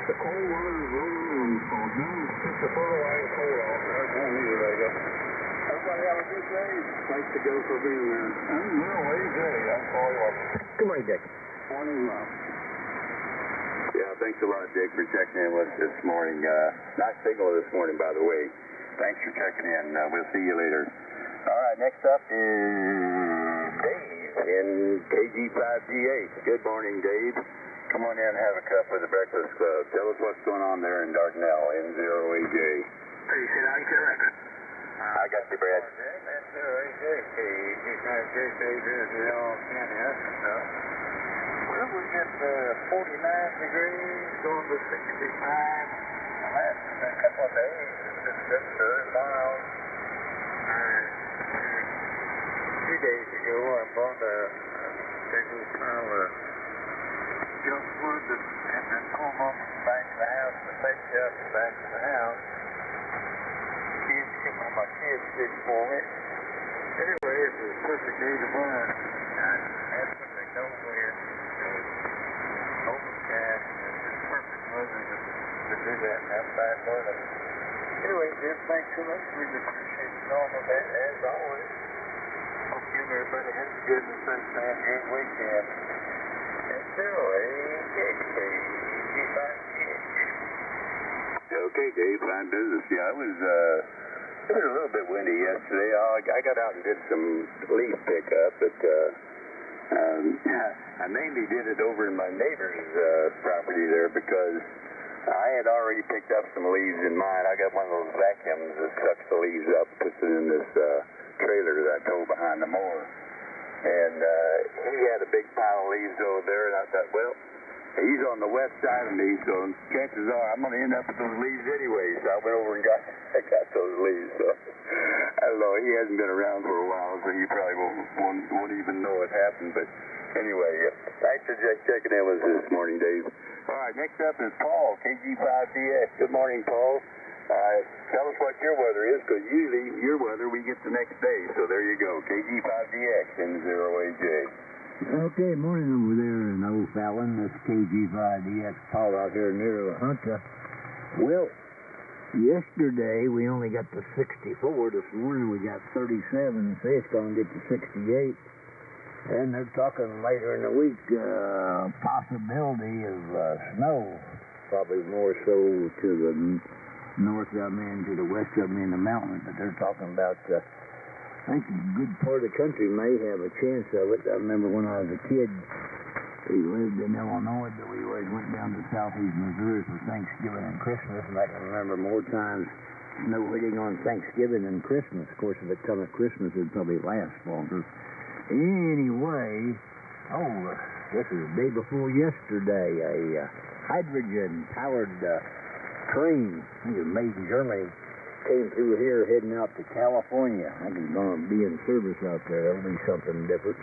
The cold weather is rolling on, so June 6th of fertilizer cold off. There's one here, there you go. Everybody have a good day. Thanks to go for being there. Well, AJ, I'm sorry. Good morning, Dick. Morning, Yeah, thanks a lot, Dick, for checking in with us this morning. Nice signal this morning, by the way. Thanks for checking in. We'll see you later. All right, next up is Dave in KG5G8. Good morning, Dave. Come on in and have a cup with the Breakfast Club. Tell us what's going on there in Dardanelle, N0AJ. Hey, you see that, KRX? I got you, Brad. N0AJ, KG5J, Dave here, Dale County, Arkansas. Well, we get 49 degrees, going to 65. The last couple of days, it's just been very mild. 2 days ago, I bought a big old pile of junk wood and then pulled them up back to the house, the bake shop back to the house. My kids did for me. Anyway, it was a perfect day to burn. I had something nowhere. Overcast, and it's perfect weather to do that outside burning. Anyway, Jim, thanks so much. We appreciate you all of that, as always. Hope you and everybody has a good and safe and good weekend. Okay, Dave, fine business. Yeah, it was a little bit windy yesterday. I got out and did some leaf pickup, but I mainly did it over in my neighbor's property there because I had already picked up some leaves in mine. I got one of those vacuums that sucks the leaves up, puts it in this trailer that I towed behind the mower. And he had a big pile of leaves over there, and I thought, well, he's on the west side of me, so chances are I'm going to end up with those leaves anyway. So I went over and got those leaves. So I don't know. He hasn't been around for a while, so he probably won't even know it happened. But anyway, thanks for checking in with us this morning, Dave. All right, next up is Paul, KG5DX. Good morning, Paul. Tell us what your weather is, because usually your weather we get the next day. So there you go, KG5DX N0AJ. Okay, morning over there in Old Fallon. This KG5DX Paul out here near Hunter. Well, yesterday we only got to 64. This morning we got 37. Say it's going to get to 68. And they're talking later in the week possibility of snow. Probably more so to the north of me and to the west of me in the mountains. But they're talking about... I think a good part of the country may have a chance of it. I remember when I was a kid, we lived in Illinois, but we always went down to southeast Missouri for Thanksgiving and Christmas, and I can remember more times snow hitting on Thanksgiving and Christmas. Of course, if it come at Christmas, it'd probably last longer. Anyway, this is the day before yesterday, a hydrogen-powered train, I think it was made in Germany, came through here heading out to California. I think it's going to be in service out there. That'll be something different.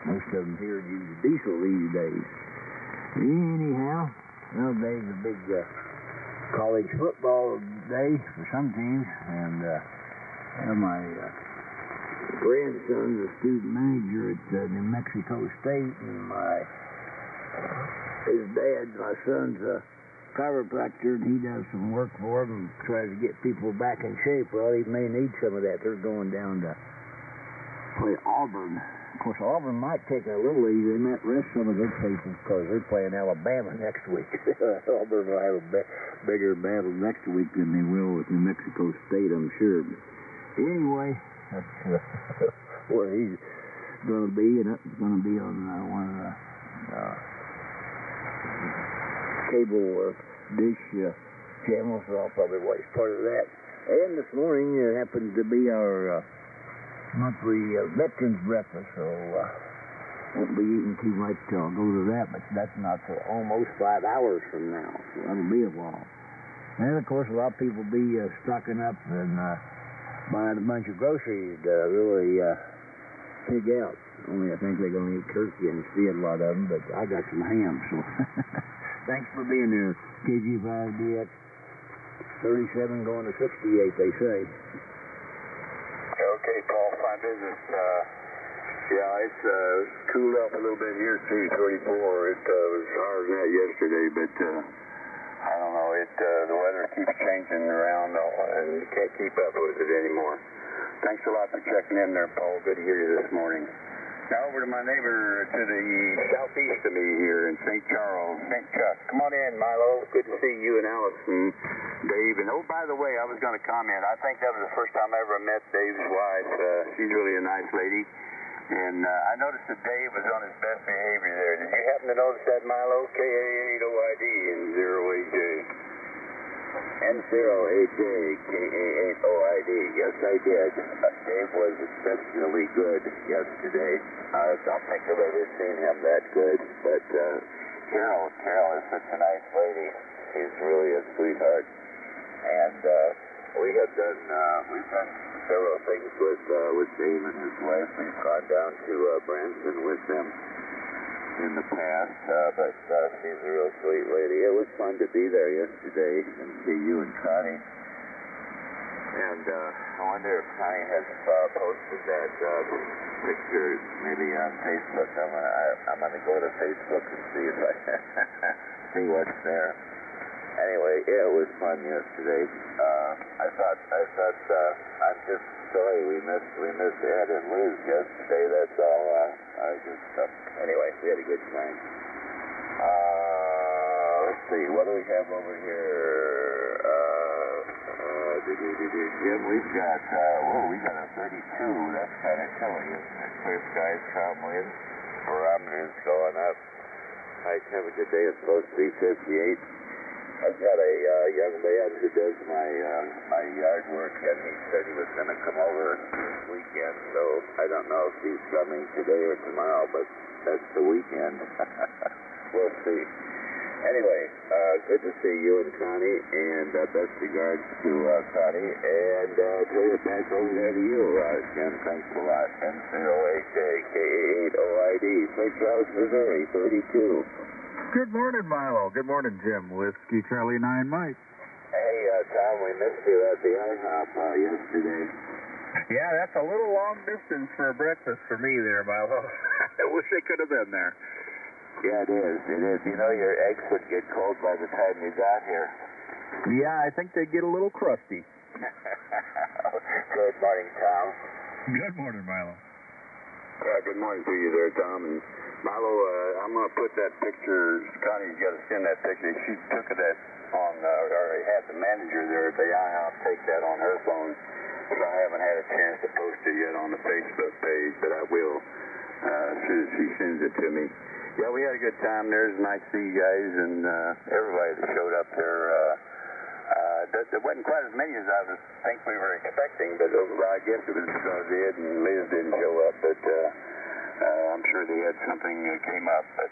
Most of them here use diesel these days. Anyhow, today's a big college football day for some teams, and my grandson's a student manager at New Mexico State, and his dad, my son's a chiropractor, and he does some work for him and tries to get people back in shape. Well, he may need some of that. They're going down to play Auburn. Of course, Auburn might take it a little easy. They might rest some of their people because they're playing Alabama next week. Auburn will have a bigger battle next week than they will with New Mexico State, I'm sure. But anyway, that's where he's going to be, and it's going to be on one of the cable dish channel, so I'll probably watch part of that. And this morning happens to be our monthly Veterans Breakfast, so won't be eating too much till I'll go to that, but that's not for almost 5 hours from now, so that'll be a while. And of course, a lot of people be stocking up and buying a bunch of groceries to really pig out. Only I think they're going to eat turkey instead, a lot of them, but I got some ham, so... Thanks for being there, KG5DX. 37 going to 68, they say. Okay, Paul, fine business. Yeah, it's cooled off a little bit here, too, 34. It was higher than that yesterday, but I don't know, the weather keeps changing around, and you can't keep up with it anymore. Thanks a lot for checking in there, Paul. Good to hear you this morning. Now over to my neighbor to the southeast of me here in St. Charles, St. Chuck. Come on in, Milo. Good to see you and Alice and Dave. And oh, by the way, I was going to comment. I think that was the first time I ever met Dave's wife. She's really a nice lady. And I noticed that Dave was on his best behavior there. Did you happen to notice that, Milo? K-A-8-O-I-D and 0-A-J. N0AJ, K-A-8-O-I-D. Yes, I did. Dave was exceptionally good yesterday. I don't think I've ever seen him that good. But Carol is such a nice lady. She's really a sweetheart. And we've done several things with Dave and his wife. We've gone down to Branson with them in the past, but she's a real sweet lady. It was fun to be there yesterday and see you and Connie. And I wonder if Connie has posted that picture maybe on Facebook. I'm gonna go to Facebook and see if I see what's there. Anyway, yeah, it was fun yesterday. I thought I'm just sorry we missed Ed and Liz yesterday. That's all. Anyway, we had a good time. Let's see, what do we have over here? Jim, we've got a 32. That's kind of chilly, isn't it? Clear skies, calm winds, barometers going up. High temperature day is supposed to be 58. I've got a young man who does my yard work, and he said he was going to come over this weekend, so I don't know if he's coming today or tomorrow, but that's the weekend. We'll see. Anyway, good to see you and Connie, and best regards to Connie, and turn it back over there to you, Jim. Thanks a lot. N0AJ, K-A-8-O-I-D, St. Charles, Missouri, 32. Good morning, Milo. Good morning, Jim. Whiskey Charlie 9 Mike. Hey, Tom, we missed you at the IHOP yesterday. Yeah, that's a little long distance for a breakfast for me there, Milo. I wish I could have been there. Yeah, it is. It is. You know, your eggs would get cold by the time you got here. Yeah, I think they'd get a little crusty. Good morning, Tom. Good morning, Milo. Yeah, good morning to you there, Tom. And Milo, I'm going to put that picture. Connie's got to send that picture. She took that on, or had the manager there at the IHOP take that on her phone. So I haven't had a chance to post it yet on the Facebook page, but I will as soon as she sends it to me. Yeah, we had a good time there. It was nice to see you guys and everybody that showed up there. There wasn't quite as many as I think we were expecting, but I guess it was because Ed and Liz didn't show up, but I'm sure they had something that came up. But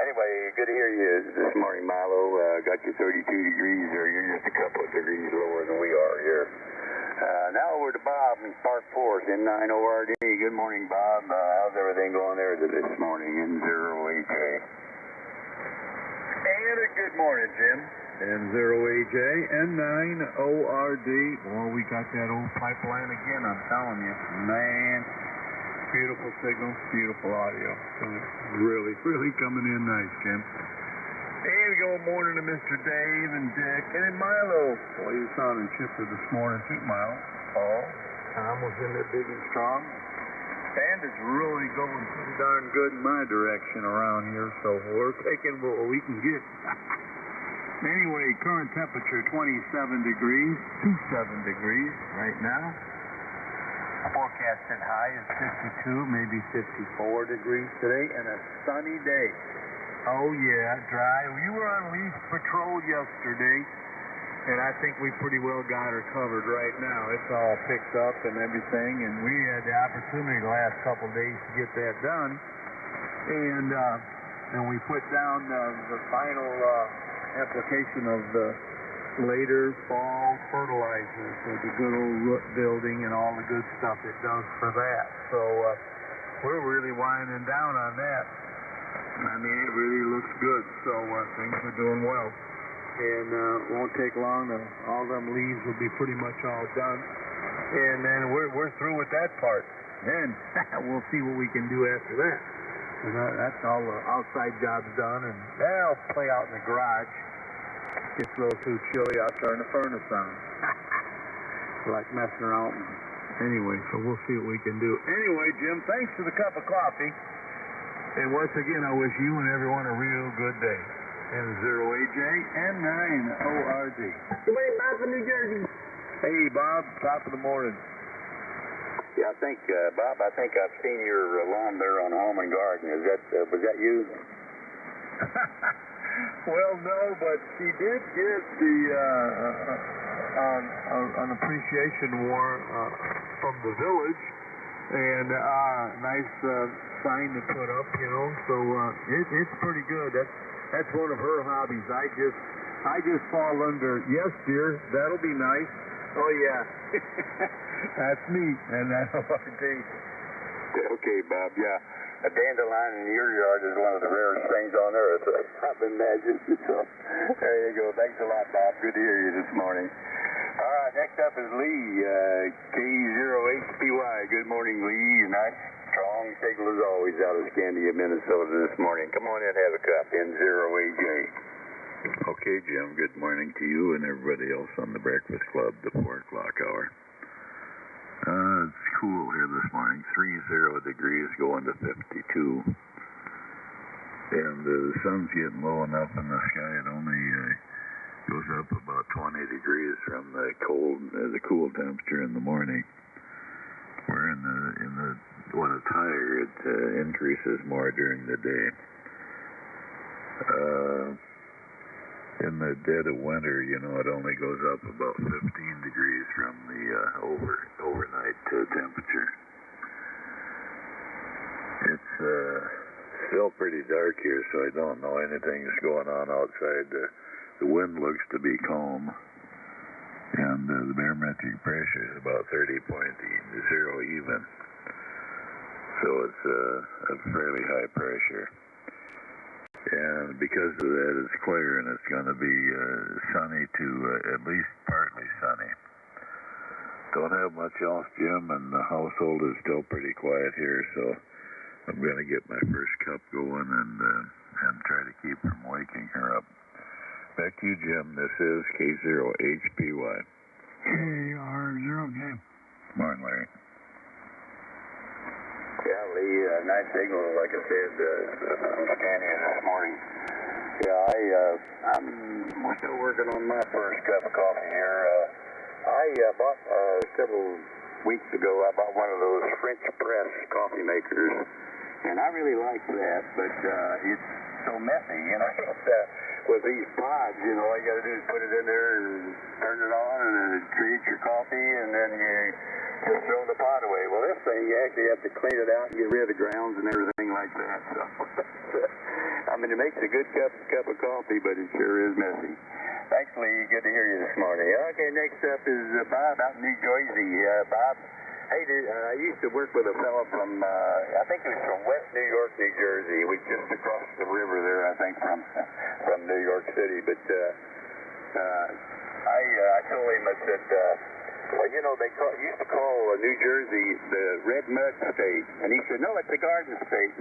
anyway, good to hear you this morning, Milo. Got you 32 degrees there. You're just a couple of degrees lower than we are here. Now over to Bob in Park Forest, N9ORD. Good morning, Bob. How's everything going there this morning, N0AJ? And a good morning, Jim. N0AJ, N9ORD. Boy, we got that old pipeline again, I'm telling you. Man, beautiful signal, beautiful audio. Really, really coming in nice, Jim. And good morning to Mr. Dave and Dick and Milo. Boy, you sounding chipper this morning too, Milo. Oh, Tom was in there big and strong. Sand is really going pretty darn good in my direction around here, so we're taking what we can get. Anyway, current temperature 27 degrees, 27 degrees right now. Forecasted high is 52, maybe 54 degrees today, and a sunny day. Oh yeah, dry. You were on leaf patrol yesterday, and I think we pretty well got her covered right now. It's all picked up and everything, and we had the opportunity the last couple of days to get that done. And we put down the final application of the later fall fertilizers for the good old root building and all the good stuff it does for that. So we're really winding down on that. I mean, it really looks good, so things are doing well. And it won't take long. All them leaves will be pretty much all done. And then we're through with that part. Then we'll see what we can do after that. And that's all the outside jobs done, and that'll play out in the garage. gets a little too chilly, I'll turn the furnace on. Like messing around. Anyway, so we'll see what we can do. Anyway, Jim, thanks for the cup of coffee. And once again, I wish you and everyone a real good day. N0AJ and 9ORD. Good morning, Bob from New Jersey. Hey, Bob, top of the morning. Yeah, I think, Bob, I think I've seen your lawn there on Home and Garden. Is that, was that you? Well, no, but she did get the an appreciation award from the village, and nice sign to put up, you know. So it's pretty good. That's one of her hobbies. I just fall under. Yes, dear, that'll be nice. Oh yeah, that's me, and that's ORD. Okay, Bob. Yeah. A dandelion in your yard is one of the rarest things on earth, I've imagined. So, there you go. Thanks a lot, Bob. Good to hear you this morning. All right, next up is Lee, K0HPY. Good morning, Lee. Nice, strong signal as always out of Scandia, Minnesota this morning. Come on in, have a cup. N0AJ. Okay, Jim. Good morning to you and everybody else on the Breakfast Club, the 4 o'clock hour. It's cool here this morning, 30 degrees going to 52. And the sun's getting low enough in the sky, it only goes up about 20 degrees from the cool temperature in the morning. Where when it's higher, it increases more during the day. In the dead of winter, you know, it only goes up about 15 degrees from the overnight temperature. It's still pretty dark here, so I don't know anything's going on outside. The wind looks to be calm, and the barometric pressure is about 30.0 even. So it's a fairly high pressure. And because of that, it's clear, and it's going to be sunny to at least partly sunny. Don't have much else, Jim, and the household is still pretty quiet here, so I'm going to get my first cup going and try to keep from waking her up. Back to you, Jim. This is K0HPY. KR0K. Morning, Larry. Yeah, Lee, nice signal, like I said, from Scandia this morning. Yeah, we're still working on my first cup of coffee here. I bought, several weeks ago, I bought one of those French press coffee makers, and I really like that, but it's so messy, you know, with these pods, you know, all you got to do is put it in there and turn it on, and then it creates your coffee, and then you just throw the pot away. Well, this thing, you actually have to clean it out and get rid of the grounds and everything like that. So, I mean, it makes a good cup of coffee, but it sure is messy. Thanks, Lee. Good to hear you this morning. Okay, next up is Bob out in New Jersey. Bob, hey, I used to work with a fellow from, I think he was from West New York, New Jersey. We just across the river there, I think, from New York City. But I told him, I said, well, you know, they used to call New Jersey the Red Mud State. And he said, no, it's the Garden State.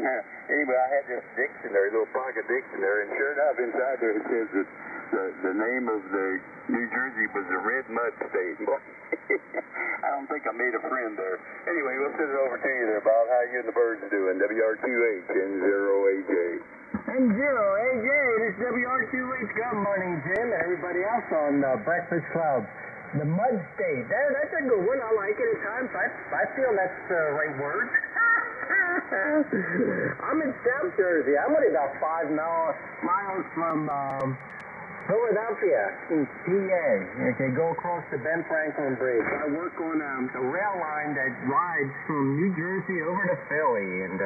Anyway, I had this dictionary, little pocket dictionary, and sure enough, inside there it says that the name of the New Jersey was the Red Mud State. I don't think I made a friend there. Anyway, we'll send it over to you there, Bob. How you and the birds doing? WR2H, N0AJ. N0AJ, this is WR2H. Good morning, Jim, and everybody else on Breakfast Club. The Mud State. That's a good one. I like it at times. I feel that's the right word. I'm in South Jersey. I'm only about 5 miles from Philadelphia, in PA. Okay, go across the Ben Franklin Bridge. I work on the rail line that rides from New Jersey over to Philly, and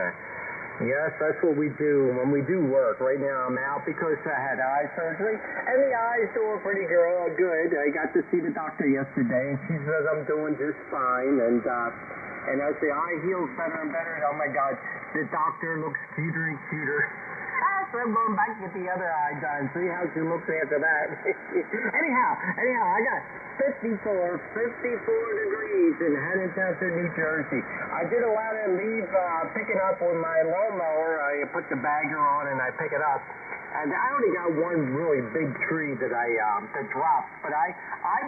yes, that's what we do when we do work. Right now I'm out because I had eye surgery, and the eyes doing pretty good. I got to see the doctor yesterday, and she says I'm doing just fine, and as the eye heals better and better, oh my God, the doctor looks cuter and cuter. So I'm going back to get the other eye done, see how she looks after that. Anyhow, I got 54 degrees in Haddington, New Jersey. I did a lot of leave picking up with my lawnmower. I put the bagger on and I pick it up. And I only got one really big tree that that dropped, but I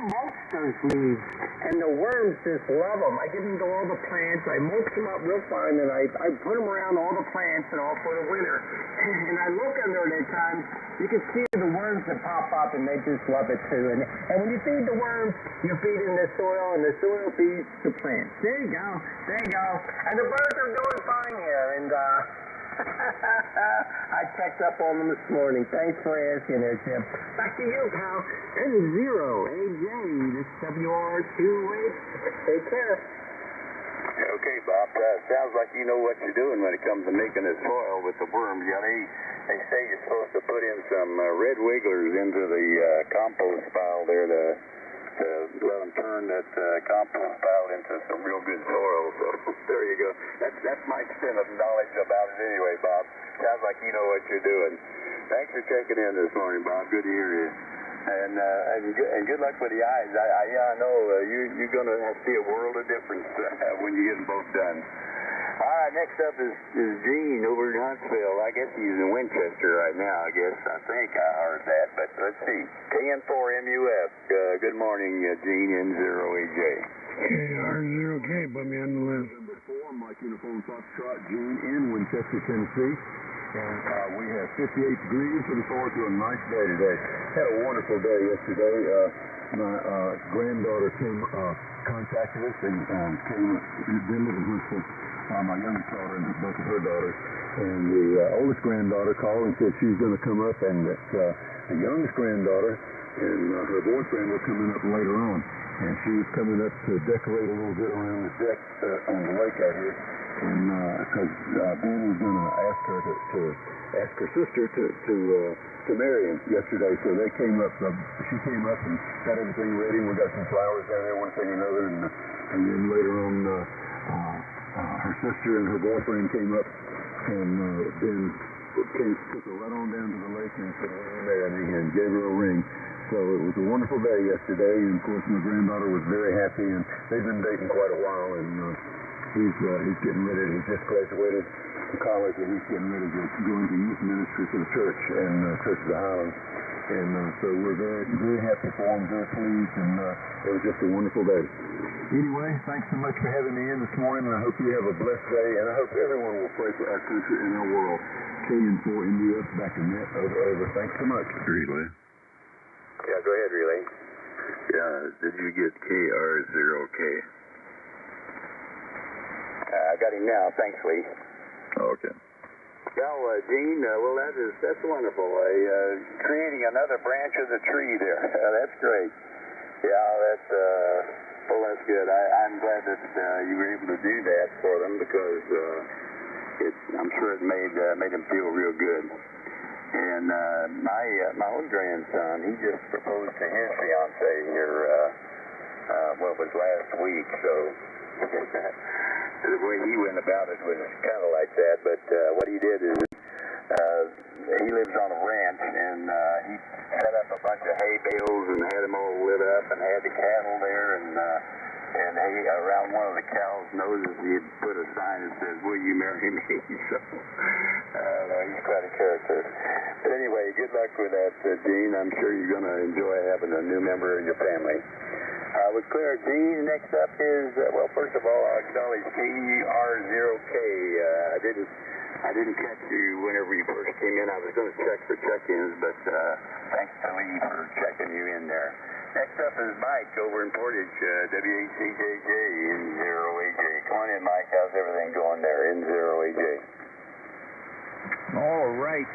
mulch those leaves, and the worms just love them. I give them to all the plants, I mulch them up real fine, and I put them around all the plants and all for the winter. And I look under it at times, you can see the worms that pop up, and they just love it too. And when you feed the worms, you're feeding the soil, and the soil feeds the plants. There you go, there you go. And the birds are doing fine here, and I checked up on them this morning. Thanks for asking there, Tim. Back to you, pal. N0AJ, this WR28. Take care. Okay, Bob. Sounds like you know what you're doing when it comes to making the soil with the worms. Yeah, they say you're supposed to put in some red wigglers into the compost pile there to let them turn that compost pile into some real good soil. So there you go. That's my extent of knowledge about it anyway, Bob. Sounds like you know what you're doing. Thanks for checking in this morning, Bob. Good to hear you. And good luck with the eyes. I know you're going to see a world of difference when you get them both done. All right, next up is Gene over in Huntsville. I guess he's in Winchester right now, I think I heard that. But let's see. KN4MUF. Good morning, Gene, N0AJ. KR0K, put me on the list. Number 4, Mike Uniform Foxtrot, Gene in Winchester, Tennessee. And we have 58 degrees, looking forward to a nice day today. Had a wonderful day yesterday. My granddaughter contacted us and came visited in Huntsville. My youngest daughter and both of her daughters. And the oldest granddaughter called and said she was going to come up, and that the youngest granddaughter and her boyfriend were coming up later on. And she was coming up to decorate a little bit around the deck on the lake out here. And because Ben was going to ask her to ask her sister to marry him yesterday, so they came up. She came up and got everything ready, and we got some flowers down there, one thing or another, and then later on, her sister and her boyfriend came up, and Ben took her right on down to the lake and said, "Marry me," and gave her a ring. So it was a wonderful day yesterday, and of course my granddaughter was very happy, and they've been dating quite a while, and he's getting ready. He just graduated from college, and he's getting ready to go into youth ministry for the church and Church of the Highlands. And so we're very, very happy for him, very pleased, and it was just a wonderful day. Anyway, thanks so much for having me in this morning, and I hope you have a blessed day, and I hope everyone will pray for our country and our world. KN4MUF back in net. Over. Thanks so much. Relay. Yeah, go ahead, Relay. Yeah, did you get KR0K? I got him now. Thanks, Lee. Okay. Well, Gene, that's wonderful. Creating another branch of the tree there. That's great. Yeah, that's good. I'm glad that you were able to do that for them because I'm sure it made them feel real good. And my own grandson, he just proposed to his fiancée here, it was last week, so the way he went about it was kind of like that, but what he did is he lives on a ranch, and he set up a bunch of hay bales and had them all lit up and had the cattle there, and he, around one of the cows' noses he had put a sign that says, "Will you marry me?" So he's quite a character. But anyway, good luck with that, Gene. I'm sure you're going to enjoy having a new member of your family. With Claire Gene, next up is, first of all, I'll acknowledge KR0K. I didn't catch you whenever you first came in. I was going to check for check-ins, but thanks to Lee for checking you in there. Next up is Mike over in Portage, WHCJJ, N0AJ. Come on in, Mike. How's everything going there, N0AJ? All right.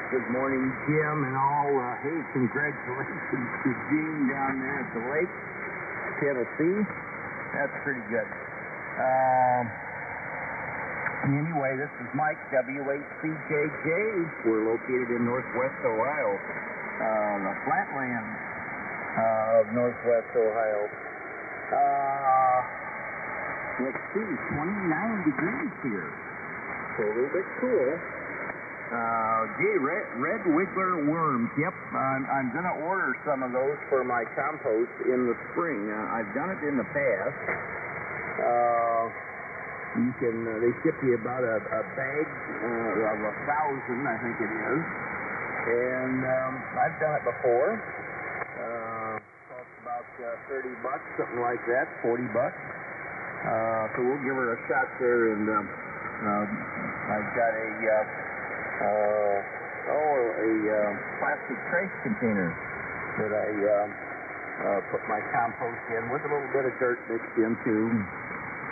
Good morning, Jim, and all. Hey, congratulations to Gene down there at the lake, Tennessee. That's pretty good. Anyway, this is Mike, WHCJJ. We're located in Northwest Ohio, the flatlands of Northwest Ohio. Let's see, 29 degrees here. So a little bit cool. Red wiggler worms. Yep, I'm going to order some of those for my compost in the spring. I've done it in the past. They ship you about a bag of 1,000, I think it is. And I've done it before. Costs about $30, something like that, $40. So we'll give her a shot there, and I've got a plastic trace container that I put my compost in with a little bit of dirt mixed in too,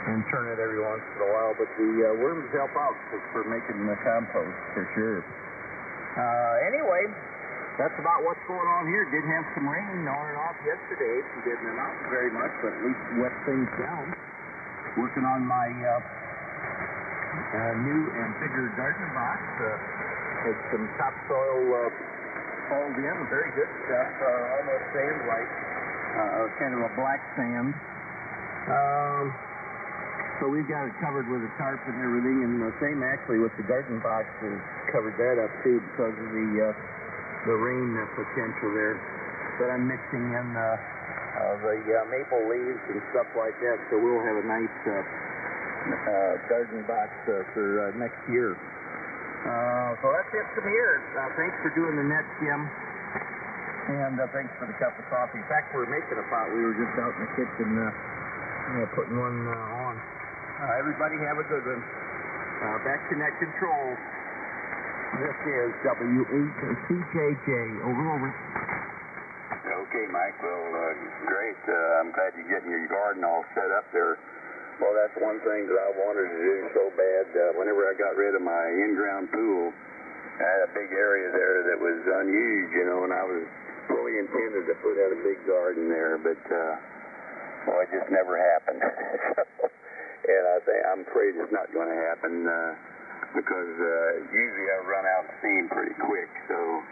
and turn it every once in a while. But the worms help out for making the compost for sure. Anyway, that's about what's going on here. Did have some rain on and off yesterday. It didn't amount very much, but at least wet things down. Working on my new and bigger garden box. Had some topsoil hauled in, very good stuff, almost sand-like, kind of a black sand. So we've got it covered with a tarp and everything, and the same actually with the garden box has covered that up too because of the rain potential there. But I'm mixing in the maple leaves and stuff like that, so we'll have a nice garden box for next year. So that's it from here. Thanks for doing the net, Jim. And thanks for the cup of coffee. In fact, we're making a pot. We were just out in the kitchen putting one on. Everybody have a good one. Back to net control. This is WHCJJ. Over and over. Okay, Mike. Well, great. I'm glad you're getting your garden all set up there. Well, that's one thing that I wanted to do so bad. Whenever I got rid of my in-ground pool, I had a big area there that was unused, you know, and I was fully intended to put out a big garden there, but, well, it just never happened. And I'm afraid it's not going to happen because usually I run out of steam pretty quick, so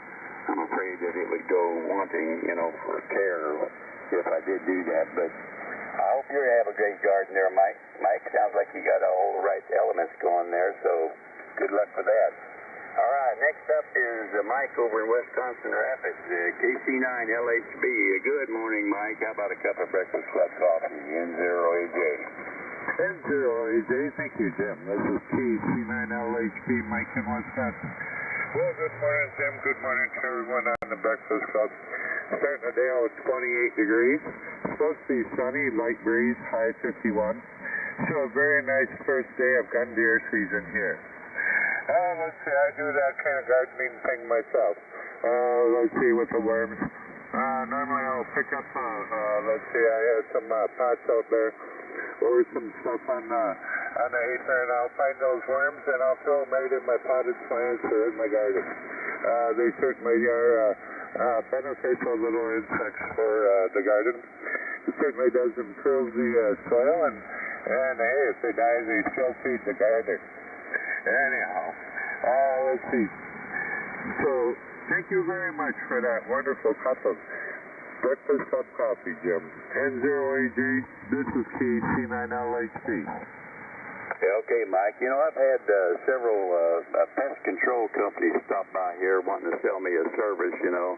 I'm afraid that it would go wanting, you know, for care if I did do that. But I hope you have a great garden there, Mike. Mike, sounds like you got all the right elements going there, so good luck with that. All right, next up is Mike over in Wisconsin Rapids, KC9LHB. Good morning, Mike. How about a cup of breakfast club coffee, N0AJ? N0AJ, thank you, Jim. This is KC9LHB, Mike in Wisconsin. Well, good morning, Jim. Good morning to everyone on the Breakfast Club. Starting the day out with 28 degrees. Supposed to be sunny, light breeze, high 51. So a very nice first day of gun deer season here. Let's see, I do that kind of gardening thing myself. Let's see, with the worms. Normally I'll pick up, let's see, I had some pots out there, or some stuff on the acre, and I'll find those worms, and I'll throw them right in my potted plants or in my garden. They certainly are beneficial little insects for the garden. It certainly does improve the soil, and hey, if they die, they still feed the garden. Anyhow, let's see. So, thank you very much for that wonderful cup of Breakfast Club coffee, Jim. N0AG, this is KC9LHB. Okay, Mike. You know, I've had several pest control companies stop by here wanting to sell me a service, you know,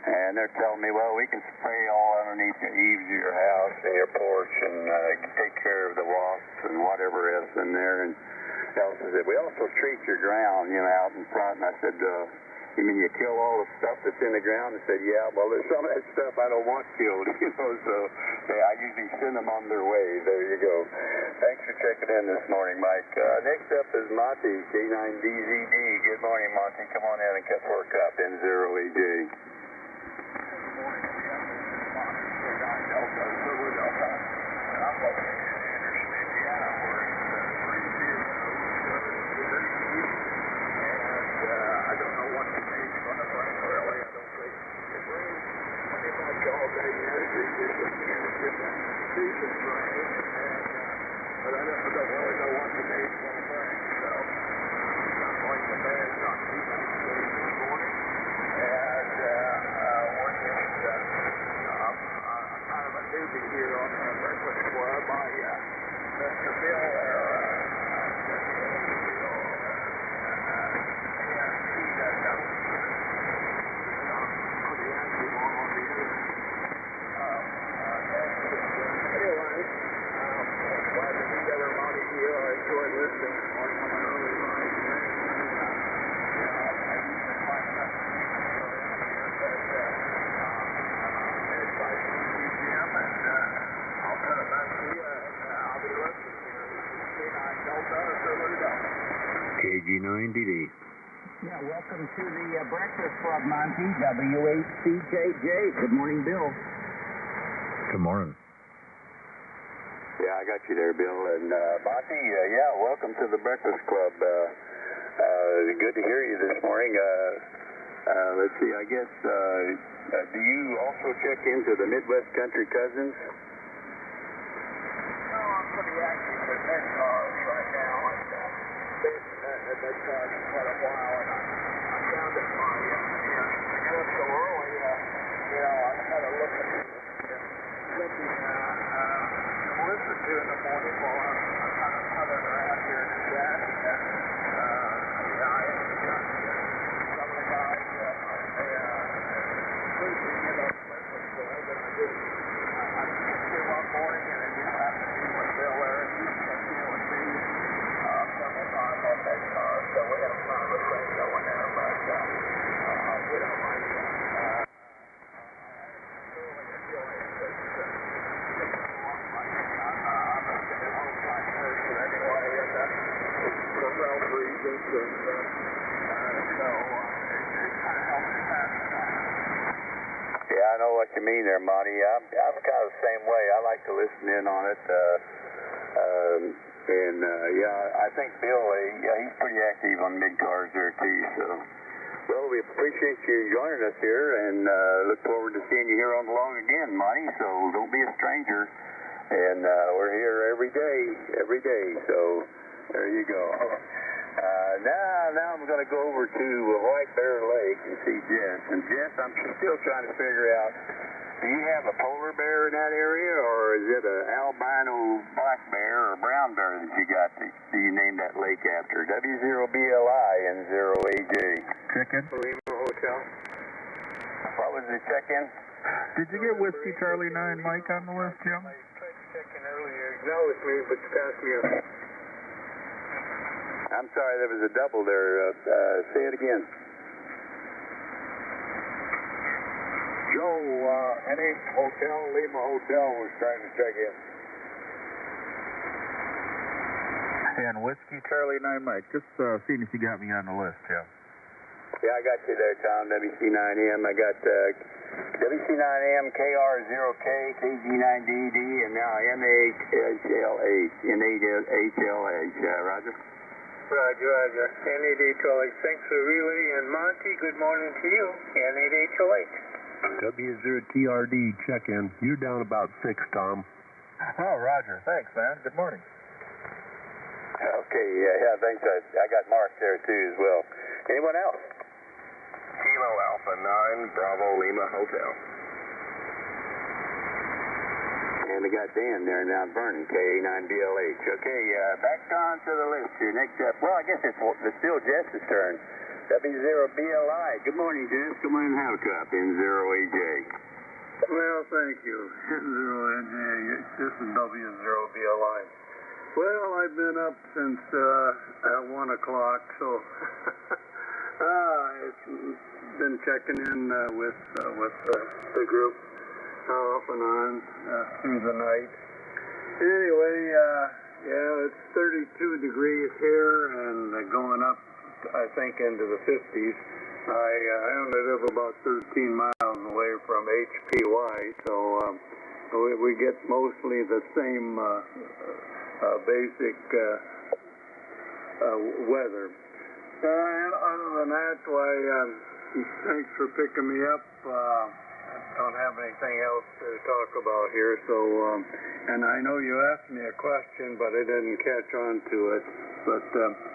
and they're telling me, well, we can spray all underneath the eaves of your house and your porch and take care of the wasps and whatever else in there. And else I said, we also treat your ground, you know, out in front. And I said, you mean you kill all the stuff that's in the ground? I said, yeah, well, there's some of that stuff I don't want killed, you know, so I usually send them on their way. There you go. Thanks for checking in this morning, Mike. Next up is Monty, K9DZD. Good morning, Monty. Come on in and cut for a cup, N0AJ. Good morning, Jim. Monty, K9 Delta, Silver Delta. And I'm located in Anderson, Indiana, where it's 3 years ago. I don't know what to make fun of rain, really. I don't think it rains pretty much all day yesterday. Just looking at it, just a decent rain. But I don't really know what to make fun of rain. So I'm going to bed, not too much this morning. And we're just, I'm kind of a newbie here on the Breakfast Club. Mr. Bill there, KG9DD. Yeah, welcome to the Breakfast Club, Monty, W8CJJ. Good morning, Bill. Good morning. Yeah, I got you there, Bill. And Monty, welcome to the Breakfast Club. Good to hear you this morning. Let's see, I guess, do you also check into the Midwest Country Cousins? No, I'm pretty active with that cars right now. I've been charging quite a while, and I found that my I got up so early, I had to look at looking to listen to in the morning while I'm kind of huddling around here in the shack. I got some of the guys sleeping in the breakfast club, and I just came one morning and I just happened to be with Bill there, and he checked in with me several times on that car, so we had a kind of a thing going there, but Yeah, I know what you mean there, Monty. I'm kind of the same way. I like to listen in on it. I think Bill, he's pretty active on mid-cars there, too. So, well, we appreciate you joining us here and look forward to seeing you here on the log again, Monty. So don't be a stranger. And we're here every day. So there you go. Now I'm going to go over to White Bear Lake and see Jess. And Jess, I'm still trying to figure out, do you have a polar bear in that area, or is it an albino black bear or brown bear that you got? Do you name that lake after? W0BLI and 0AJ. Check-in? Lima Hotel. What was the check-in? Did you get Whiskey Charlie 9 Mike on the list, Jim? I tried to check in earlier, acknowledged me, but you passed me up. I'm sorry, there was a double there. Say it again. Joe, any hotel, Lima Hotel, was trying to check in. And Whiskey Charlie 9 Mike. Just seeing if you got me on the list, Jim. Yeah, I got you there, Tom. WC9M. I got WC9M, KR0K, KG9DD, and now NAHLH. Roger? Roger. NAD12H. Thanks for relay. And Monty, good morning to you. NAD12H. W0TRD check-in. You're down about 6, Tom. Oh, Roger. Thanks, man. Good morning. Okay, yeah, thanks. I got Mark there, too, as well. Anyone else? Kilo Alpha 9, Bravo Lima Hotel. And we got Dan there in Mount Vernon, KA9BLH. Okay, back on to the list here. Next up, well, I guess it's still Jess's turn. W0BLI. Good morning, Jess. Come on and have a cup. N0AJ. Well, thank you. N0AJ. This is W0BLI. Well, I've been up since 1 o'clock, so it's been checking in with the group off and on through the night. Anyway, it's 32 degrees here and going up, I think, into the 50s. I only live about 13 miles away from HPY, so we get mostly the same basic weather. And other than that, why, thanks for picking me up. Don't have anything else to talk about here, so, and I know you asked me a question, but I didn't catch on to it, but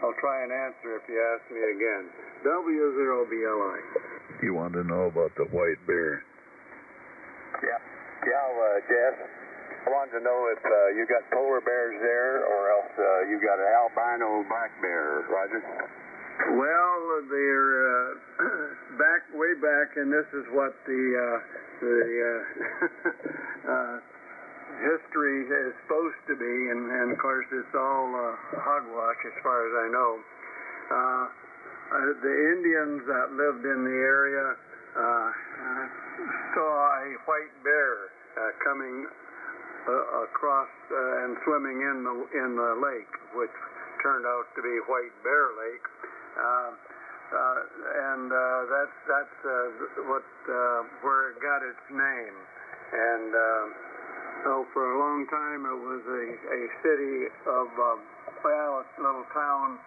I'll try and answer if you ask me again. W0BLI. You want to know about the white bear? Yeah, Jess. I wanted to know if you got polar bears there, or else you got an albino black bear, Roger? Well, they're way back, and this is what the history is supposed to be, and of course it's all hogwash as far as I know. The Indians that lived in the area saw a white bear coming across and swimming in the lake, which turned out to be White Bear Lake. That's where it got its name. And so for a long time it was a city of, a little town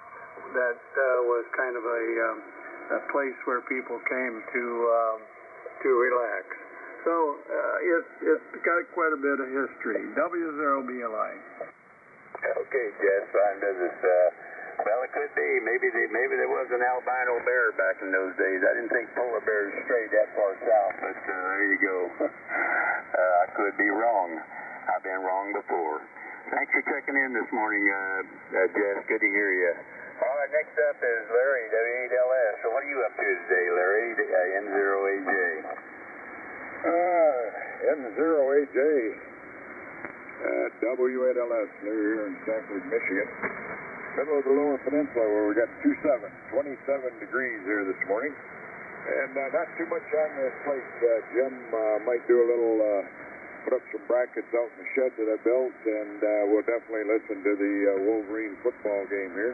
that was kind of a place where people came to relax. So it's got quite a bit of history. W0BLI. Okay, Jess, fine business. Well, it could be. Maybe there was an albino bear back in those days. I didn't think polar bears strayed that far south, but there you go. I could be wrong. I've been wrong before. Thanks for checking in this morning, Jess. Good to hear you. All right, next up is Larry, W8LS. So what are you up to today, Larry? N0AJ. N0AJ. W8LS, here in Sanford, Michigan. Middle of the Lower Peninsula, where we got 27 degrees here this morning. And not too much on this place. Jim might do a little, put up some brackets out in the shed that I built, and we'll definitely listen to the Wolverine football game here.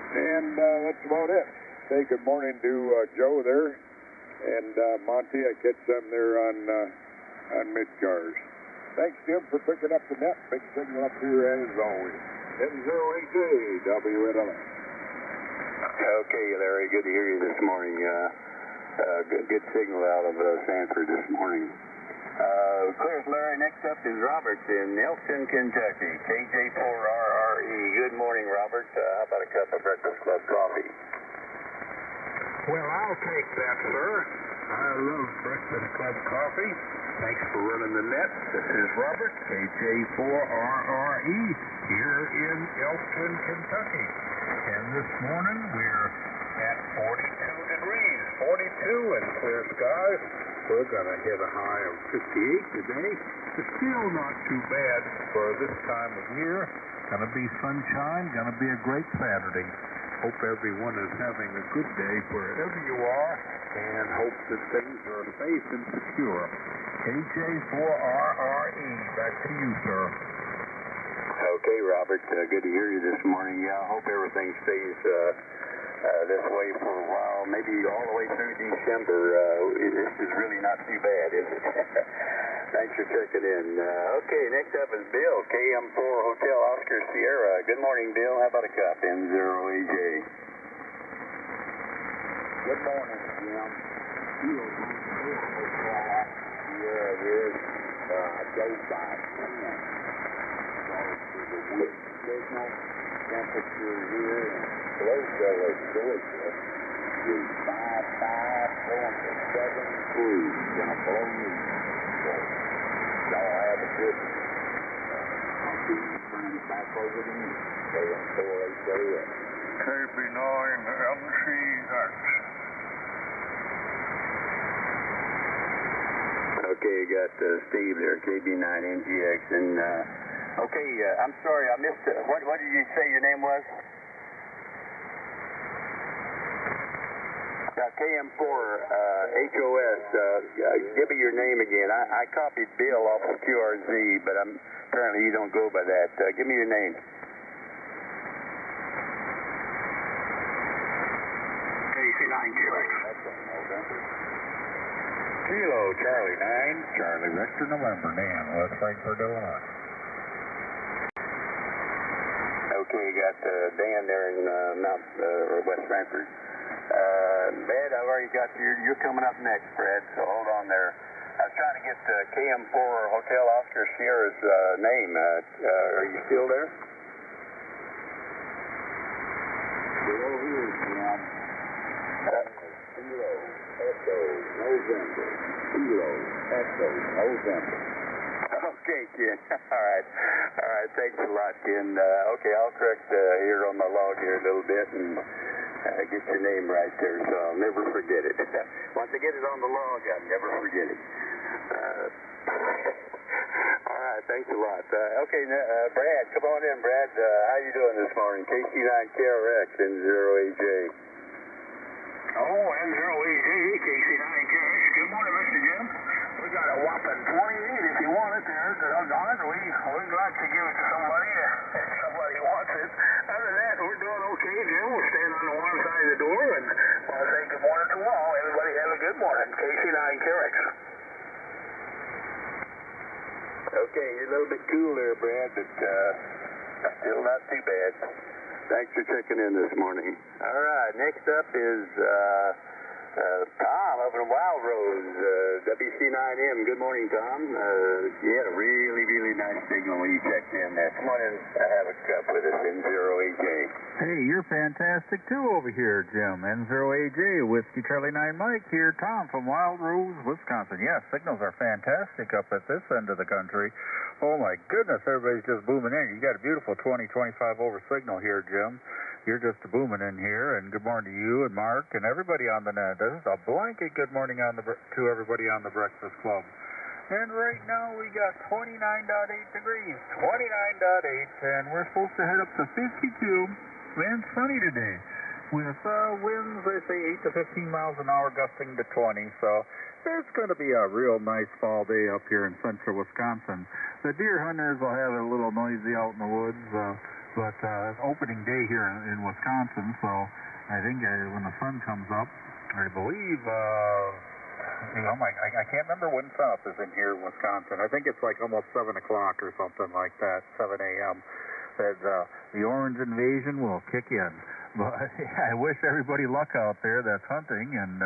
And that's about it. Say good morning to Joe there, and Monty. I catch them there on mid-cars. Thanks, Jim, for picking up the net. Big signal up here as always. N0AJ, W8LS. Okay, Larry, good to hear you this morning. Good signal out of Sanford this morning. Clear, Larry. Next up is Robert in Elkton, Kentucky. KJ4RRE. Good morning, Robert. How about a cup of Breakfast Club coffee? Well, I'll take that, sir. I love Breakfast Club coffee. Thanks for running the net. This is Robert, KJ4RRE, here in Elkton, Kentucky. And this morning we're at 42 degrees, 42 and clear skies. We're going to hit a high of 58 today. It's still not too bad for this time of year. Going to be sunshine, going to be a great Saturday. Hope everyone is having a good day wherever you are, and hope that things are safe and secure. KJ4RRE, back to you, sir. Okay, Robert, good to hear you this morning. Yeah, I hope everything stays this way for a while, maybe all the way through December. This is really not too bad, is it? Thanks for checking in. Okay, next up is Bill, KM4 Hotel Oscar Sierra. Good morning, Bill. How about a cup? N0AJ. Good morning, Jim. Sierra here, goes by 10. So the wind signal, temperature here in Roseville, Georgia, is 55, going to 73. Gonna blow you. So y'all have a good one. I'll be turning it back over to you. KM4HAS. KB9MCX. Okay, you got Steve there, KB9NGX, and okay, I'm sorry, I missed it. What did you say your name was? KM4 HOS. Give me your name again. I copied Bill off of QRZ, but apparently you don't go by that. Give me your name. KC9QX. Kilo Charlie 9, Charlie Victor November, Dan, West Frankfort, Illinois. Okay, you got Dan there in West Frankfort. Brad, I've already got you're coming up next, Brad, so hold on there. I was trying to get KM4 Hotel Oscar Sierra's name. Are you still there? Below here, Jim. Kilo, Echo, November. Kilo, Echo, November. Okay, Ken. All right. Thanks a lot, Ken. Okay, I'll correct here on my log here a little bit and get your name right there, so I'll never forget it. Once I get it on the log, I'll never forget it. All right, thanks a lot. Okay, Brad, come on in, Brad. How you doing this morning? KC9KRX N0AJ. Oh, N0AJ, KC9KRX. Good morning, Mr. Jim. We got a whopping 28 if you want it there. Doggone it, we'd like to give it to somebody if somebody wants it. Other than and KC9QX. Okay, you're a little bit cool there, Brad, but still not too bad. Thanks for checking in this morning. All right, next up is Tom up in Wild Rose, WC9M. Good morning, Tom. You had a really, really nice signal when you checked in there. Come on in and have a cup with us, N0AJ. Hey, you're fantastic too over here, Jim. N0AJ, Whiskey Charlie 9 Mike here. Tom from Wild Rose, Wisconsin. Yes, signals are fantastic up at this end of the country. Oh my goodness, everybody's just booming in. You got a beautiful 20-25 over signal here, Jim. You're just booming in here, and good morning to you and Mark and everybody on the net. This is a blanket good morning to everybody on the Breakfast Club. And right now we got 29.8 degrees, 29.8, and we're supposed to head up to 52, and sunny today. With winds, they say 8 to 15 miles an hour, gusting to 20, so it's going to be a real nice fall day up here in central Wisconsin. The deer hunters will have it a little noisy out in the woods, but it's opening day here in Wisconsin, so I think when the sun comes up, I believe, I can't remember when sunup is in here in Wisconsin. I think it's like almost 7 o'clock or something like that, 7 a.m. That the orange invasion will kick in. But I wish everybody luck out there that's hunting, and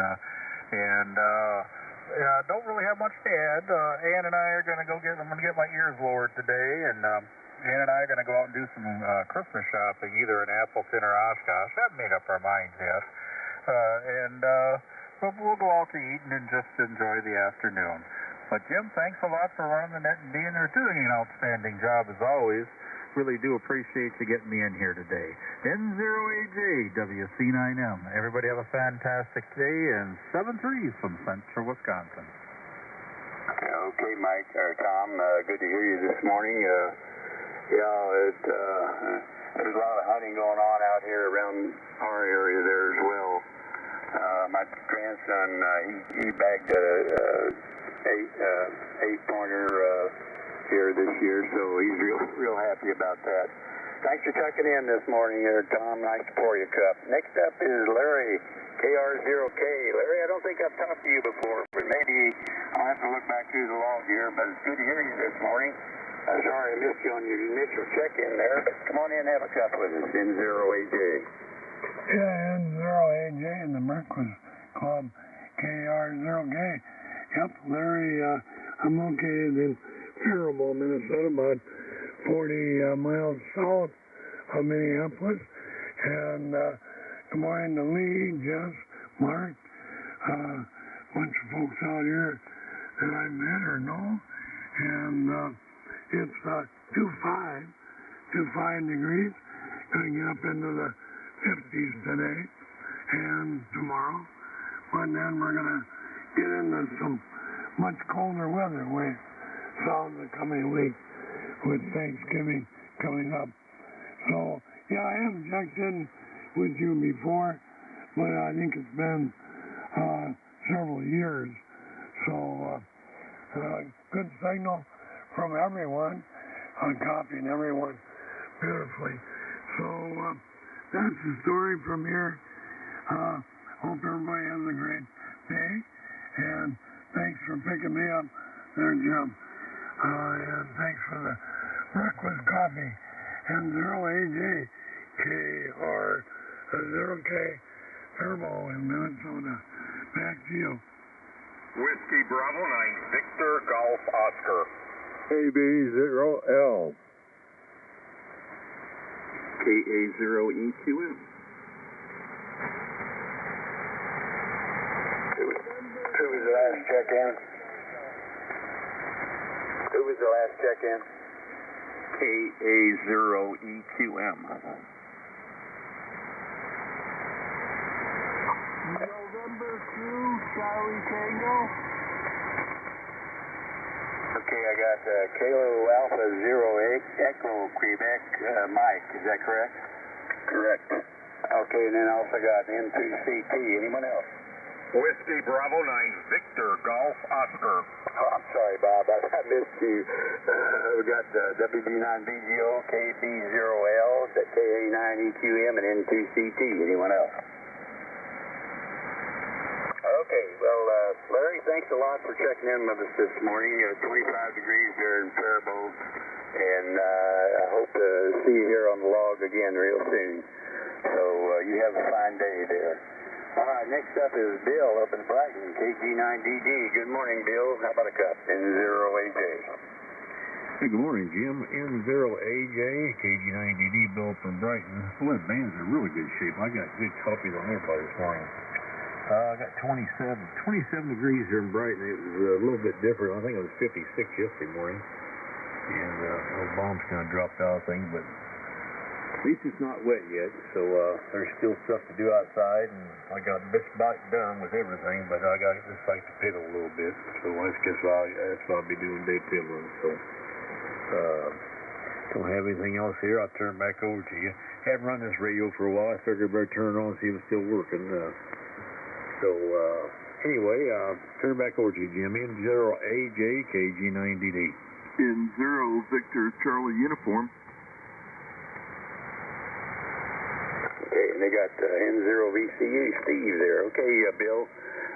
don't really have much to add. Ann and I are going to I'm going to get my ears lowered today, and Ann and I are going to go out and do some Christmas shopping, either in Appleton or Oshkosh. Haven't made up our minds yet. But we'll go out to eat and just enjoy the afternoon. But Jim, thanks a lot for running the net and being there, doing an outstanding job as always. Really do appreciate you getting me in here today. N0AJ, WC9M. Everybody have a fantastic day, and 7-3 from central Wisconsin. Okay, Mike, or Tom, good to hear you this morning. There's a lot of hunting going on out here around our area there as well. My grandson, he bagged a eight-pointer here this year, so he's real happy about that. Thanks for checking in this morning there, Tom. Nice to pour you a cup. Next up is Larry, KR0K. Larry, I don't think I've talked to you before, but maybe I'll have to look back through the log here, but it's good to hear you this morning. Sorry I missed you on your initial check-in there, but come on in and have a cup with us, N0AJ. Yeah, N0AJ and the Breakfast Club, KR0K. Yep, Larry, I'm located in Faribault, Minnesota, about 40 miles south of Minneapolis. And good morning to Lee, Jess, Mark, a bunch of folks out here that I met or know. And it's 25 degrees. Going to get up into the 50s today and tomorrow. But then we're going to get into some much colder weather with the coming week with Thanksgiving coming up. So, yeah, I haven't checked in with you before, but I think it's been several years. So, good signal from everyone, copying everyone beautifully. So, that's the story from here. Hope everybody has a great day, and thanks for picking me up there, Jim. And thanks for the breakfast coffee. N0AJ, KR0K, Faribault in Minnesota. Back to you. Whiskey Bravo 9, Victor Golf Oscar. AB0L. KA0EQM. Who was the last check-in? Who was the last check-in? KA0EQM. November 2, Charlie Tango. Okay, I got Kilo Alpha 08 Echo Quebec Mike, is that correct? Correct. Okay, and then I also got N2CT. Anyone else? Whiskey Bravo 9, Victor Golf Oscar. Oh, I'm sorry, Bob. I missed you. We got WD9BGO, KB0L, KA9EQM, and N2CT. Anyone else? Okay, Well, Larry, thanks a lot for checking in with us this morning. 25 degrees there in Faribault, and I hope to see you here on the log again real soon. So you have a fine day there. All right, next up is Bill up in Brighton, KG9DD. Good morning, Bill. How about a cup? N0AJ. Hey, good morning, Jim. N0AJ, KG9DD, Bill from Brighton. Well, that band's in really good shape. I got good copies on everybody this morning. I got 27 degrees here in Brighton. It was a little bit different. I think it was 56 yesterday morning. And those bombs kind of dropped out, I think, but at least it's not wet yet, so there's still stuff to do outside, and I got this bike done with everything, but I got just like to piddle a little bit, so that's what I'll be doing day piddling, so don't have anything else here. I'll turn it back over to you. Haven't run this radio for a while. I figured I better turn it on and see if it's still working. Anyway, turn it back over to you, Jim. N0AJ, KG9DD. N0 Victor Charlie Uniform. Okay, and they got N0VCU Steve there. Okay, Bill.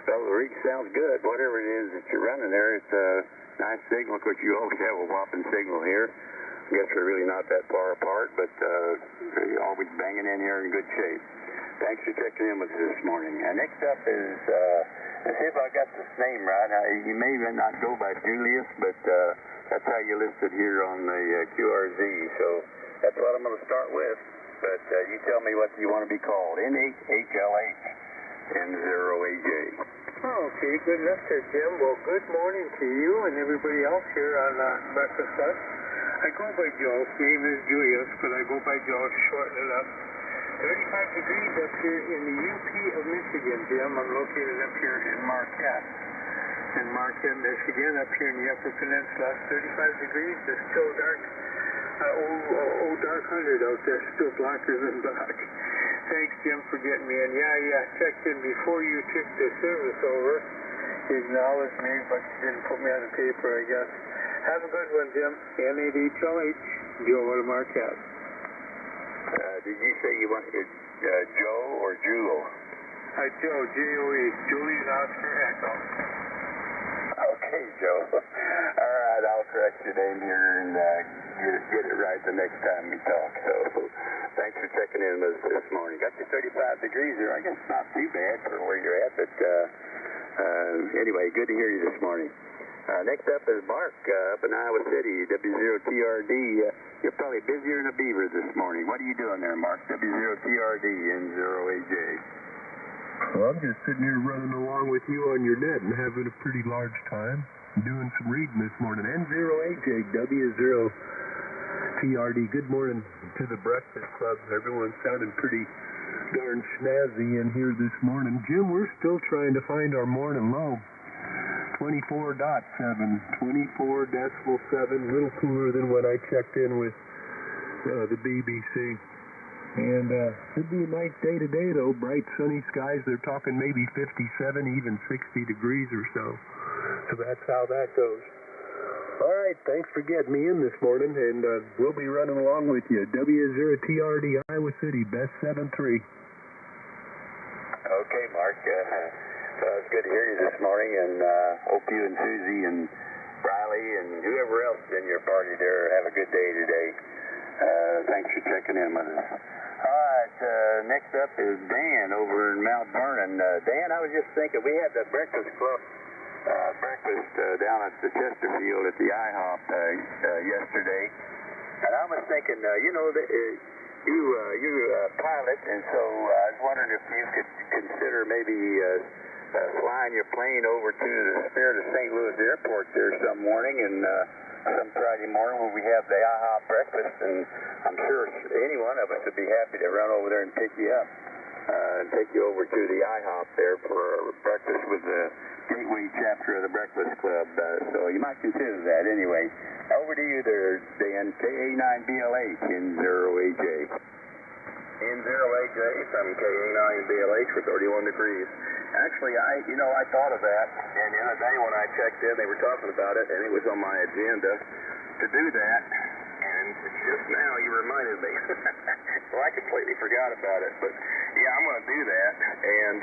Well, the rig sounds good. Whatever it is that you're running there, it's a nice signal. Of course, you always have a whopping signal here. I guess we're really not that far apart, but you're always banging in here in good shape. Thanks for checking in with us this morning. Next up is, let's see if I got this name right. You may not go by Julius, but that's how you listed here on the QRZ. So that's what I'm going to start with. But you tell me what you want to be called. NHLH, N0AJ. Okay, good enough there, Jim. Well, good morning to you and everybody else here on Breakfast Bus. I go by Joe. His name is Julius, but I go by Joe to shorten it up. 35 degrees up here in the UP of Michigan, Jim. I'm located up here in Marquette. Michigan, up here in the Upper Peninsula. 35 degrees. It's still dark. Dark 100 out there, still blacker than black. Thanks, Jim, for getting me in. Yeah, checked in before you took the service over. You acknowledged me, but you didn't put me on the paper, I guess. Have a good one, Jim. NHLH, Joe out of Marquette. Did you say you wanted Joe or Jewel? Joe, J-O-E, Julian Oscar Echo. Okay, Joe. All right, I'll correct your name here and get it right the next time we talk. So thanks for checking in with us this morning. Got you 35 degrees here. I guess it's not too bad for where you're at, but anyway, good to hear you this morning. Next up is Mark up in Iowa City, W0TRD. You're probably busier than a beaver this morning. What are you doing there, Mark? W0TRD, N0AJ. Well, I'm just sitting here running along with you on your net and having a pretty large time. Doing some reading this morning. N0AJ, W0TRD. Good morning to the Breakfast Club. Everyone's sounding pretty darn snazzy in here this morning. Jim, we're still trying to find our morning low. 24.7, 24.7, a little cooler than when I checked in with the BBC. And should be a nice day today, though. Bright, sunny skies. They're talking maybe 57, even 60 degrees or so. So that's how that goes. All right, thanks for getting me in this morning, and we'll be running along with you. W0TRD, Iowa City, best 7-3. Okay, Mark. It's good to hear you this morning, and hope you and Susie and Riley and whoever else in your party there have a good day today. Thanks for checking in with us. All right, next up is Dan over in Mount Vernon. Dan, I was just thinking, we had the Breakfast Club breakfast down at the Chesterfield at the IHOP yesterday, and I was thinking, you're a pilot, and so I was wondering if you could consider maybe flying your plane over to the Spirit of St. Louis Airport there some morning, and some Friday morning when we have the IHOP breakfast, and I'm sure any one of us would be happy to run over there and pick you up and take you over to the IHOP there for breakfast with the Gateway chapter of the Breakfast Club. So you might consider that anyway. Over to you there, Dan. KA9BLH, N0AJ. N0AJ from KA9BLH for 31 degrees. Actually, I thought of that, and the other day when I checked in, they were talking about it, and it was on my agenda to do that, and just now you reminded me. Well, I completely forgot about it, but yeah, I'm going to do that, and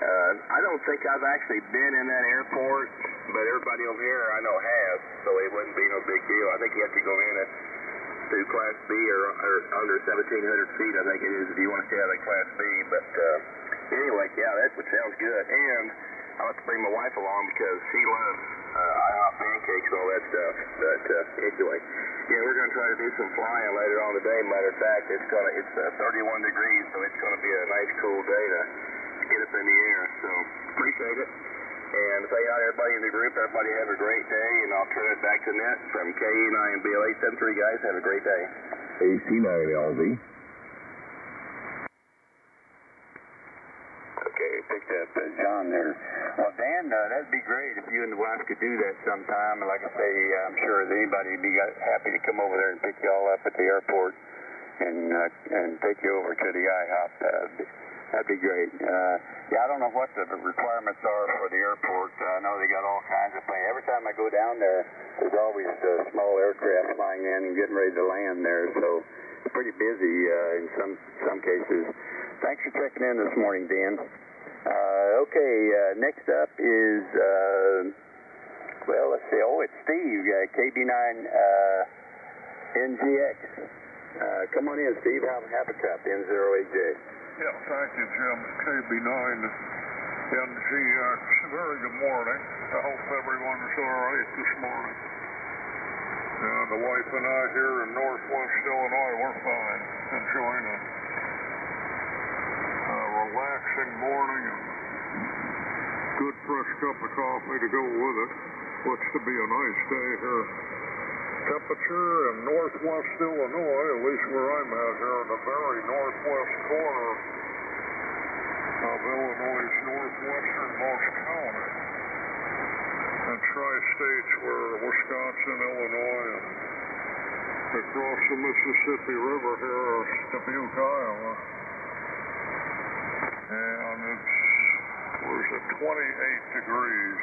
I don't think I've actually been in that airport, but everybody over here I know has, so it wouldn't be no big deal. I think you have to go in at through Class B or under 1,700 feet, I think it is, if you want to stay out of Class B. But anyway, yeah, that sounds good. And I'll have to bring my wife along because she loves IHOP pancakes and all that stuff. But anyway, yeah, we're going to try to do some flying later on today. Matter of fact, it's 31 degrees, so it's going to be a nice cool day to get up in the air. So appreciate it. And say hi to everybody in the group. Everybody have a great day, and I'll turn it back to Net from KE9BL873. Guys, have a great day. AC9LV. Okay, picked up John there. Well, Dan, that'd be great if you and the wife could do that sometime. And like I say, I'm sure that anybody would be happy to come over there and pick you all up at the airport and take you over to the IHOP. That'd be great. Yeah, I don't know what the requirements are for the airport. I know they got all kinds of things. Every time I go down there, there's always small aircraft flying in and getting ready to land there. So it's pretty busy in some cases. Thanks for checking in this morning, Dan. Okay, next up is, well, let's see. Oh, it's Steve, KB9 NGX. Come on in, Steve. Have a cup, N0AJ. Yeah, thank you, Jim. KB9 NGX. Very good morning. I hope everyone's all right this morning. And the wife and I here in Northwest Illinois, we're fine. Enjoying a relaxing morning and good fresh cup of coffee to go with it. Looks to be a nice day here. Temperature in Northwest Illinois, at least where I'm at here in the very northwest corner of Illinois' northwesternmost county. And tri-states were Wisconsin, Illinois, and across the Mississippi River here are Dubuque, Iowa. And it's 28 degrees.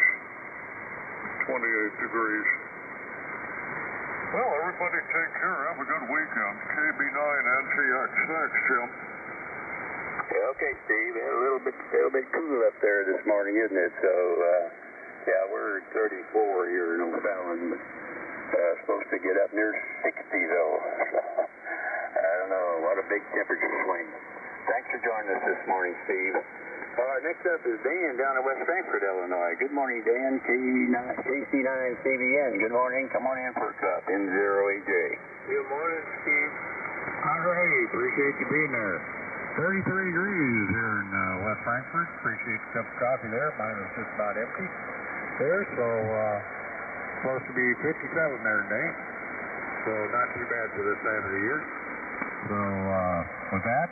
28 degrees. Well, everybody take care. Have a good weekend. KB9 NGX. Thanks, Jim. Yeah, okay, Steve. A little bit cool up there this morning, isn't it? So, yeah, we're 34 here in O'Fallon, but supposed to get up near 60, though. I don't know. What a big temperature swing. Thanks for joining us this morning, Steve. All right, next up is Dan down in West Frankfort, Illinois. Good morning, Dan. KC9CBN. Good morning. Come on in for a cup. N0AJ. Good morning, Steve. All right. Appreciate you being there. 33 degrees here in West Frankfort. Appreciate the cup of coffee there. Mine was just about empty there, so supposed to be 57 there today. So not too bad for this time of the year. So with that,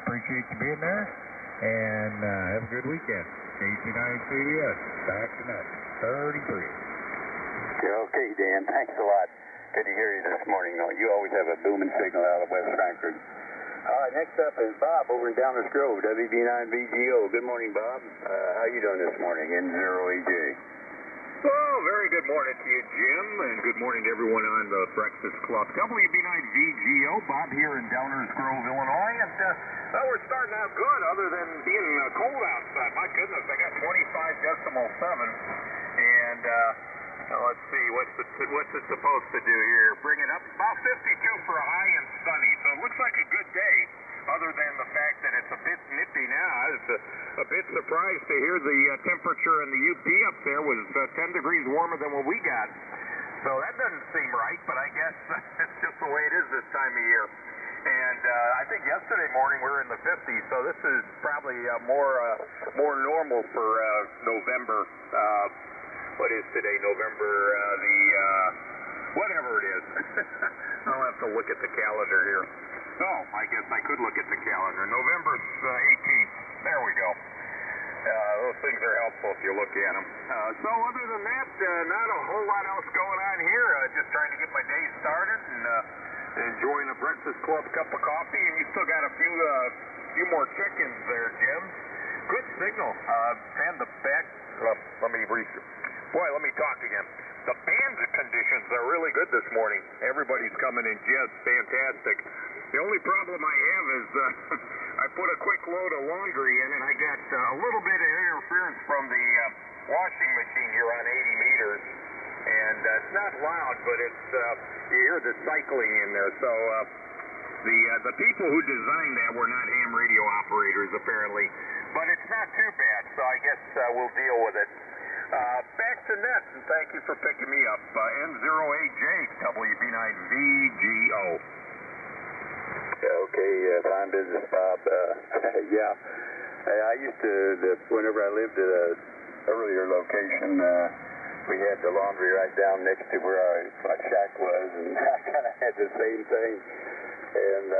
appreciate you being there. And have a good weekend. KC9CBS, back to Net, 33. Okay, Dan, thanks a lot. Good to hear you this morning. You always have a booming signal out of West Frankfort. All right, next up is Bob over in Downers Grove, WB9VGO. Good morning, Bob. How you doing this morning? N0AJ. Oh, very good morning to you, Jim, and good morning to everyone on the Breakfast Club. WB9VGO, Bob here in Downers Grove, Illinois, and well, we're starting out good other than being cold outside. My goodness, I got 25.7, and let's see, what's it supposed to do here? Bring it up about 52 for a high and sunny, so it looks like a good day. Other than the fact that it's a bit nippy now. I was a bit surprised to hear the temperature in the UP up there was 10 degrees warmer than what we got. So that doesn't seem right, but I guess it's just the way it is this time of year. And I think yesterday morning we were in the 50s, so this is probably more normal for November. What is today? November whatever it is. I'll have to look at the calendar here. Oh, I guess I could look at the calendar. November 18th. There we go. Those things are helpful if you look at them. So other than that, not a whole lot else going on here. Just trying to get my day started and enjoying a Breakfast Club cup of coffee. And you still got a few more check-ins there, Jim. Good signal. And the back. Let me talk again. The band conditions are really good this morning. Everybody's coming in just fantastic. The only problem I have is I put a quick load of laundry in, and I got a little bit of interference from the washing machine here on 80 meters. And it's not loud, but it's you hear the cycling in there. So the people who designed that were not ham radio operators, apparently. But it's not too bad, so I guess we'll deal with it. Back to nets, and thank you for picking me up. N08J, WB9VGO. Okay, fine business, Bob. Yeah, I used to, whenever I lived at an earlier location, we had the laundry right down next to where my shack was, and I kind of had the same thing. And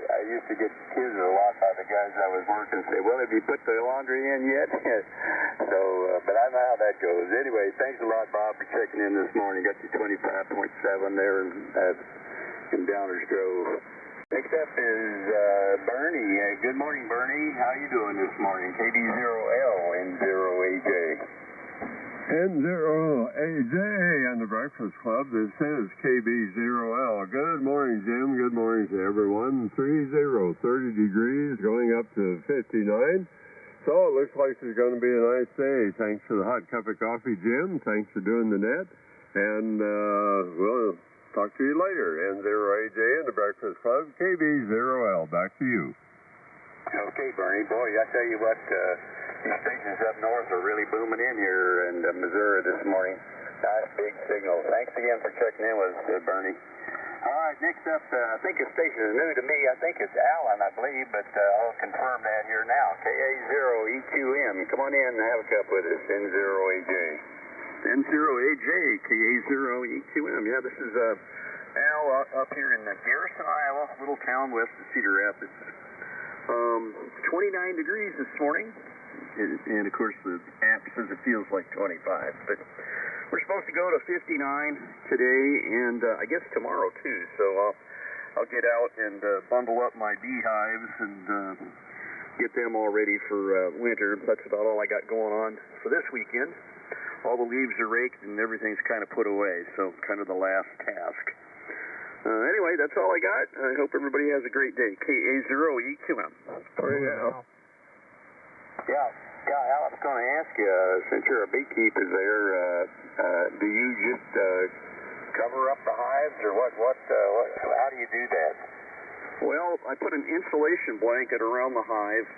I used to get teased a lot by the guys I was working, say, well, have you put the laundry in yet? So, but I know how that goes. Anyway, thanks a lot, Bob, for checking in this morning. Got you 25.7 there in Downers Grove. Next up is Bernie. Good morning, Bernie. How you doing this morning? KD0L N0AJ. N0AJ on the Breakfast Club. This is KB0L. Good morning, Jim. Good morning to everyone. 30 degrees, going up to 59. So it looks like it's going to be a nice day. Thanks for the hot cup of coffee, Jim. Thanks for doing the net. And we'll talk to you later. N0AJ in the Breakfast Club. KB0L. Back to you. Okay, Bernie. Boy, I tell you what, these stations up north are really booming in here in Missouri this morning. Nice big signal. Thanks again for checking in with us, Bernie. All right, next up, I think the station is new to me. I think it's Alan, I believe, but I'll confirm that here now. KA0EQM. Come on in and have a cup with us. N0AJ. N0AJ, KA0EQM. Yeah, this is Al up here in Garrison, Iowa, little town west of Cedar Rapids. 29 degrees this morning. And of course, the app says it feels like 25. But we're supposed to go to 59 today, and I guess tomorrow too. So I'll get out and bundle up my beehives and get them all ready for winter. That's about all I got going on for this weekend. All the leaves are raked and everything's kind of put away. So kind of the last task. Anyway, that's all I got. I hope everybody has a great day. KA0EQM. Yeah, Al, I was going to ask you, since you're a beekeeper there, do you just cover up the hives, or what? How do you do that? Well, I put an insulation blanket around the hive,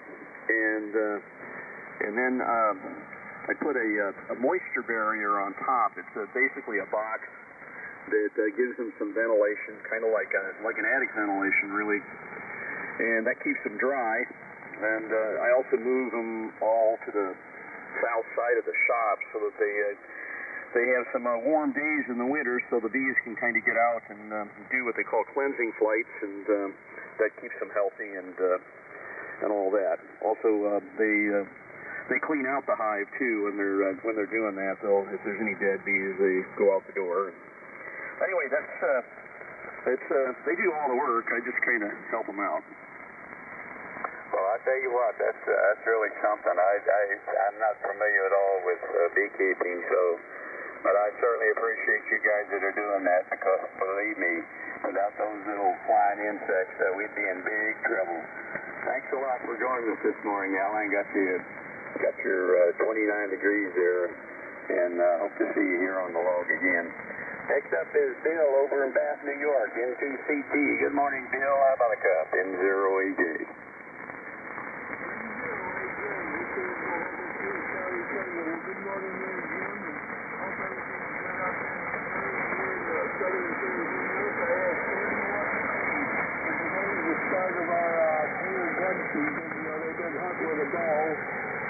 and then I put a moisture barrier on top. It's basically a box that gives them some ventilation, kind of like an attic ventilation, really, and that keeps them dry. And I also move them all to the south side of the shop so that they have some warm days in the winter, so the bees can kind of get out and do what they call cleansing flights, and that keeps them healthy and all that. Also, they clean out the hive too when they're doing that. Though, if there's any dead bees, they go out the door. Anyway, they do all the work. I just kind of help them out. Well, I tell you what, that's really something. I'm not familiar at all with beekeeping, but I certainly appreciate you guys that are doing that, because believe me, without those little flying insects, we'd be in big trouble. Thanks a lot for joining us this morning, Alan. Got your 29 degrees there, and hope to see you here on the log again. Next up is Bill over in Bath, New York, N2CT. Good morning, Bill. How about a cup? N0AJ.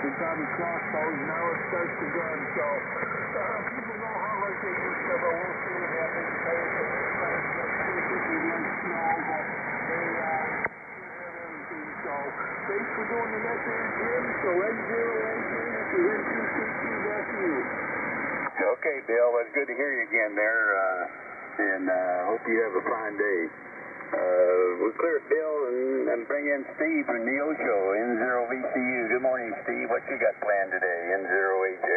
We've got crossbows, now it starts to gun, so people know how like they used to, but we'll see what happens. So thanks for doing the net there, Jim. So N0AJ, if you're in 2CT, that's you. Okay, Bill, it's good to hear you again there, and hope you have a fine day. We'll clear it, Bill, and bring in Steve from the Osho, N0VCU. Good morning, Steve. What you got planned today, N0AJ?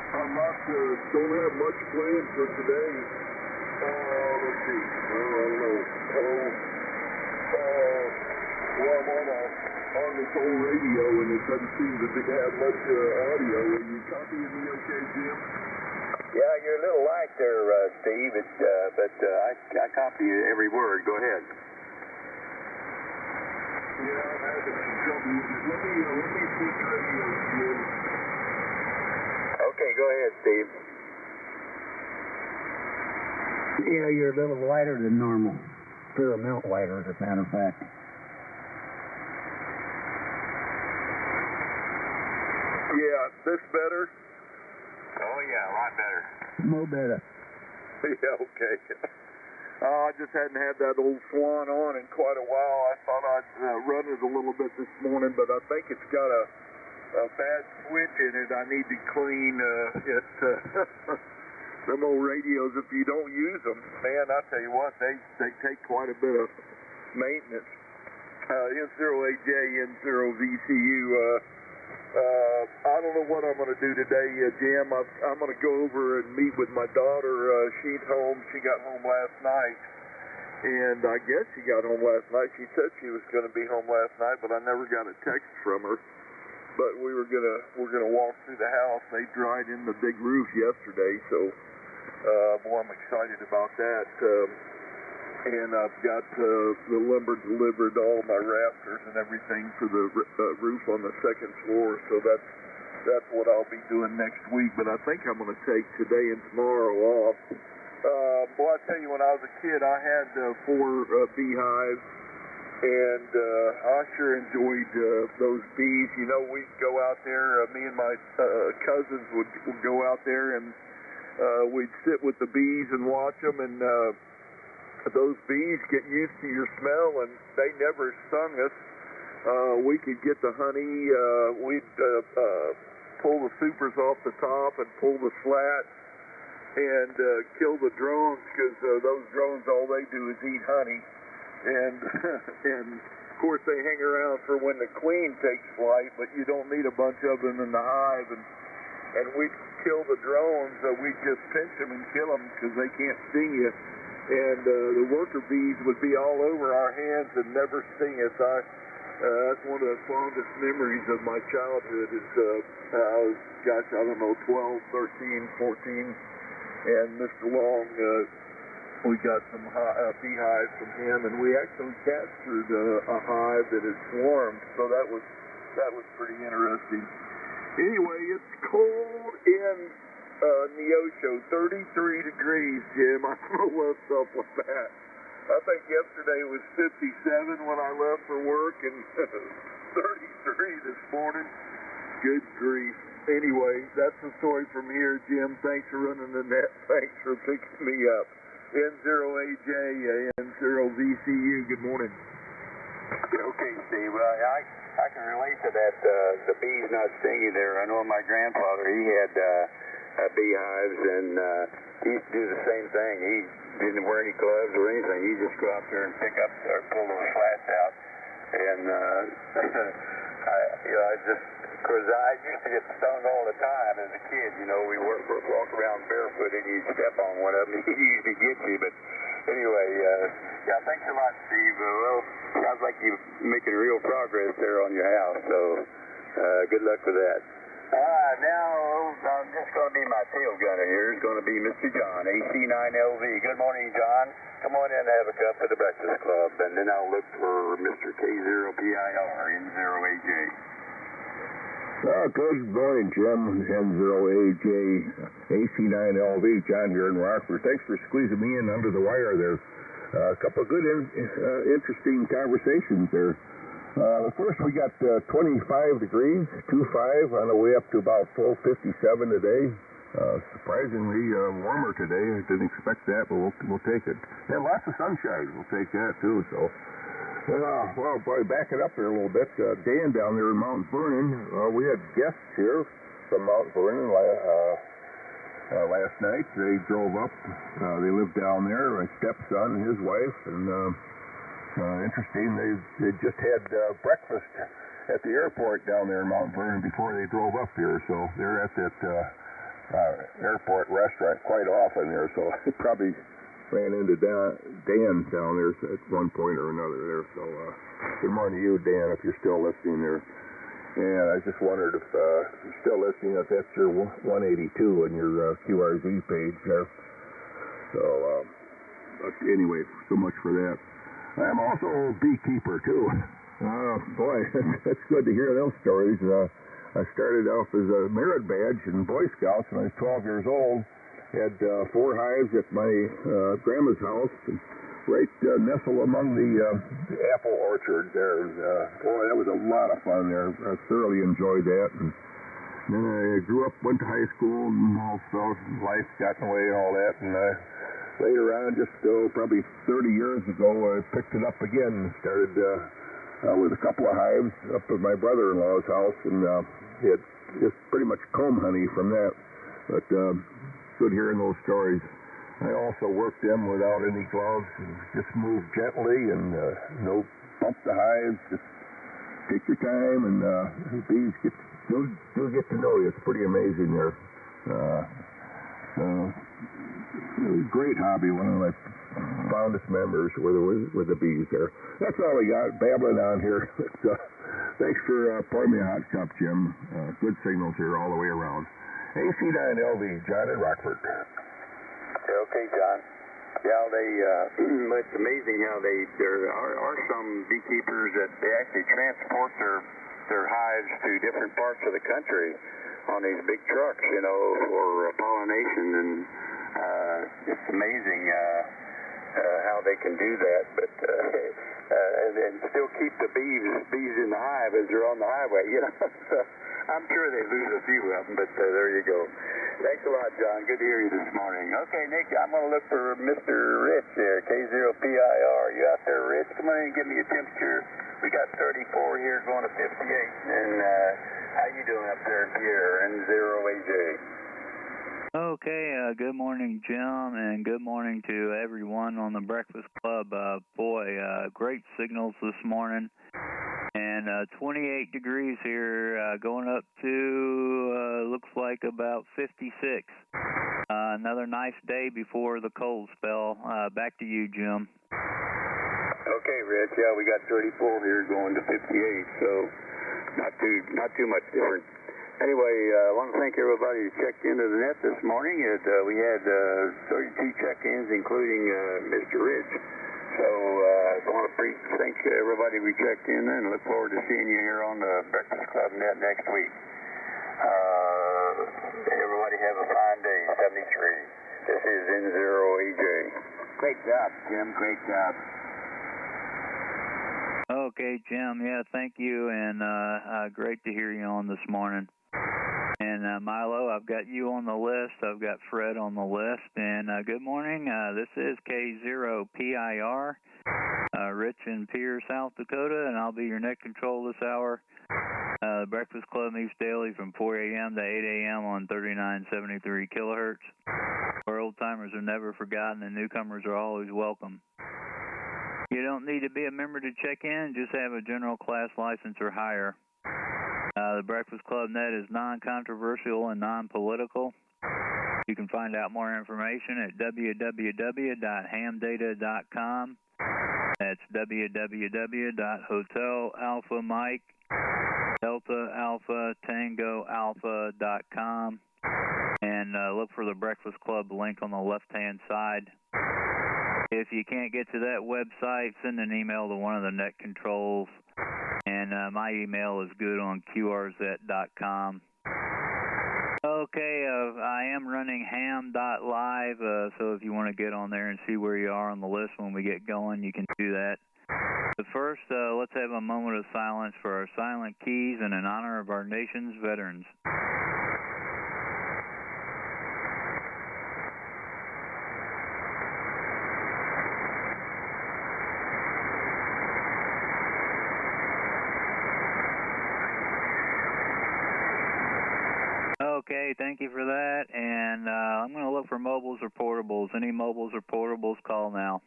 Don't have much planned for today. Let's see. I don't know. Well, I'm on this old radio, and it doesn't seem to have much audio. Are you copying me okay, Jim? Yeah, you're a little light there, Steve, but I copy every word. Go ahead. Yeah, I'm having some trouble with it. Let me switch radios, Jim. Okay, go ahead, Steve. Yeah, you're a little lighter than normal. Fair amount lighter, as a matter of fact. Yeah, this better? Oh, yeah, a lot better. No better. Yeah, okay. I just hadn't had that old Swan on in quite a while. I thought I'd run it a little bit this morning, but I think it's got a bad switch in it. I need to clean it. Them old radios, if you don't use them, man, I tell you what, they take quite a bit of maintenance. N0AJ, N0VCU, I don't know what I'm going to do today, Jim. I'm going to go over and meet with my daughter. She's home. She got home last night, and I guess she got home last night. She said she was going to be home last night, but I never got a text from her. But we're gonna walk through the house. They dried in the big roof yesterday, so boy, I'm excited about that. And I've got the lumber delivered, all my rafters and everything for the roof on the second floor. So that's what I'll be doing next week. But I think I'm going to take today and tomorrow off. Boy, I tell you, when I was a kid, I had 4 beehives, and I sure enjoyed those bees. You know, we'd go out there. Me and my cousins would go out there, and we'd sit with the bees and watch them, and those bees get used to your smell, and they never stung us. We could get the honey. We'd pull the supers off the top and pull the slats and kill the drones, because those drones, all they do is eat honey. And of course, they hang around for when the queen takes flight, but you don't need a bunch of them in the hive. And we'd kill the drones. We'd just pinch them and kill them because they can't sting you. And the worker bees would be all over our hands and never sting us. That's one of the fondest memories of my childhood. Is I was, gosh, I don't know, 12, 13, 14, and Mr. Long, we got some beehives from him, and we actually captured a hive that had swarmed. So that was pretty interesting. Anyway, it's cold in Neosho, 33 degrees, Jim. I don't know what's up with that. I think yesterday was 57 when I left for work, and 33 this morning. Good grief. Anyway, that's the story from here, Jim. Thanks for running the net. Thanks for picking me up. N0AJ, N0VCU, good morning. Okay, Steve. I can relate to that, the bees not stinging there. I know my grandfather, he had beehives, and he used to do the same thing. He didn't wear any gloves or anything. He'd just go out there and pick up or pull those slats out. And of course, I used to get stung all the time as a kid. You know, we walk around barefoot, and you step on one of them, he usually gets you. But anyway, yeah, thanks a lot, Steve. Well, sounds like you're making real progress there on your house. So good luck with that. Now, I'm just going to be my tail gunner here. It's going to be Mr. John, AC9LV. Good morning, John. Come on in and have a cup at the Breakfast Club, and then I'll look for Mr. K0PIR, N0AJ. Good morning, Jim. N0AJ, AC9LV, John here in Rockford. Thanks for squeezing me in under the wire there. A couple of good, interesting conversations there. First, we got 25 degrees, 25 on the way up to about 57 today. Surprisingly warmer today. I didn't expect that, but we'll take it. And lots of sunshine. We'll take that too. So, well, boy, back it up there a little bit. Dan down there in Mount Vernon, we had guests here from Mount Vernon last night. They drove up. They live down there. My stepson and his wife, and interesting, they just had breakfast at the airport down there in Mount Vernon before they drove up here, so they're at that airport restaurant quite often there, so they probably ran into Dan down there at one point or another there. So good morning to you, Dan, if you're still listening there. And I just wondered if you're still listening, if that's your 182 on your QRZ page there. So but anyway, so much for that. I'm also a beekeeper too. Boy, that's good to hear those stories. I started off as a merit badge in Boy Scouts when I was 12 years old. Had 4 hives at my grandma's house, and right nestled among the apple orchard there. Boy, that was a lot of fun there. I thoroughly enjoyed that. And then I grew up, went to high school, and also life got in the way and all that. And later on, just probably 30 years ago, I picked it up again and started with a couple of hives up at my brother-in-law's house, and had just pretty much comb honey from that. But good hearing those stories. I also worked them without any gloves and just moved gently and no bump the hives. Just take your time, and the bees do get to know you. It's pretty amazing there. Great hobby. One of my fondest members were the bees there. That's all we got. Babbling on here. Thanks for pouring me a hot cup, Jim. Good signals here all the way around. AC9LV, John in Rockford. Okay, John. Yeah, it's amazing how there are some beekeepers that they actually transport their hives to different parts of the country on these big trucks, for pollination, and it's amazing how they can do that, but and still keep the bees in the hive as they're on the highway, So I'm sure they lose a few of them, but there you go. Thanks a lot, John. Good to hear you this morning. Okay, Nick, I'm going to look for Mr. Rich there, K0PIR. You out there, Rich? Come on in and give me a temperature. We got 34 here going to 58. And how you doing up there in Pierre and 0AJ? Okay, good morning, Jim, and good morning to everyone on the Breakfast Club. Great signals this morning. And 28 degrees here, going up to, looks like about 56. Another nice day before the cold spell. Back to you, Jim. Okay, Rich. Yeah, we got 34 here going to 58, so not too much different. Anyway, I want to thank everybody who checked into the net this morning. We had 32 check-ins, including Mr. Rich. So I want to thank everybody we checked in and look forward to seeing you here on the Breakfast Club net next week. Everybody have a fine day, 73. This is N0AJ. Great job, Jim. Great job. Okay, Jim. Yeah, thank you, and great to hear you on this morning. And Milo, I've got you on the list. I've got Fred on the list. And good morning. This is K0PIR, Rich in Pierre, South Dakota, and I'll be your net control this hour. The Breakfast Club meets daily from 4 a.m. to 8 a.m. on 3973 kilohertz. Where old-timers are never forgotten and newcomers are always welcome. You don't need to be a member to check in. Just have a general class license or higher. The Breakfast Club net is non-controversial and non-political. You can find out more information at www.hamdata.com. That's www.hotelalphamike.delta-alpha-tango-alpha.com. And look for the Breakfast Club link on the left-hand side. If you can't get to that website, send an email to one of the net controls. And my email is good on qrz.com. Okay, I am running Ham.Live, so if you want to get on there and see where you are on the list when we get going, you can do that. But first, let's have a moment of silence for our silent keys and in honor of our nation's veterans. Okay, thank you for that, and I'm going to look for mobiles or portables. Any mobiles or portables, call now.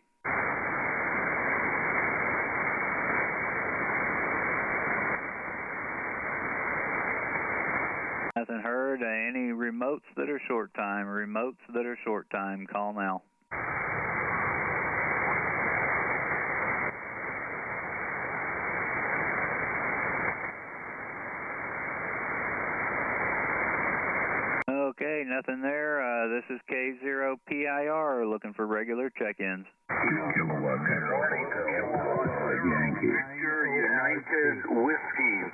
Nothing heard. Any remotes that are short time? Remotes that are short time, call now. Okay, nothing there. This is K0PIR looking for regular check-ins. Kilowatt Yankee. Victor United Whiskey.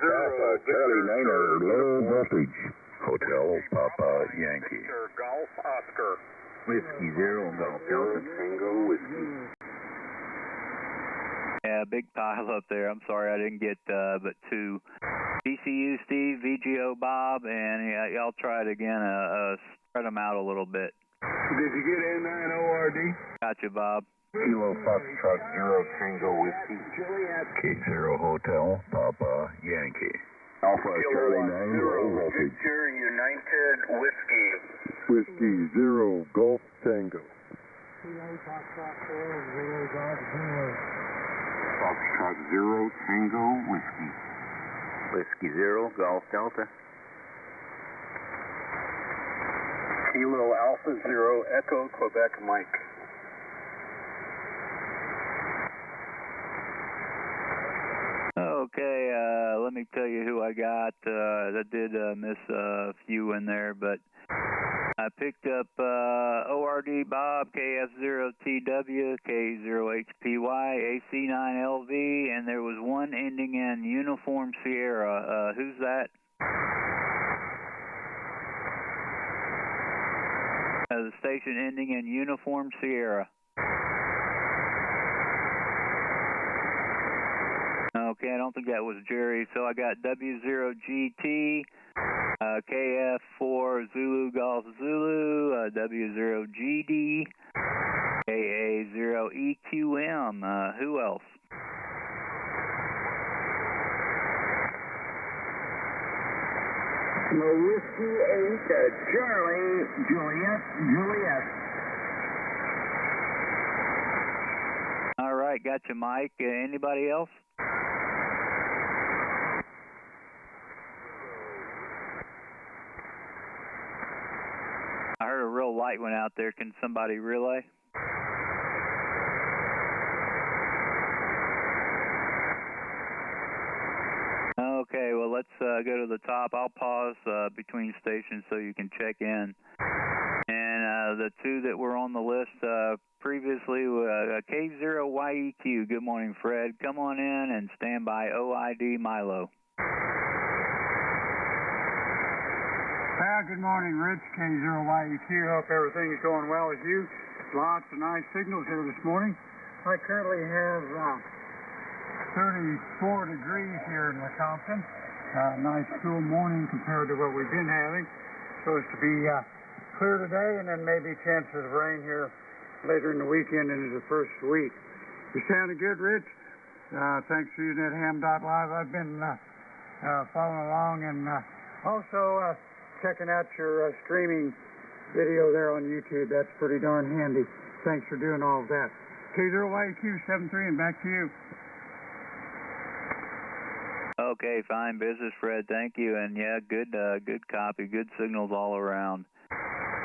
Papa Charlie Niner, low voltage. Hotel Papa Yankee. Golf Oscar. Whiskey Zero Golf Delta. Tango Whiskey. Yeah, big pile up there. I'm sorry I didn't get but two. VCU Steve, VGO Bob, and y'all try it again. Spread them out a little bit. Did you get N9ORD? Gotcha, Bob. Kilo Foxtrot Zero Tango Whiskey. K0 Hotel Papa Yankee. Alpha Charlie 9 low voltage. Victor United Whiskey. Whiskey Zero Golf Tango. Foxtrot Zero Tango Whiskey. Whiskey Zero, Golf Delta. Kilo Alpha Zero Echo Quebec Mike. Okay, let me tell you who I got. I did miss a few in there, but I picked up ORD Bob, KF0TW, K0HPY, AC9LV, and there was one ending in Uniform Sierra. Who's that? The station ending in Uniform Sierra. Okay, I don't think that was Jerry, so I got W0GT, KF4 Zulu Golf Zulu, W0GD, KA0EQM. Who else? Whiskey 8, Charlie, Juliet. All right, gotcha, Mike. Anybody else? I heard a real light went out there. Can somebody relay? Okay, well, let's go to the top. I'll pause between stations so you can check in. And the two that were on the list previously, K0YEQ. Good morning, Fred. Come on in and stand by OID Milo. Good morning, Rich, K0YEQ. Hope everything's going well with you. Lots of nice signals here this morning. I currently have 34 degrees here in Wisconsin. Nice cool morning compared to what we've been having. Supposed to be clear today, and then maybe chances of rain here later in the weekend into the first week. You sounded good, Rich. Thanks for using that Ham.Live. I've been following along and also checking out your streaming video there on YouTube. That's pretty darn handy. Thanks for doing all of that. K0YEQ73, and back to you. Okay, fine business, Fred. Thank you. And yeah, good copy, good signals all around.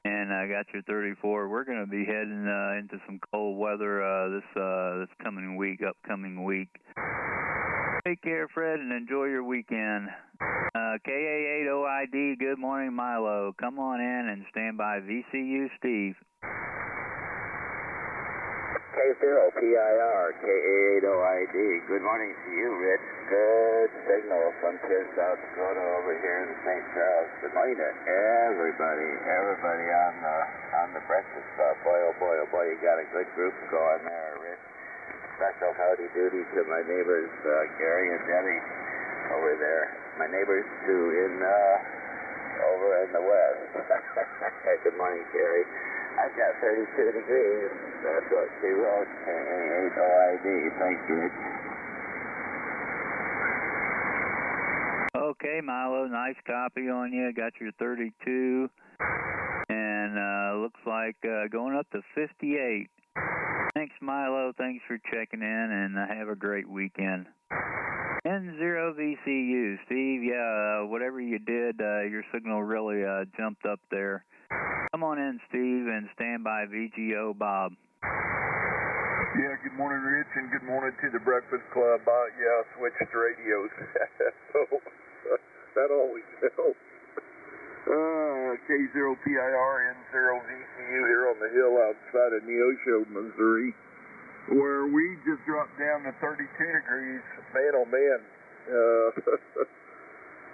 And I got your 34. We're going to be heading into some cold weather this upcoming week. Take care, Fred, and enjoy your weekend. KA8OID, good morning, Milo. Come on in and stand by VCU Steve. K0PIR, KA8OID. Good morning to you, Rich. Good signal from here, South Dakota over here in St. Charles. Good morning to everybody on the breakfast club. Boy, oh boy, you got a good group going there, Rich. Special howdy doody to my neighbors, Gary and Debbie over there. My neighbors too over in the west. Good morning, Gary. I've got 32 degrees. That's what she wrote. KA8OID. Thanks, Rich. Okay, Milo, nice copy on you. Got your 32. And looks like going up to 58. Thanks, Milo. Thanks for checking in, and have a great weekend. N0VCU. Steve, yeah, whatever you did, your signal really jumped up there. Come on in, Steve, and stand by VGO Bob. Yeah, good morning, Rich, and good morning to the Breakfast Club. Yeah, I switched radios, so that always helps. K0PIR N0VCU here on the hill outside of Neosho, Missouri, where we just dropped down to 32 degrees. Man, oh man.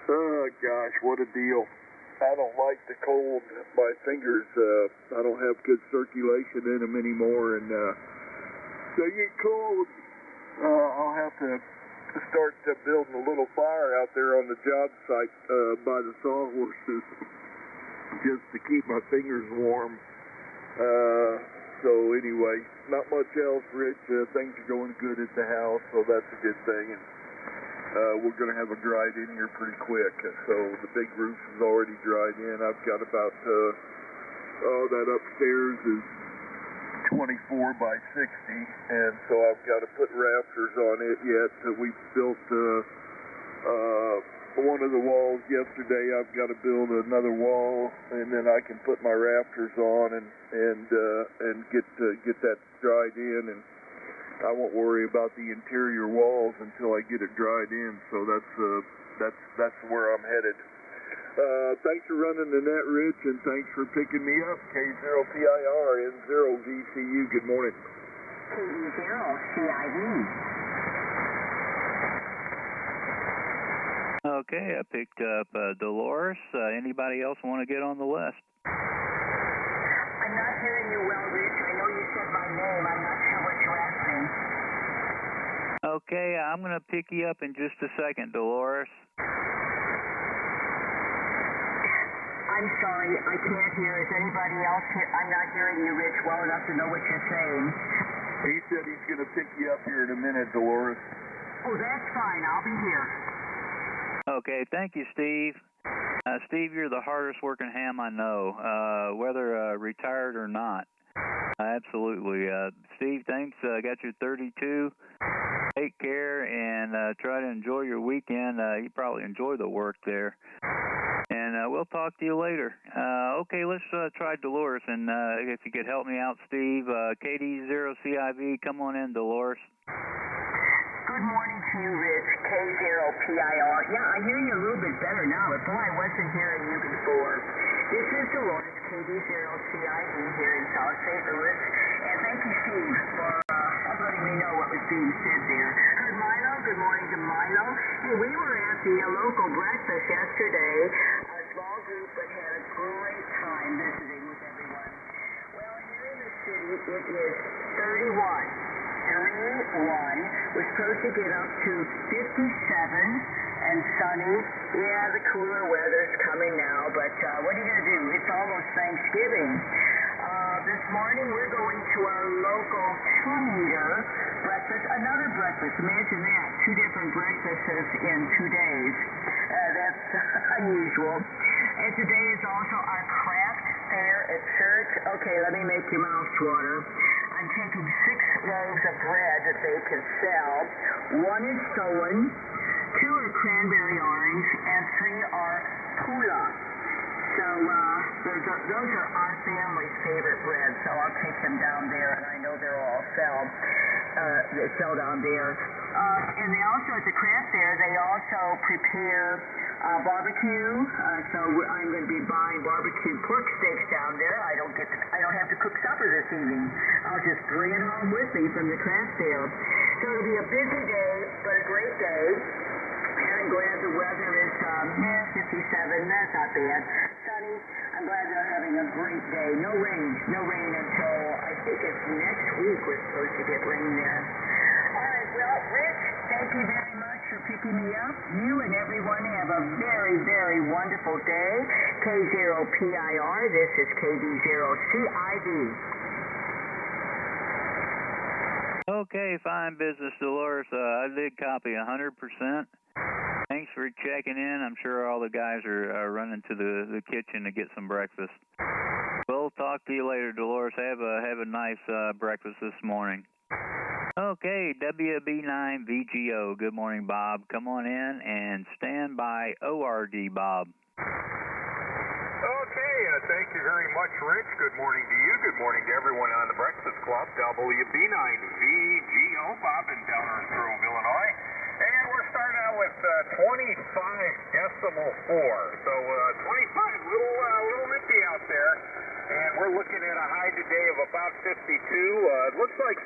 Oh gosh, what a deal. I don't like the cold. My fingers, I don't have good circulation in them anymore, and they get cold. I'll have to start building a little fire out there on the job site by the sawhorses just to keep my fingers warm. So anyway, not much else, Rich. Things are going good at the house, so that's a good thing. And we're going to have a dried in here pretty quick. So the big roof is already dried in. I've got about, that upstairs is 24 by 60, and so I've got to put rafters on it yet. We built one of the walls yesterday. I've got to build another wall, and then I can put my rafters on and get that dried in, and I won't worry about the interior walls until I get it dried in. So that's where I'm headed. Thanks for running the net, Rich, and thanks for picking me up. K0PIR N0VCU. Good morning. KD0CIV. Okay, I picked up Dolores. Anybody else want to get on the list? I'm not hearing you well, Rich. I know you said my name. I'm not sure what you asked me. Okay, I'm going to pick you up in just a second, Dolores. I'm sorry, I can't hear. Is anybody else here? I'm not hearing you, Rich, well enough to know what you're saying. He said he's going to pick you up here in a minute, Dolores. Oh, that's fine. I'll be here. Okay, thank you, Steve. Steve, you're the hardest working ham I know, whether retired or not. Absolutely. Steve, thanks. Got your 32. Take care and try to enjoy your weekend. You probably enjoy the work there. And we'll talk to you later. Okay, let's try Dolores. And if you could help me out, Steve, KD0CIV, come on in, Dolores. Good morning to you, Rich. K0PIR. Yeah, I hear you a little bit better now, but boy, I wasn't hearing you before. This is Dolores, KD0CIV here in South St. Louis. And thank you, Steve, for letting me know what was being said there. Good, Milo. Good morning to Milo. Hey, we were at the local breakfast yesterday, a small group, but had a great time visiting with everyone. Well, here in the city, it is 31. 31. We're supposed to get up to 57 and sunny. Yeah, the cooler weather's coming now, but what are you going to do? It's almost Thanksgiving. This morning we're going to our local 2-meter breakfast, another breakfast. Imagine that, 2 different breakfasts in 2 days. That's unusual. And today is also our craft fair at church. Okay, let me make your mouth water. I'm taking 6 loaves of bread that they can sell. 1 is stolen, 2 are cranberry orange, and 3 are pula. So those are our family's favorite bread, so I'll take them down there, and I know they're all they sell down there. And they also, at the craft fair, they also prepare barbecue. So I'm going to be buying barbecue pork steaks down there. I don't have to cook supper this evening. I'll just bring it home with me from the craft fair. So it'll be a busy day, but a great day. And I'm glad the weather is 57. That's not bad. Sunny. I'm glad they're having a great day. No rain until I think it's next week. We're supposed to get rain there. All right. Well, Rich, thank you very much for picking me up. You and everyone have a very, very wonderful day. K0PIR. This is KD0CIV. Okay, fine business, Dolores. I did copy 100%. Thanks for checking in. I'm sure all the guys are running to the kitchen to get some breakfast. We'll talk to you later, Dolores. Have a nice breakfast this morning. Okay, WB9VGO. Good morning, Bob. Come on in and stand by ORD, Bob. Okay, thank you very much, Rich. Good morning to you. Good morning to everyone on the Breakfast Club. WB9VGO, Bob in Downers Grove, Illinois. And we're start out with 25.4. So 25, little nippy out there. And we're looking at a high today of about 52. It looks like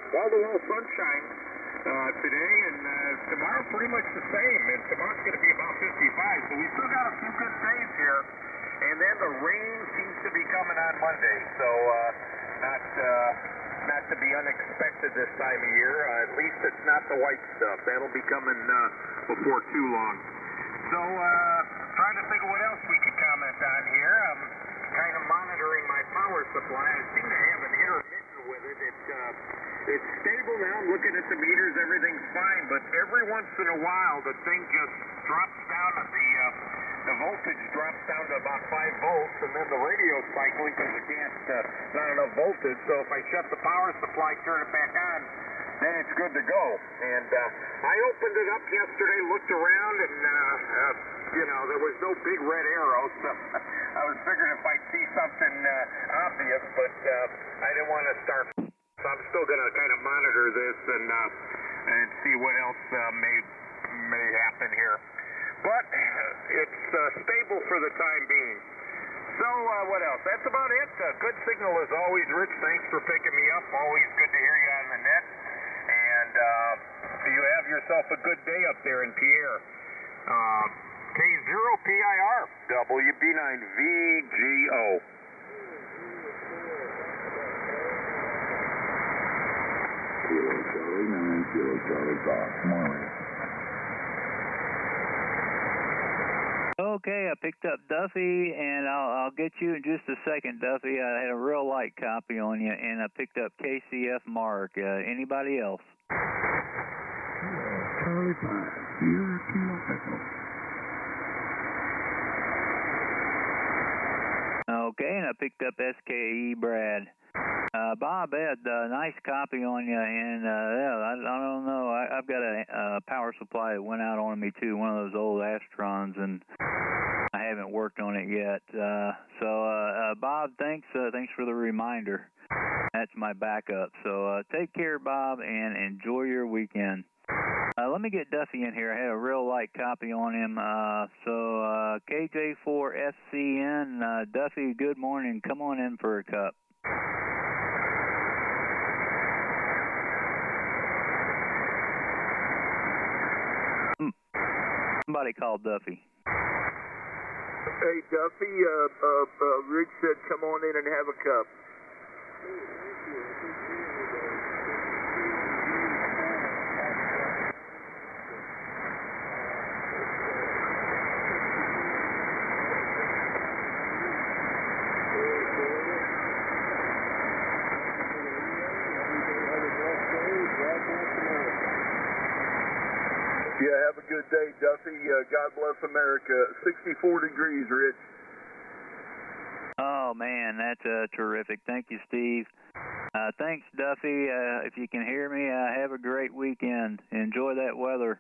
wall-to-wall sunshine today, and tomorrow pretty much the same. And tomorrow's going to be about 55. So we still got a few good days here. And then the rain seems to be coming on Monday. So not to be unexpected this time of year. At least it's not the white stuff. That'll be coming before too long. So trying to think of what else we could comment on here. I'm kind of monitoring my power supply. I seem to have an intermittent with it. It's stable now. I'm looking at the meters. Everything's fine. But every once in a while, the thing just drops down at the voltage drops down to about 5 volts, and then the radio's cycling because it can't, not enough voltage. So if I shut the power supply, turn it back on, then it's good to go. And I opened it up yesterday, looked around, and there was no big red arrow. So I was figuring if I'd see something obvious, but I didn't want to start. So I'm still going to kind of monitor this and see what else may happen here. But it's stable for the time being. So what else? That's about it. Good signal as always, Rich. Thanks for picking me up. Always good to hear you on the net. And you have yourself a good day up there in Pierre. K0PIR, WB9VGO. Kilo Charlie 9, Kilo Charlie Fox. Morning. Okay, I picked up Duffy, and I'll get you in just a second, Duffy. I had a real light copy on you, and I picked up KCF Mark. Anybody else? Charlie 5, Sierra Kilo Echo. Okay, and I picked up SKE Brad. Bob, I had a nice copy on you, and I don't know. I've got a power supply that went out on me too, one of those old Astrons, and I haven't worked on it yet. So Bob, thanks for the reminder. That's my backup. So take care, Bob, and enjoy your weekend. Let me get Duffy in here. I had a real light copy on him. So KJ4SCN, Duffy, good morning. Come on in for a cup. Somebody called Duffy. Hey, Duffy, Rich said come on in and have a cup. Yeah, have a good day, Duffy. God bless America. 64 degrees, Rich. Oh, man, that's terrific. Thank you, Steve. Thanks, Duffy. If you can hear me, have a great weekend. Enjoy that weather.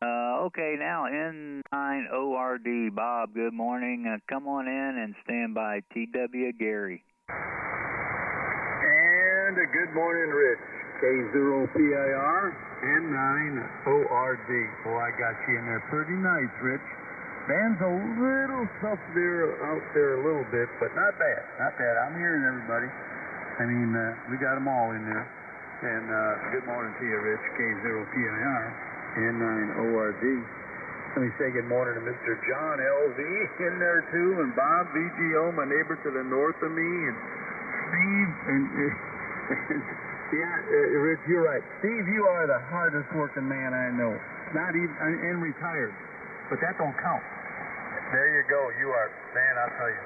Okay, now N9ORD. Bob, good morning. Come on in and stand by. TW Gary. And good morning, Rich. K0PIR, N9ORD. Boy, I got you in there pretty nice, Rich. Band's a little stuff out there a little bit, but not bad. Not bad. I'm hearing everybody. I mean, we got them all in there. And good morning to you, Rich. K0PIR, N9ORD. Let me say good morning to Mr. John LV in there, too, and Bob VGO, my neighbor to the north of me, and Steve, and yeah, Rich, you're right. Steve, you are the hardest working man I know. Not even, and retired. But that don't count. There you go. You are, man, I'll tell you.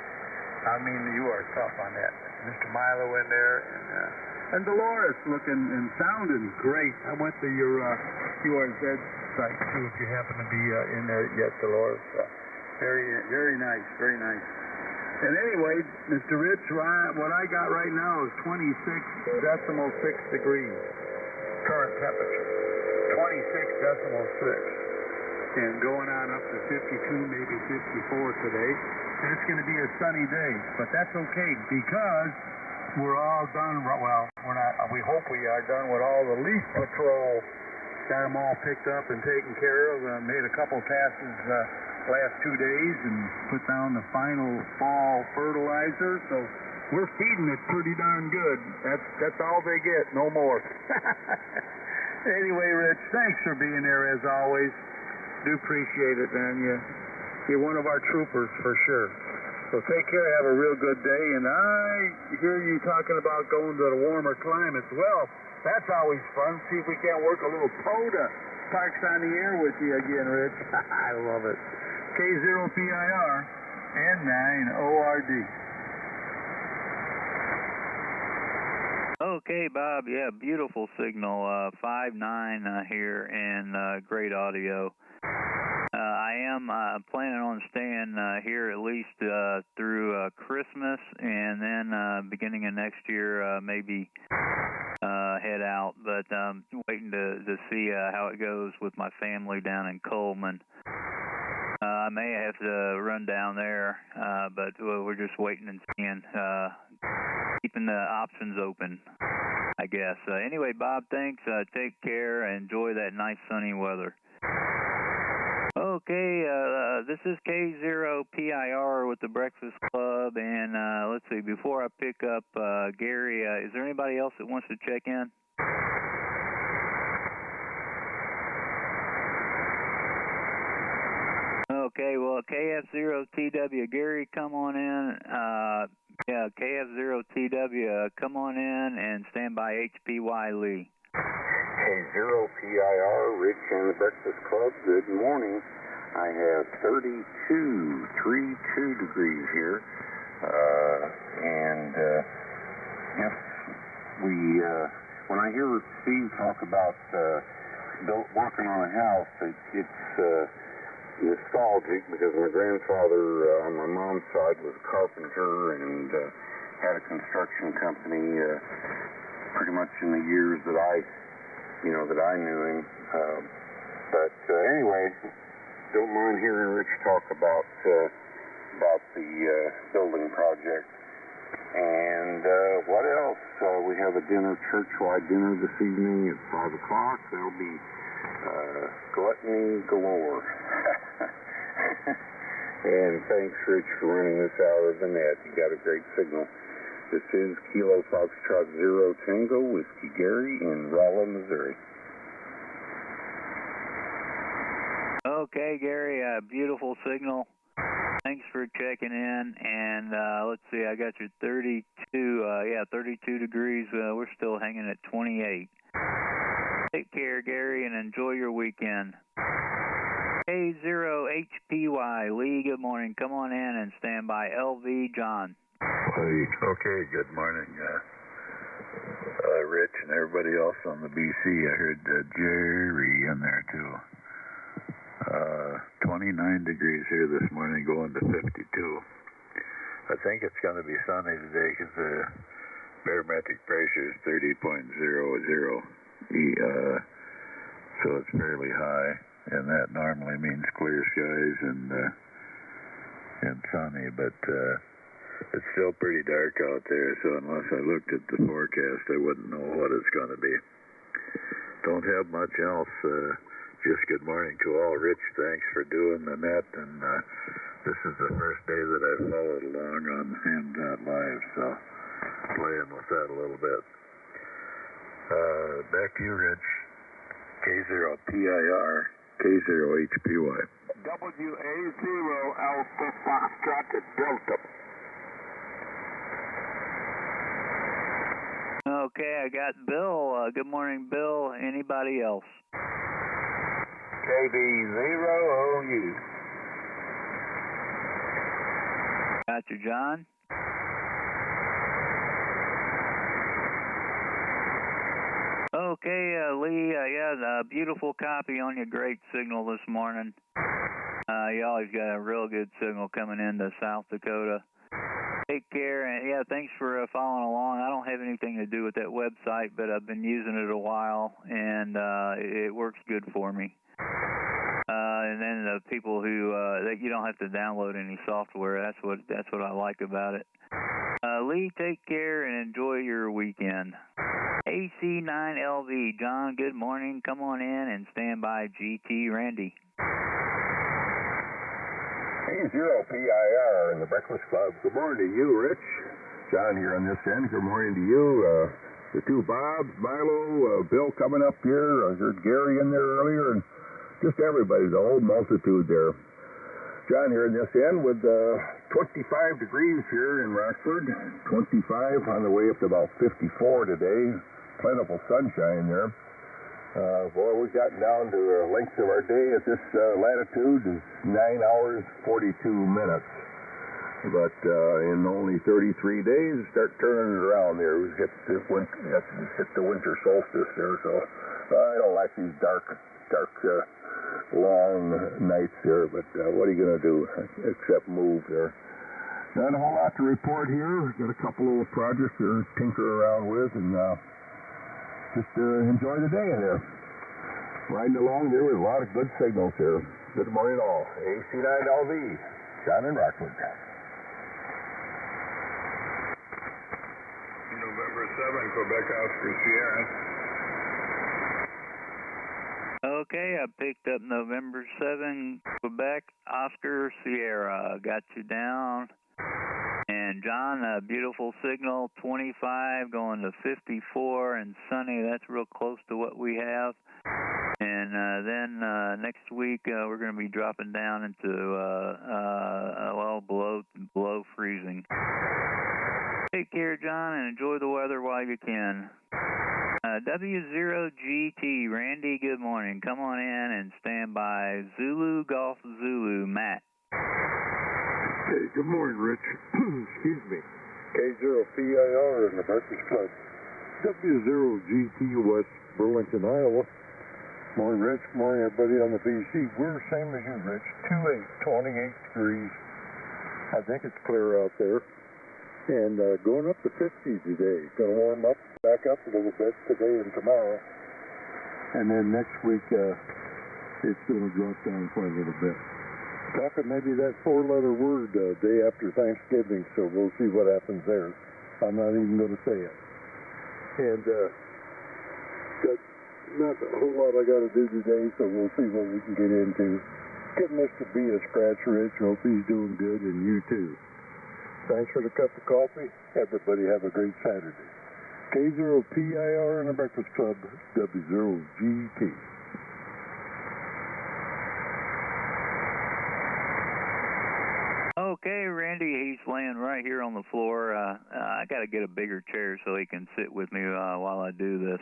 I mean, you are tough on that. Mr. Milo in there, and Dolores looking and sounding great. I went to your QRZ site, too, if you happen to be in there yet, Dolores. Very, very nice, very nice. And anyway, Mr. Rich, what I got right now is 26.6 degrees current temperature. 26.6. And going on up to 52, maybe 54 today. And it's going to be a sunny day. But that's okay because we're all done. Well, we're not. We hope we are done with all the leaf patrol got them all picked up and taken care of. Made a couple passes last 2 days and put down the final fall fertilizer. So we're feeding it pretty darn good. That's all they get, no more. Anyway, Rich, thanks for being there as always. Do appreciate it, man. You're one of our troopers for sure. So take care, have a real good day. And I hear you talking about going to the warmer climates. Well, that's always fun. See if we can't work a little POTA Parks on the Air with you again, Rich. I love it. K0PIR and 9ORD. Okay, Bob. Yeah, beautiful signal. 5.9 here and great audio. I am planning on staying here at least through Christmas, and then beginning of next year maybe head out. But waiting to see how it goes with my family down in Coleman. I may have to run down there, but we're just waiting and seeing, keeping the options open, I guess. Anyway, Bob, thanks. Take care. Enjoy that nice sunny weather. Okay, this is K0PIR with the Breakfast Club, and let's see, before I pick up Gary, is there anybody else that wants to check in? Okay, well, KF0TW, Gary, come on in. Yeah, KF0TW, come on in and stand by HPY Lee. K0PIR, Rich and the Breakfast Club, good morning. I have 32 degrees here, and yes, when I hear Steve talk about working on a house, it's nostalgic because my grandfather on my mom's side was a carpenter and had a construction company pretty much in the years that I knew him. But anyway, don't mind hearing Rich talk about the building project. And what else? We have a church-wide dinner this evening at 5 o'clock. There'll be gluttony galore. And thanks, Rich, for running this out of the net. You got a great signal. This is Kilo Foxtrot 0 Tango, Whiskey Gary in Rolla, Missouri. Okay, Gary, beautiful signal. Thanks for checking in. And let's see, I got your 32 degrees. We're still hanging at 28. Take care, Gary, and enjoy your weekend. K0HPY, Lee, good morning. Come on in and stand by LV John. Okay, good morning, Rich and everybody else on the BC. I heard Jerry in there, too. 29 degrees here this morning, going to 52. I think it's going to be sunny today because the barometric pressure is 30.00. So it's fairly high, and that normally means clear skies and sunny, but it's still pretty dark out there, so unless I looked at the forecast, I wouldn't know what it's going to be. Don't have much else. Just good morning to all. Rich, thanks for doing the net, and this is the first day that I've followed along on Ham.Live, so playing with that a little bit. Back to you, Rich. K0PIR, K0HPY. WA0 Alpha Foxtrot to Delta. Okay, I got Bill. Good morning, Bill. Anybody else? KB0OU. Got you, John. Okay, Lee, beautiful copy on your great signal this morning. You always got a real good signal coming into South Dakota. Take care, and thanks for following along. I don't have anything to do with that website, but I've been using it a while, and it works good for me. And then the people who you don't have to download any software. That's what I like about it. Lee, take care and enjoy your weekend. AC9LV, John, good morning. Come on in and stand by GT Randy. A0PIR in the Breakfast Club. Good morning to you, Rich. John here on this end. Good morning to you. The two Bobs, Milo, Bill coming up here. I heard Gary in there earlier, and just everybody, the whole multitude there. John here in this end with 25 degrees here in Rockford. 25 on the way up to about 54 today. Plentiful sunshine there. Boy, we've gotten down to the length of our day at this latitude is 9 hours, 42 minutes. But in only 33 days, start turning it around there. We hit the winter solstice there, so I don't like these dark, long nights there, but what are you going to do except move there? Not a whole lot to report here. Got a couple little projects to tinker around with, and just enjoy the day in there. Riding along there with a lot of good signals here. Good morning all. AC9LV, John in Rockford. November 7, Quebec Oscar Sierra. Okay, I picked up November 7, Quebec Oscar Sierra. Got you down. And John, a beautiful signal, 25 going to 54 and sunny. That's real close to what we have. And then next week we're going to be dropping down into below freezing. Take care, John, and enjoy the weather while you can. W0GT, Randy, good morning. Come on in and stand by. Zulu Golf Zulu, Matt. Hey, good morning, Rich. Excuse me. K0PIR in the Breakfast Club. W0GT, West Burlington, Iowa. Morning, Rich. Morning, everybody on the BC. We're the same as you, Rich. 28 degrees. I think it's clear out there. And going up to 50 today. Going to warm up, back up a little bit today and tomorrow. And then next week, it's going to drop down quite a little bit. Talking maybe that four-letter word day after Thanksgiving, so we'll see what happens there. I'm not even going to say it. And got not a whole lot I got to do today, so we'll see what we can get into. Give Mr. B a scratch, Rich. Hope he's doing good, and you too. Thanks for the cup of coffee. Everybody have a great Saturday. K0PIR in the Breakfast Club, W0GT. Okay, Randy, he's laying right here on the floor. I got to get a bigger chair so he can sit with me while I do this.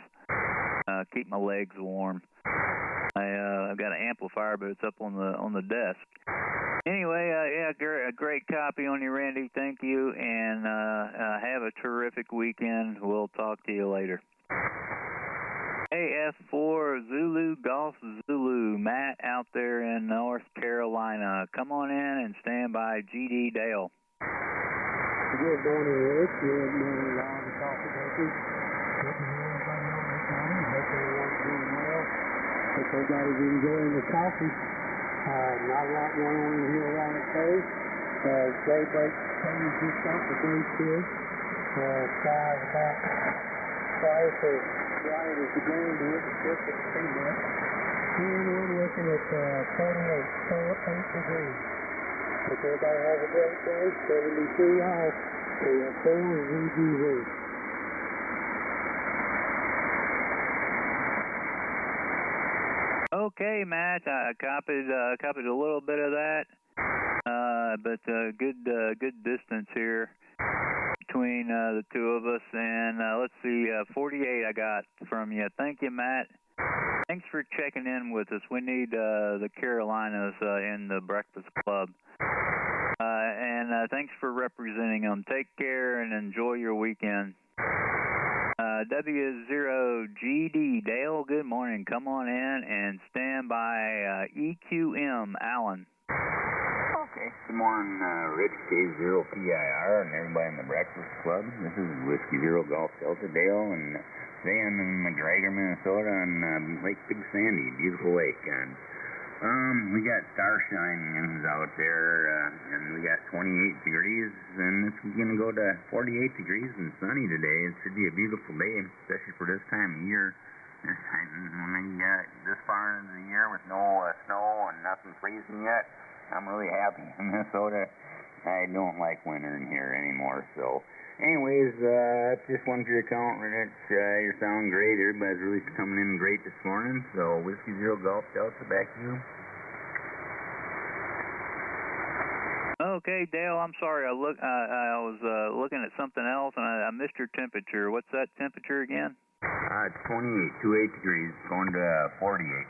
Keep my legs warm. I've got an amplifier, but it's up on the desk. Anyway, yeah, a great copy on you, Randy. Thank you, and have a terrific weekend. We'll talk to you later. AF4 Zulu Golf Zulu, Matt out there in North Carolina. Come on in and stand by GD Dale. Good morning, Rick. Good morning, Ron, the coffee makers. Good to hear everybody on this morning. Hope everyone's doing well. Hope everybody's enjoying the coffee. Not a lot going on in here around the coast. Daybreak changed just up the great kid. Sky is about twice as bright as the ground is. It's just extremely. And we're looking at 48 degrees. Hope everybody has a great day. 73 off. AF4 ZGV. Okay, Matt, I copied a little bit of that, but good distance here between the two of us, and let's see, 48 I got from you. Thank you, Matt. Thanks for checking in with us. We need the Carolinas in the Breakfast Club, and thanks for representing them. Take care and enjoy your weekend. W0GD, Dale, good morning. Come on in and stand by EQM, Allen. Okay. Good morning, Rich, K0PIR, and everybody in the Breakfast Club. This is Whiskey Zero Golf Delta, Dale, and today I'm in McGregor, Minnesota, on Lake Big Sandy, beautiful lake. And We got starshines out there, and we got 28 degrees, and it's going to go to 48 degrees and sunny today. It should be a beautiful day, especially for this time of year. When I got this far into the year with no snow and nothing freezing yet, I'm really happy. In Minnesota, I don't like winter in here anymore, so... Anyways, just wanted your account, Rich. You're sounding great. Everybody's really coming in great this morning. So, Whiskey Zero Golf Delta, back to you. Okay, Dale, I'm sorry. I was looking at something else, and I missed your temperature. What's that temperature again? It's 28 degrees, going to 48.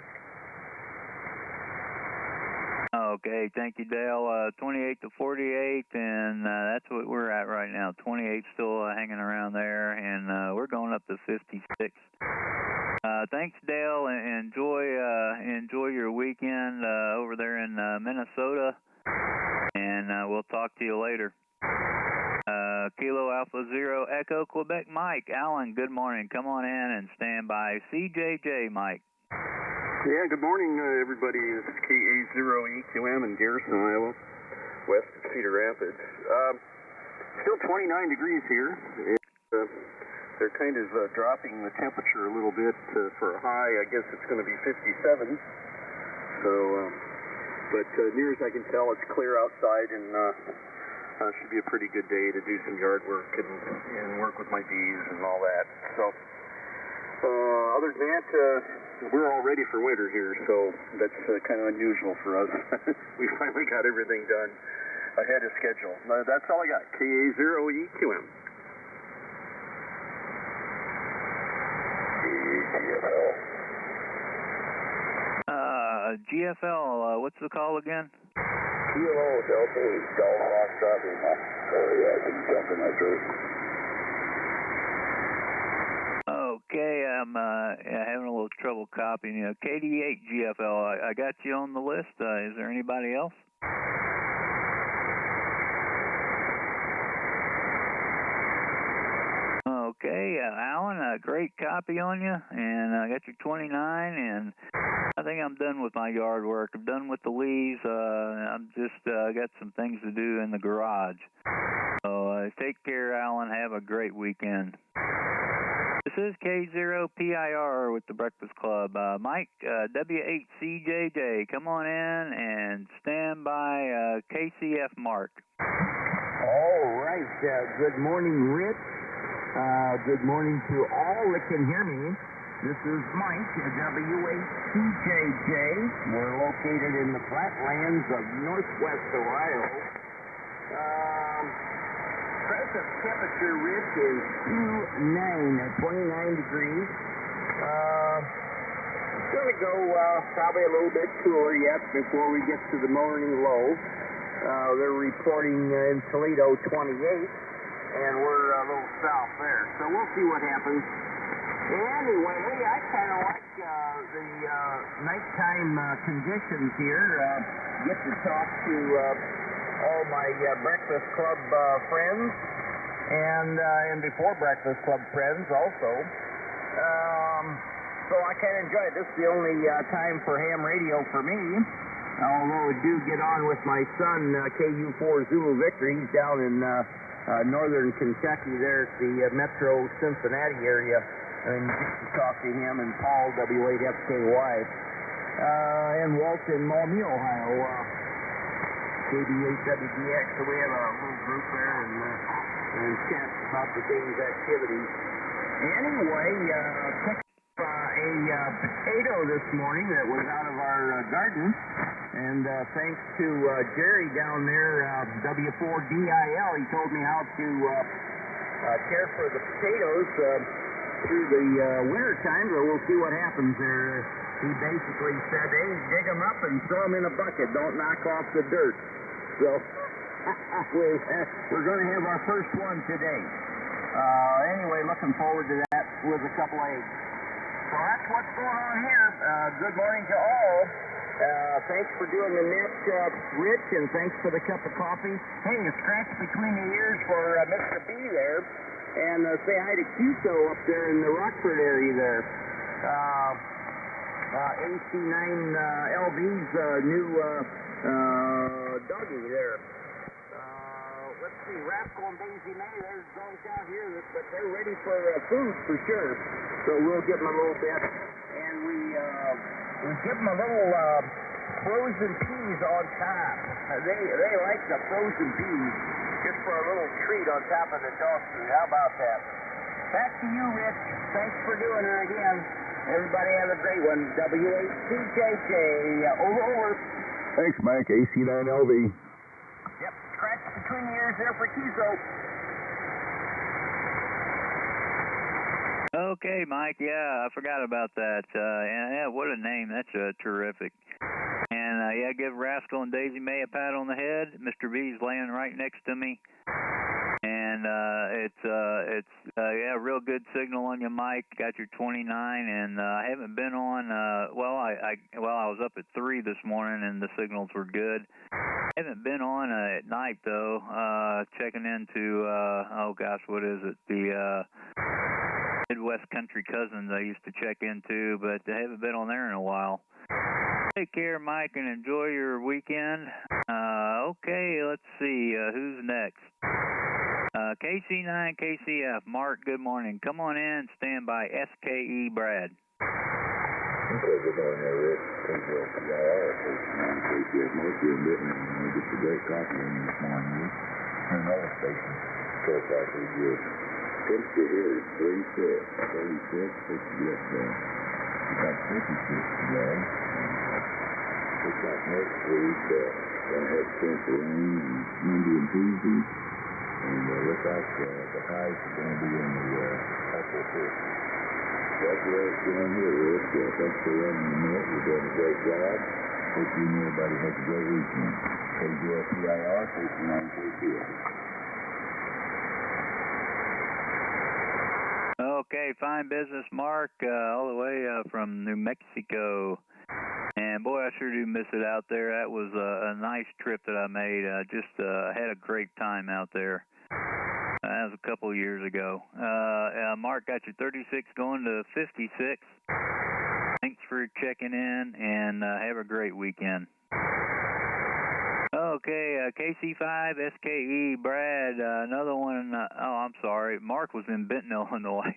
Okay, thank you, Dale. 28 to 48, and that's what we're at right now. 28 still hanging around there, and we're going up to 56. Thanks, Dale, and enjoy your weekend over there in Minnesota, and we'll talk to you later. Kilo Alpha Zero Echo Quebec, Mike. Alan, good morning. Come on in and stand by. CJJ, Mike. Yeah, good morning, everybody. This is KA0EQM in Garrison, Iowa, west of Cedar Rapids. Still 29 degrees here. They're kind of dropping the temperature a little bit for a high. I guess it's going to be 57. So, but near as I can tell, it's clear outside, and should be a pretty good day to do some yard work and work with my bees and all that. So, other than that, we're all ready for winter here, so that's kind of unusual for us. We finally got everything done ahead of schedule. That's all I got. KA0EQM. GFL, what's the call again? Kilo Delta Golf Foxtrot. Sorry, I didn't jump in my throat. Okay, I'm having a little trouble copying you. KD8 GFL, I got you on the list. Is there anybody else? Okay, Alan, great copy on you, and I got your 29, and I think I'm done with my yard work. I'm done with the leaves. I'm just got some things to do in the garage. So take care, Alan. Have a great weekend. This is K0PIR with the Breakfast Club. Mike, W8CJJ, come on in and stand by KCF Mark. All right. Good morning, Rich. Good morning to all that can hear me. This is Mike, W8CJJ. We're located in the flatlands of northwest Ohio. Present temperature, Rich, is 29 degrees. It's going to go probably a little bit cooler yet before we get to the morning low. They're reporting in Toledo 28, and we're a little south there. So we'll see what happens. Anyway, I kind of like the nighttime conditions here. Get to talk to all my Breakfast Club friends, and before Breakfast Club friends also. So I kind of enjoy it. This is the only time for ham radio for me, although I do get on with my son, KU4 Zulu Victor. He's down in northern Kentucky there at the Metro Cincinnati area, and get to talk to him and Paul, W8FKY, and Walt in Maumee, Ohio. KB8WDX, so we have a little group there and chat about the day's activities. Anyway, picked up a potato this morning that was out of our garden, and thanks to Jerry down there, W4DIL, he told me how to care for the potatoes through the winter time, so we'll see what happens there. He basically said, hey, dig them up and throw them in a bucket, don't knock off the dirt. So, we're going to have our first one today. Anyway, looking forward to that with a couple eggs. So that's what's going on here. Good morning to all. Thanks for doing the net, Rich, and thanks for the cup of coffee. Hey, a scratch between the ears for Mr. B there. And say hi to Cuso up there in the Rockford area there. AC9LV's new doggy there. Let's see, Rascal and Daisy May, there's dogs out here, but they're ready for food for sure. So we'll give them a little bit. And we give them a little frozen peas on top. They like the frozen peas just for a little treat on top of the dog food. How about that? Back to you, Rich. Thanks for doing it again. Everybody have a great one. WHCJJ. Over. Thanks, Mike. AC9LV. Yep, scratch between the ears there for Kizo. Okay, Mike. Yeah, I forgot about that. And yeah, what a name. That's terrific. And yeah, give Rascal and Daisy May a pat on the head. Mr. B's laying right next to me. And it's yeah, real good signal on you, Mike. Got your 29, and I haven't been on. Well, I was up at 3 this morning, and the signals were good. Haven't been on at night though. Checking into oh gosh, what is it? The Midwest Country Cousins I used to check into, but I haven't been on there in a while. Take care, Mike, and enjoy your weekend. Okay, let's see. Who's next? KC9, KCF. Mark, good morning. Come on in. Stand by. SKE Brad. Okay, good morning there, Rick. KCF, KCF. Most of you have been just a great coffee in this morning. Turn another station. So far, so good. Temperature here is 36. It's good. About 56 today. Looks like next week, going to have chance of rain Monday and Tuesday. And looks like the highs are going to be in the upper 50s. That's the way it's going here, Rick. Thanks for running the net. You're doing a great job. Hope you and everybody has a great weekend. KGLPIR, KC9KCF. Okay, fine business, Mark, all the way from New Mexico. And boy, I sure do miss it out there. That was a nice trip that I made. Just had a great time out there. That was a couple of years ago. Mark, got your 36 going to 56. Thanks for checking in, and have a great weekend. Okay, KC5, SKE, Brad, another one. Oh, I'm sorry. Mark was in Benton, Illinois.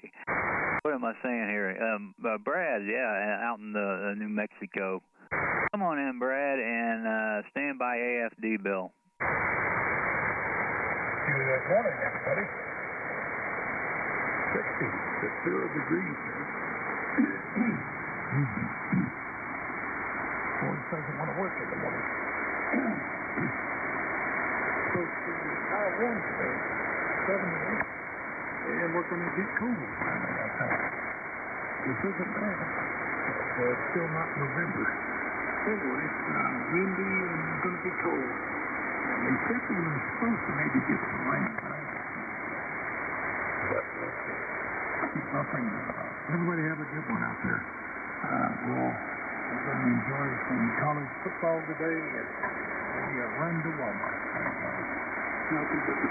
What am I saying here? Brad, yeah, out in New Mexico. Come on in, Brad, and stand by AFD Bill. Good morning, everybody. 60 degrees. Boy doesn't want to work in the morning. Close to Taiwan today, 78. And we're going to get cool finally, I think. This isn't bad. It's still not November. Anyway, windy and going to be cold. And they said we were supposed to maybe get some rain tonight. But let's see. Keep my fingers crossed. Everybody have a good one out there. We're going to enjoy some college football today and maybe a run to Walmart. Nothing but the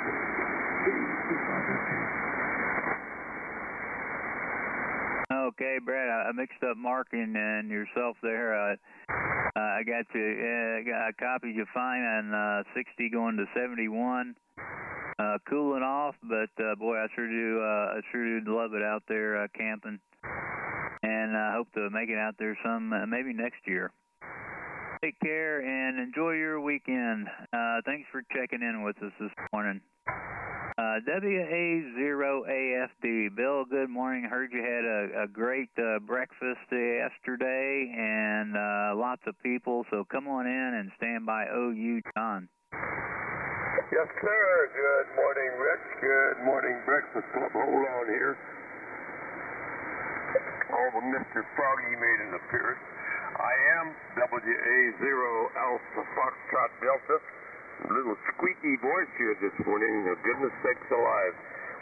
Okay, Brad, I mixed up Mark and yourself there. I got I copied you fine on 60 going to 71. Cooling off, but boy, I sure do love it out there camping. And I hope to make it out there some, maybe next year. Take care and enjoy your weekend. Thanks for checking in with us this morning. WA0AFD. Bill, good morning. Heard you had a great breakfast yesterday and lots of people, so come on in and stand by OU John. Yes, sir. Good morning, Rich. Good morning, Breakfast Club. Hold on here. Oh, Mr. Froggy made an appearance. I am WA0 Alpha Foxtrot Delta. A little squeaky voice here this morning. Goodness sakes alive.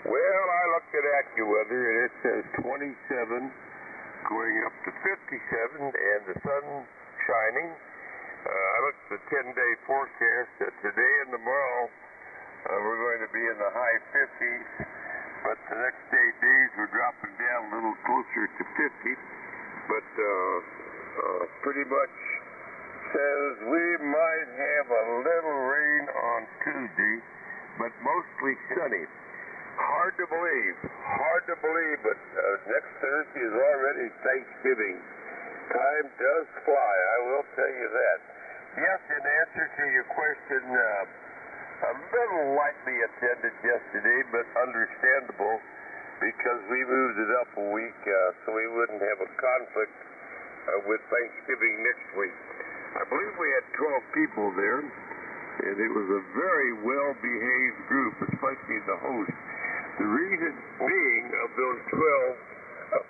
Well, I looked at AccuWeather and it says 27 going up to 57 and the sun shining. I looked at the 10-day forecast that today and tomorrow we're going to be in the high 50s, but the next 8 days we're dropping down a little closer to 50. But pretty much says we might have a little rain on Tuesday, but mostly sunny. Hard to believe, but next Thursday is already Thanksgiving. Time does fly, I will tell you that. Yes, in answer to your question, a little lightly attended yesterday, but understandable because we moved it up a week so we wouldn't have a conflict with Thanksgiving next week. I believe we had 12 people there, and it was a very well-behaved group, especially the host. The reason being of those 12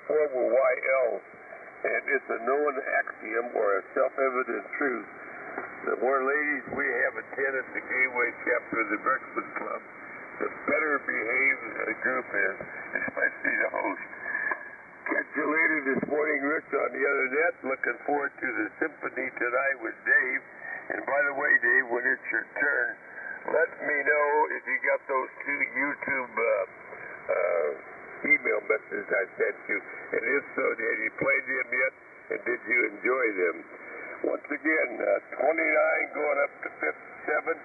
former YLs, and it's a known axiom or a self-evident truth, the more ladies we have attended the Gateway chapter of the Breakfast Club, the better behaved the group is, especially the host. Catch you later this morning, Rich, on the other net. Looking forward to the symphony tonight with Dave. And by the way, Dave, when it's your turn, let me know if you got those 2 YouTube email messages I sent you. And if so, have you played them yet? And did you enjoy them? Once again, 29 going up to 57.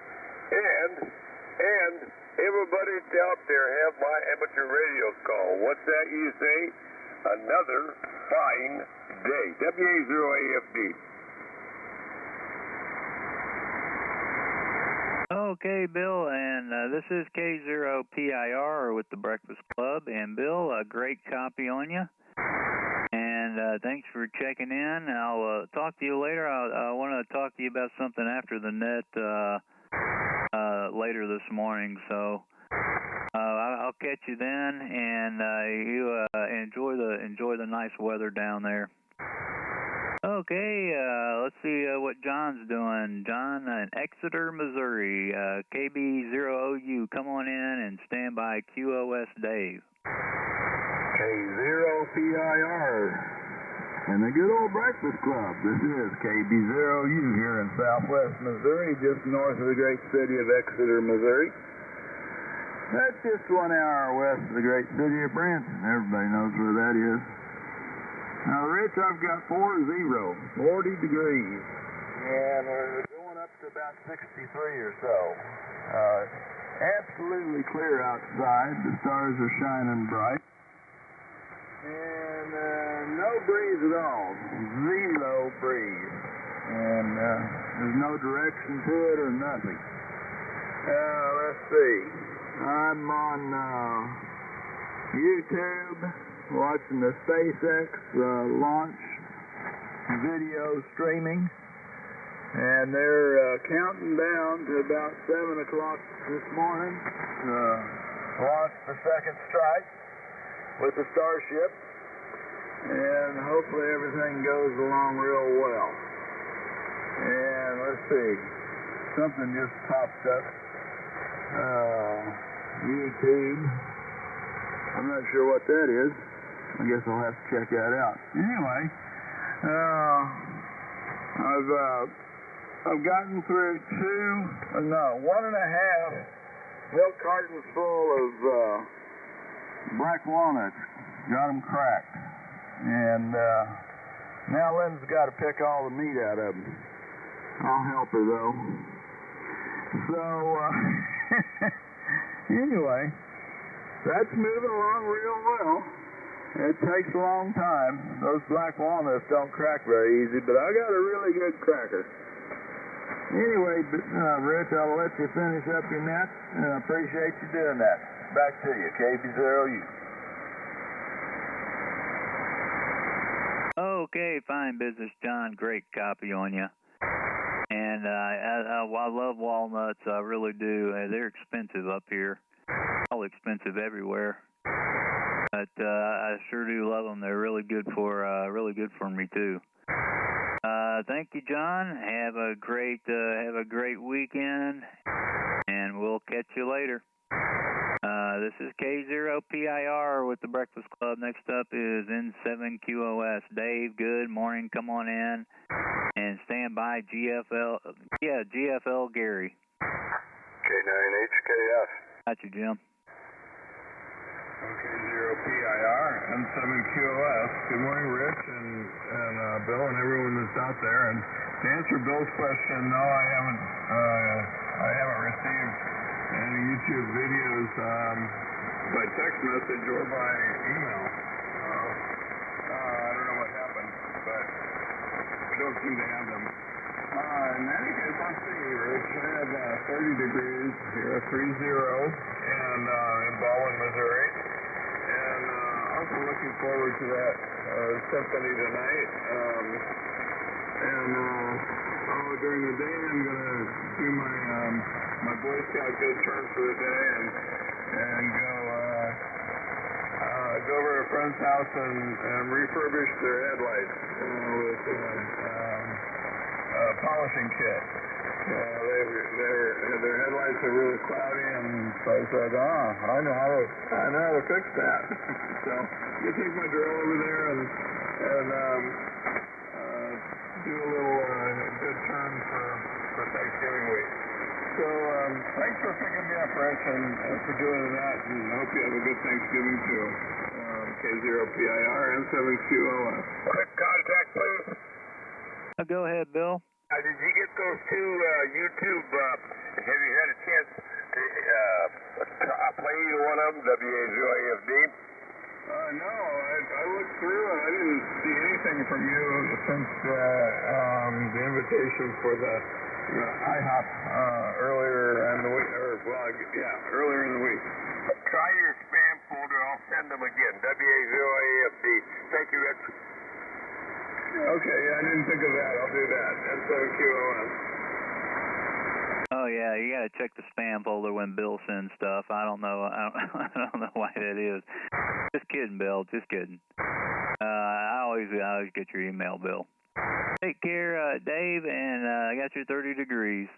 And everybody out there have my amateur radio call. What's that you say? Another fine day. WA0AFD. Okay, Bill, and this is K0PIR with the Breakfast Club. And Bill, a great copy on you. And thanks for checking in. I'll talk to you later. I want to talk to you about something after the net later this morning. So I'll catch you then, and you enjoy the nice weather down there. Okay, let's see what John's doing. John in Exeter, Missouri, KB0OU. Come on in and stand by QOS Dave. K0PIR and the good old Breakfast Club. This is KB0U here in southwest Missouri, just north of the great city of Exeter, Missouri. That's just 1 hour west of the great city of Branson. Everybody knows where that is. Now, Rich, I've got 40 degrees, and we're going up to about 63 or so. Absolutely clear outside. The stars are shining bright. And no breeze at all. Zero breeze. And there's no direction to it or nothing. Let's see. I'm on YouTube watching the SpaceX launch video streaming. And they're counting down to about 7 o'clock this morning to launch the second strike with the Starship, and hopefully everything goes along real well. And let's see, something just popped up. YouTube. I'm not sure what that is. I guess I'll have to check that out. Anyway, I've gotten through 1.5 milk cartons full of black walnuts. Got them cracked. And now Lynn's got to pick all the meat out of them. I'll help her, though. So, anyway, that's moving along real well. It takes a long time. Those black walnuts don't crack very easy, but I got a really good cracker. Anyway, Rich, I'll let you finish up your net, and I appreciate you doing that. Back to you, KB0U. Okay, fine business, John. Great copy on you. And I love walnuts. I really do. They're expensive up here. All expensive everywhere. But I sure do love them. They're really good for me too. Thank you, John. Have a great weekend, and we'll catch you later. This is K0PIR with the Breakfast Club. Next up is N7QOS. Dave, good morning. Come on in and stand by GFL Gary. K9HKF. Got you, Jim. K0PIR and 7QOS. Good morning, Rich and Bill and everyone that's out there. And to answer Bill's question, no, I haven't received any YouTube videos by text message or by email. I don't know what happened, but we don't seem to have them. In any case, let's see, Rich. I had 30 degrees here, 30, and in Baldwin, Missouri. And also looking forward to that symphony tonight. During the day, I'm going to do my Boy Scout good turn for the day and go over to a friend's house and refurbish their headlights with polishing kit. Their headlights are really cloudy, and so I said, I know how to fix that. So I'm gonna take my drill over there and do a little good turn for Thanksgiving week. So thanks for picking me up, Rich, and for doing that, and I hope you have a good Thanksgiving too. K0PIR and 7QOS. Quick contact, please. Go ahead, Bill. Did you get those two YouTube, have you had a chance to play either one of them, WA0AFD? No, I looked through and I didn't see anything from you since the invitation for the IHOP earlier in the week, earlier in the week. Try your spam folder, I'll send them again, WA0AFD. Thank you, Rich. Okay, I didn't think of that. I'll do that. And 7QOS. Oh yeah, you gotta check the spam folder when Bill sends stuff. I don't know why that is. Just kidding, Bill. Just kidding. I always get your email, Bill. Take care, Dave, and I got your 30 degrees.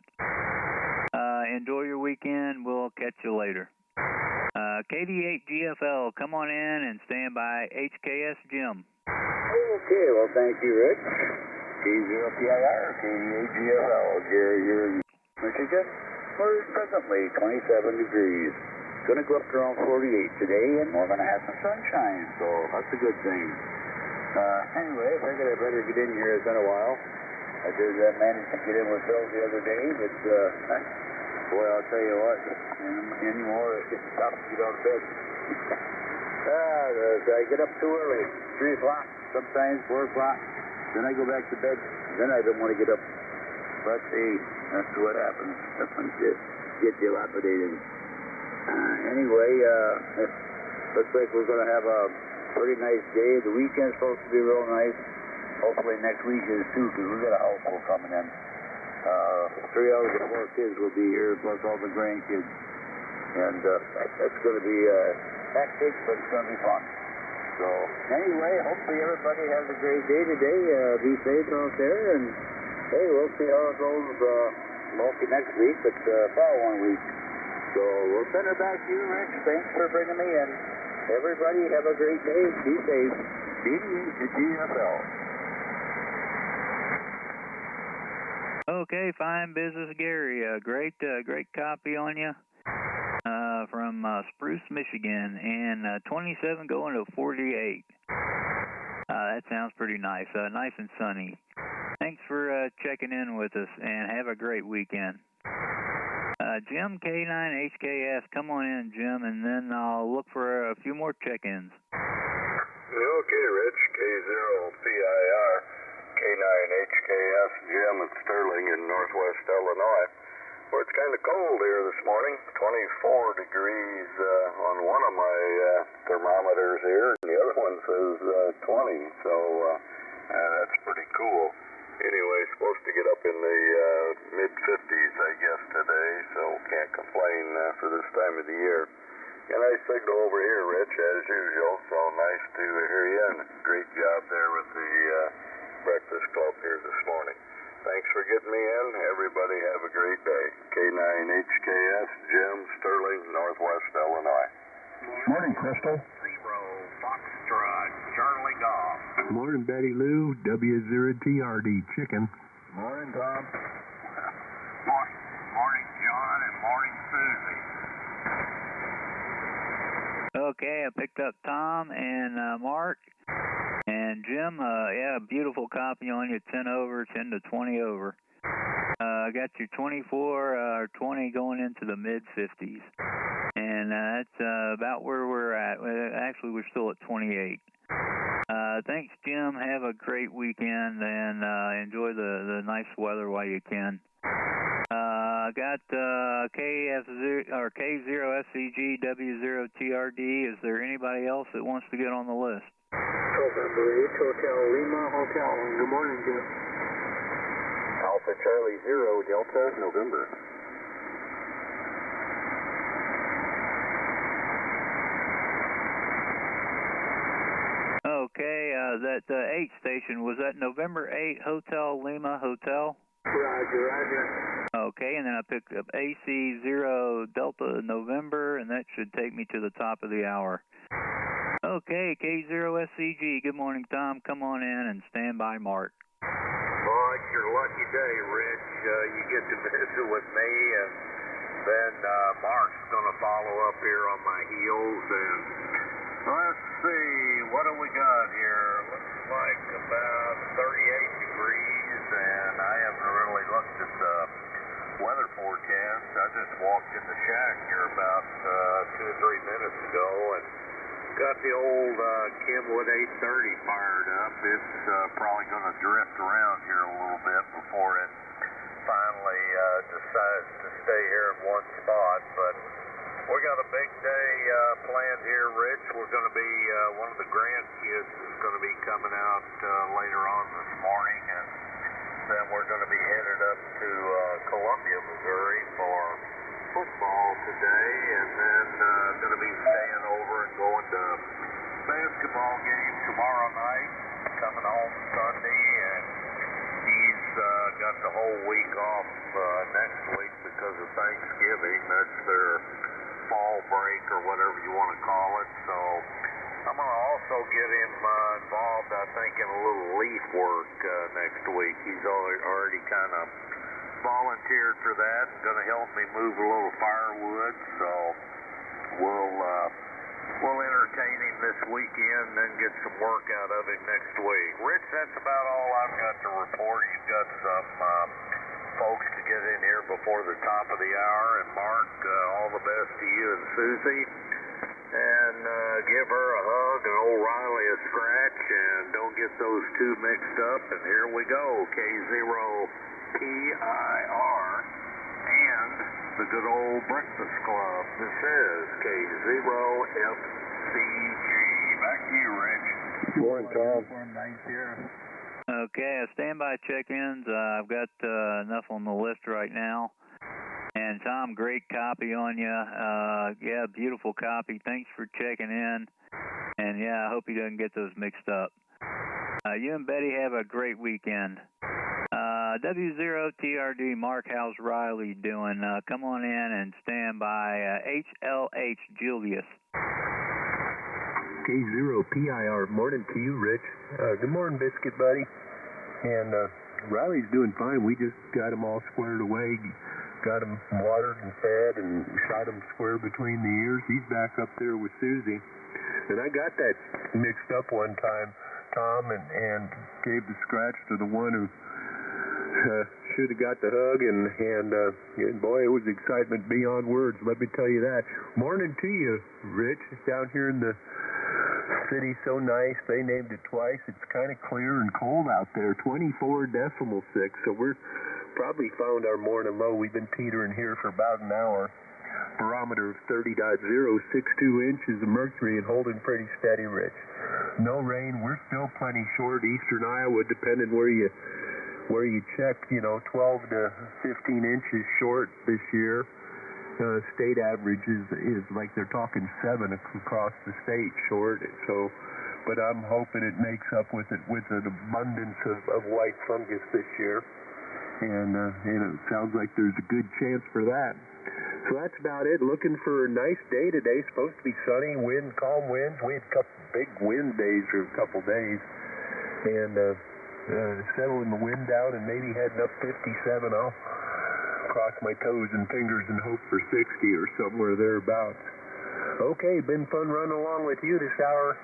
Enjoy your weekend. We'll catch you later. KD8GFL, come on in and stand by HKS Jim. Okay, well, thank you, Rick. K0PIR, KD8GFL, Gary here in Michigan. We're presently 27 degrees. Going to go up to around 48 today, and we're going to have some sunshine, so that's a good thing. Anyway, I figured I better get in here. It's been a while. I did manage to get in with Bill the other day, but boy, I'll tell you what, anymore it's tough to get out of bed. I get up too early, 3 o'clock, sometimes 4 o'clock. Then I go back to bed. Then I don't want to get up. But hey, that's what happens. That's when you get dilapidated. Anyway, it looks like we're going to have a pretty nice day. The weekend's supposed to be real nice. Hopefully next week is too, because we've got a household coming in. 3 out of the 4 kids will be here, plus all the grandkids. And that's going to be hectic, but it's going to be fun. So anyway, hopefully everybody has a great day today. Be safe out there, and hey, we'll see how it goes. Mostly next week, but following week. So we'll send her back to you, Rich. Thanks for bringing me in. Everybody have a great day. Be safe. KD8GFL. Okay, fine business, Gary. Great copy on you. From Spruce, Michigan, and 27 going to 48. That sounds pretty nice. Nice and sunny. Thanks for checking in with us, and have a great weekend. Jim, K9HKS, come on in, Jim, and then I'll look for a few more check-ins. Okay, Rich, K0PIR, K9HKS, Jim at Sterling in northwest Illinois. Well, it's kind of cold here this morning, 24 degrees on one of my thermometers here, and the other one says 20, so that's pretty cool. Anyway, supposed to get up in the mid-50s, I guess, today, so can't complain for this time of the year. And I signal over here, Rich, as usual, so nice to hear you, and great job there with the Breakfast Club here this morning. Thanks for getting me in. Everybody have a great day. K9HKS, Jim, Sterling, Northwest Illinois. Morning, Crystal. Zero, Foxtrot, Charlie Golf. Morning, Betty Lou, W0TRD Chicken. Morning, Tom. Morning, John, and morning, Susie. Okay, I picked up Tom and Mark and Jim. Yeah, beautiful copy on you, 10 over, 10 to 20 over. I got your 24 or 20 going into the mid-50s. And that's about where we're at. Actually, we're still at 28. Thanks, Jim. Have a great weekend and enjoy the nice weather while you can. I got K0SCG W0TRD. Is there anybody else that wants to get on the list? November 8, Hotel Lima, Hotel. Good morning, Jim. Alpha Charlie 0, Delta, November. Okay, that 8 station, was that November 8 Hotel Lima Hotel? Roger, roger. Okay, and then I picked up AC0 Delta November, and that should take me to the top of the hour. Okay, K0SCG, good morning, Tom. Come on in and stand by Mark. Oh, it's your lucky day, Rich. You get to visit with me, and then Mark's going to follow up here on my heels. And let's see, what do we got here? Looks like about 38 degrees, and I haven't really looked at the weather forecast. I just walked in the shack here about 2 or 3 minutes ago, and got the old Kenwood 830 fired up. It's probably going to drift around here a little bit before it finally decides to stay here in one spot. But we got a big day planned here, Rich. We're going to be, one of the grandkids is going to be coming out later on this morning, and then we're going to be headed up to Columbia, Missouri for football today, and then going to be staying over and going to basketball game tomorrow night, coming home Sunday, and he's got the whole week off next week because of Thanksgiving. That's their fall break or whatever you want to call it. So I'm going to also get him involved, I think, in a little leaf work next week. He's already kind of volunteered for that, going to help me move a little firewood, so we'll entertain him this weekend and then get some work out of him next week. Rich, that's about all I've got to report. You've got some folks to get in here before the top of the hour, and Mark, all the best to you and Susie, and give her a hug and old Riley a scratch, and don't get those two mixed up. And here we go, K0PIR and the good old Breakfast Club. This is K0FCG. Back to you, Rich. Good morning, Tom. Okay, standby check-ins. I've got enough on the list right now. And Tom, great copy on you. Yeah, beautiful copy. Thanks for checking in. And yeah, I hope he doesn't get those mixed up. You and Betty have a great weekend. W0TRD, Mark, how's Riley doing? Come on in and stand by HLH Julius. K0PIR, morning to you, Rich. Good morning, Biscuit Buddy. And Riley's doing fine. We just got him all squared away, got him watered and fed, and shot him square between the ears. He's back up there with Susie. And I got that mixed up one time, Tom, and gave the scratch to the one who should have got the hug, and boy, it was excitement beyond words, let me tell you that. Morning to you, Rich, down here in the city, so nice. They named it twice. It's kind of clear and cold out there, 24.6, so we're probably found our morning low. We've been teetering here for about an hour. Barometer of 30.062 inches of mercury and holding pretty steady, Rich. No rain. We're still plenty short. Eastern Iowa, depending where you check, 12 to 15 inches short this year. State average is like they're talking 7 across the state short. So, but I'm hoping it makes up with an abundance of white fungus this year. And it sounds like there's a good chance for that. So that's about it. Looking for a nice day today. Supposed to be sunny, calm winds. We had a couple big wind days for a couple days. And settling the wind down and maybe heading up 57. I'll cross my toes and fingers and hope for 60 or somewhere thereabouts. Okay, been fun running along with you this hour.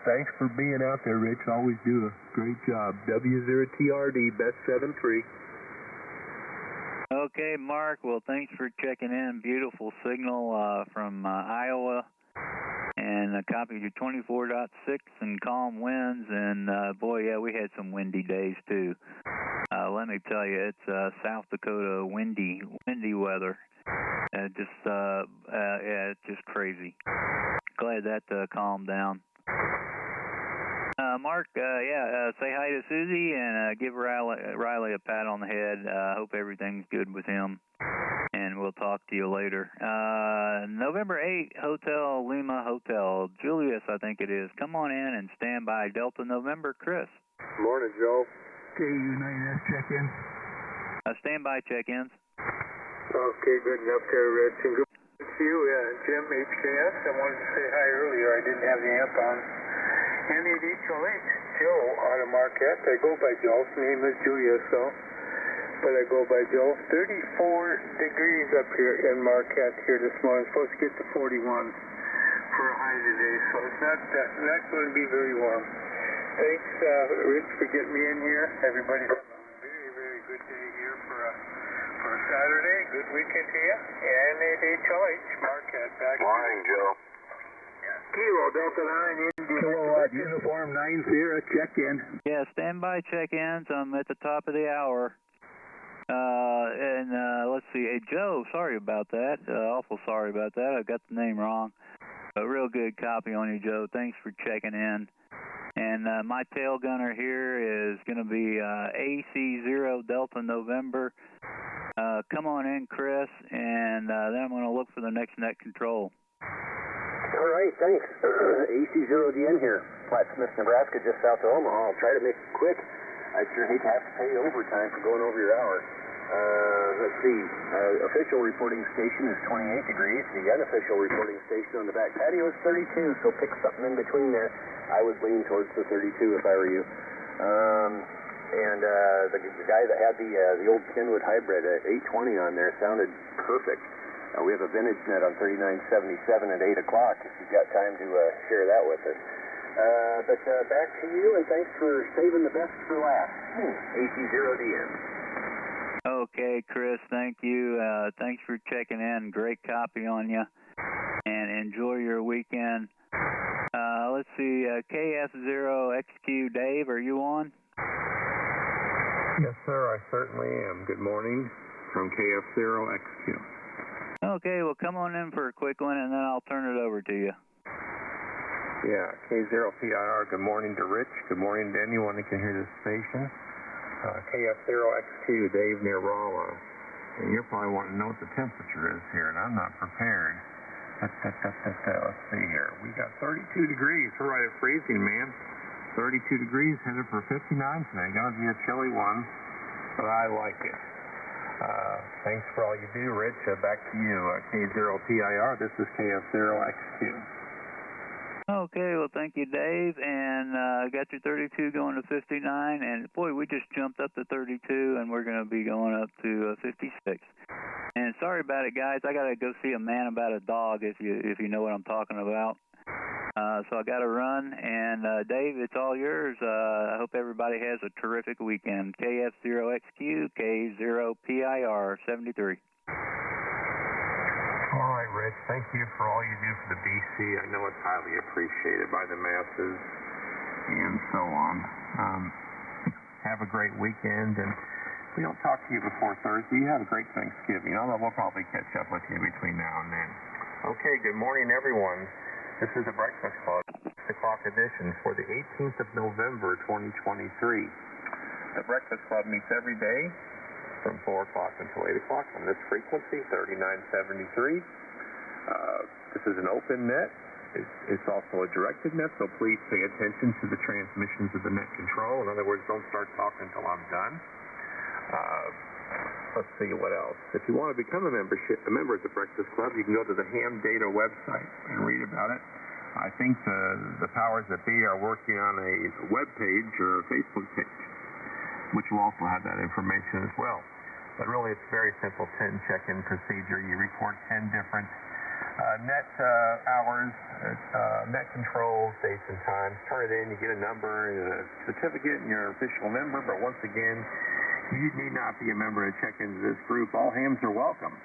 Thanks for being out there, Rich. Always do a great job. W0TRD, best 7-3. Okay, Mark. Well, thanks for checking in. Beautiful signal from Iowa. And I copied your 24.6 and calm winds. And, boy, yeah, we had some windy days, too. Let me tell you, it's South Dakota windy weather. Yeah, it's just crazy. Glad that calmed down. Mark, say hi to Susie and give Riley a pat on the head. Hope everything's good with him. And we'll talk to you later. November 8, Hotel Lima Hotel. Julius, I think it is. Come on in and stand by. Delta November, Chris. Morning, Joe. KU9S check-in. Standby check-ins. Okay, good enough there, Rich. And good morning to you, Jim, HKS. I wanted to say hi earlier. I didn't have the amp on. NADHLH, Joe out of Marquette. I go by Joe. His name is Julius, though. But I go by Joe. 34 degrees up here in Marquette here this morning. Supposed to get to 41 for a high today, so it's not going to be very warm. Thanks, Rich, for getting me in here. Everybody have a very, very good day here for a Saturday. Good weekend to you. NADHLH, Marquette. Back. Morning, Joe. Kilo Delta 9 India. Kilowatt Uniform 9 Sierra, check in. Yeah, standby check-ins. I'm at the top of the hour. Let's see. Hey, Joe, sorry about that. Awful sorry about that. I got the name wrong. A real good copy on you, Joe. Thanks for checking in. And my tail gunner here is going to be AC0 Delta November. Come on in, Chris, and then I'm going to look for the next net control. All right, thanks. AC0DN here, Platte Smith, Nebraska, just south of Omaha. I'll try to make it quick. I sure hate to have to pay overtime for going over your hour. Let's see. Official reporting station is 28 degrees. The unofficial reporting station on the back patio is 32, so pick something in between there. I would lean towards the 32 if I were you. The guy that had the old Kenwood hybrid 820 on there sounded perfect. We have a vintage net on 3977 at 8 o'clock if you've got time to share that with us. But back to you, and thanks for saving the best for last. AC0DN. Okay, Chris, thank you. Thanks for checking in. Great copy on you. And enjoy your weekend. Let's see, KF0XQ, Dave, are you on? Yes, sir, I certainly am. Good morning from KF0XQ. Okay, well, come on in for a quick one, and then I'll turn it over to you. Yeah, K0PIR, good morning to Rich. Good morning to anyone that can hear this station. KF0XQ, Dave near Rolla. And you're probably wanting to know what the temperature is here, and I'm not prepared. Let's see here. We got 32 degrees. We're right at freezing, man. 32 degrees, headed for 59 today. Going to be a chilly one, but I like it. Thanks for all you do, Rich. Back to you, K0PIR. This is KF0XQ. Okay, well, thank you, Dave. And got your 32 going to 59. And, boy, we just jumped up to 32, and we're going to be going up to 56. And sorry about it, guys. I got to go see a man about a dog, if you know what I'm talking about. So I got to run. And, Dave, it's all yours. I hope everybody has a terrific weekend. KF0XQ, K0PIR, 73. All right, Rich. Thank you for all you do for the BC. I know it's highly appreciated by the masses and so on. Have a great weekend. And if we don't talk to you before Thursday, you have a great Thanksgiving. Although we'll probably catch up with you between now and then. Okay, good morning, everyone. This is the Breakfast Club, 6 o'clock edition for the 18th of November, 2023. The Breakfast Club meets every day from 4 o'clock until 8 o'clock on this frequency, 3973. This is an open net. It's also a directed net, so please pay attention to the transmissions of the net control. In other words, don't start talking until I'm done. Let's see what else. If you want to become a member of the Breakfast Club, you can go to the Ham Data website and read about it. I think the powers that be are working on a web page or a Facebook page, which will also have that information as well. But really, it's very simple 10 check-in procedure. You report 10 different net hours, net controls, dates and times. Turn it in, you get a number and a certificate, and you're an official member. But once again, you need not be a member to check into this group. All hams are welcome.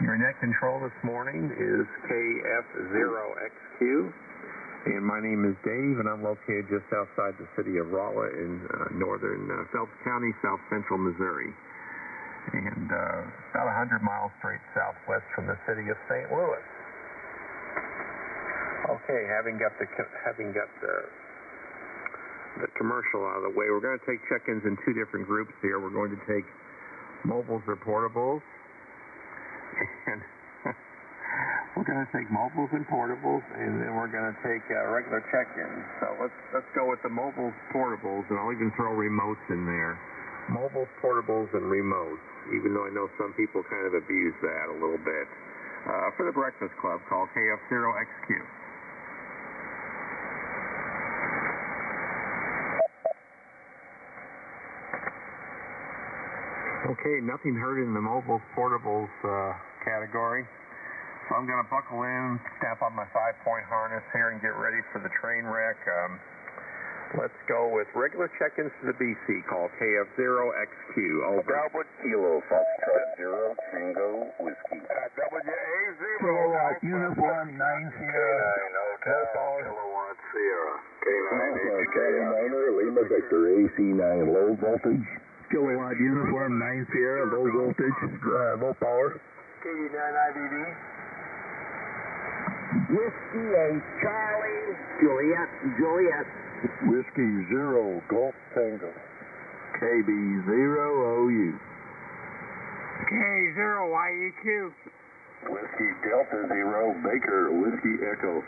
Your net control this morning is KF0XQ. And my name is Dave, and I'm located just outside the city of Rolla in northern Phelps County, south central Missouri. And about 100 miles straight southwest from the city of St. Louis. Okay, having got the commercial out of the way, we're going to take check-ins in two different groups here. We're going to take mobiles or portables, and we're going to take mobiles and portables, and then we're going to take regular check-ins. So let's go with the mobiles, portables, and I'll even throw remotes in there. Mobiles, portables, and remotes, even though I know some people kind of abuse that a little bit. For the Breakfast Club, call KF0XQ. Okay, nothing heard in the mobiles, portables category. So I'm going to buckle in, snap on my 5-point harness here, and get ready for the train wreck. Let's go with regular check-ins to the BC. Call KF0XQ. Over. Dalwood Kilo, Foxtrot 0, Tango, Whiskey. WA0. Kilowatt Uniform 9 Sierra. Low power. Kilowatt Sierra. K9 Charlie Minor, Lima Victor, AC9, low voltage. Kilowatt Uniform 9 Sierra, low voltage, low power. KD9 IBB. Whiskey 8, Charlie. Juliet. Whiskey 0, Golf Tango. KB0OU. K0YEQ. Whiskey Delta 0, Baker, Whiskey Echo.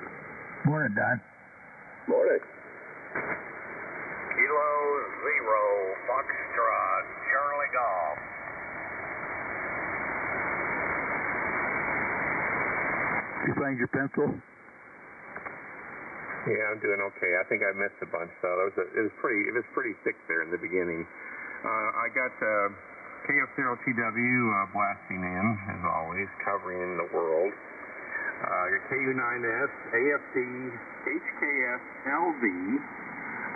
Morning, Don. Morning. Kilo 0, Foxtrot, Charlie Golf. You find your pencil? Yeah, I'm doing okay. I think I missed a bunch, though. It was pretty thick there in the beginning. I got KF0TW blasting in, as always, covering the world. Your KU9S, AFD, HKS, LV.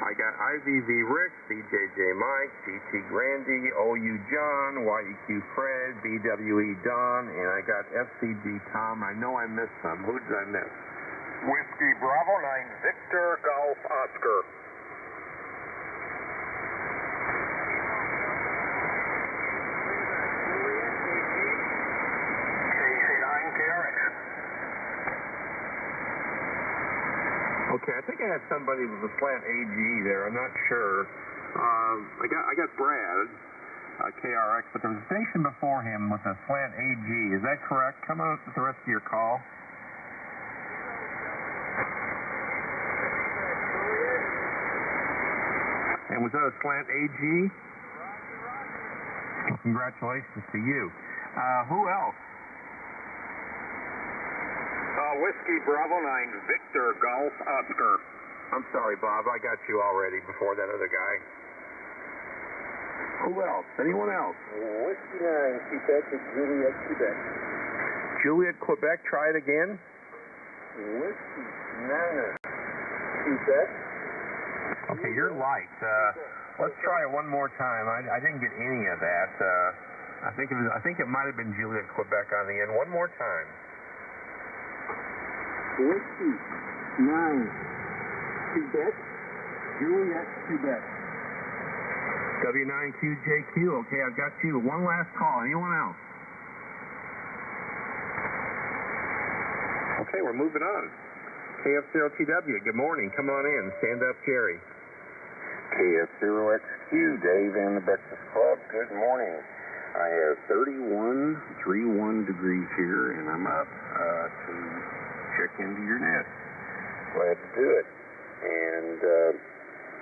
I got IVV Rick, BJJ Mike, GT Grandy, OU John, YEQ Fred, BWE Don, and I got FCG Tom. I know I missed some. Who did I miss? Whiskey Bravo 9, Victor Golf Oscar. KC9 KRX. Okay, I think I had somebody with a slant AG there. I'm not sure. I got Brad, KRX, but there was a station before him with a slant AG. Is that correct? Come on with the rest of your call. And was that a slant AG? Well, congratulations to you. Who else? Whiskey Bravo 9, Victor Golf Oscar. I'm sorry, Bob. I got you already before that other guy. Who else? Anyone else? Whiskey 9, Quebec, Juliet, Quebec. Juliet, Quebec. Try it again. Whiskey 9, Quebec. Okay, you're light. Let's try it one more time. I didn't get any of that. I think it might have been Juliet, Quebec on the end. One more time. Whiskey 9, Quebec, Juliet, Quebec. W9QJQ. Okay, I've got you. One last call. Anyone else? Okay, we're moving on. KF0TW, good morning. Come on in. Stand up, Gary. KF0XQ, Dave and the Breakfast Club. Good morning. I have 31 degrees here, and I'm up to check into your nest. Glad to do it. And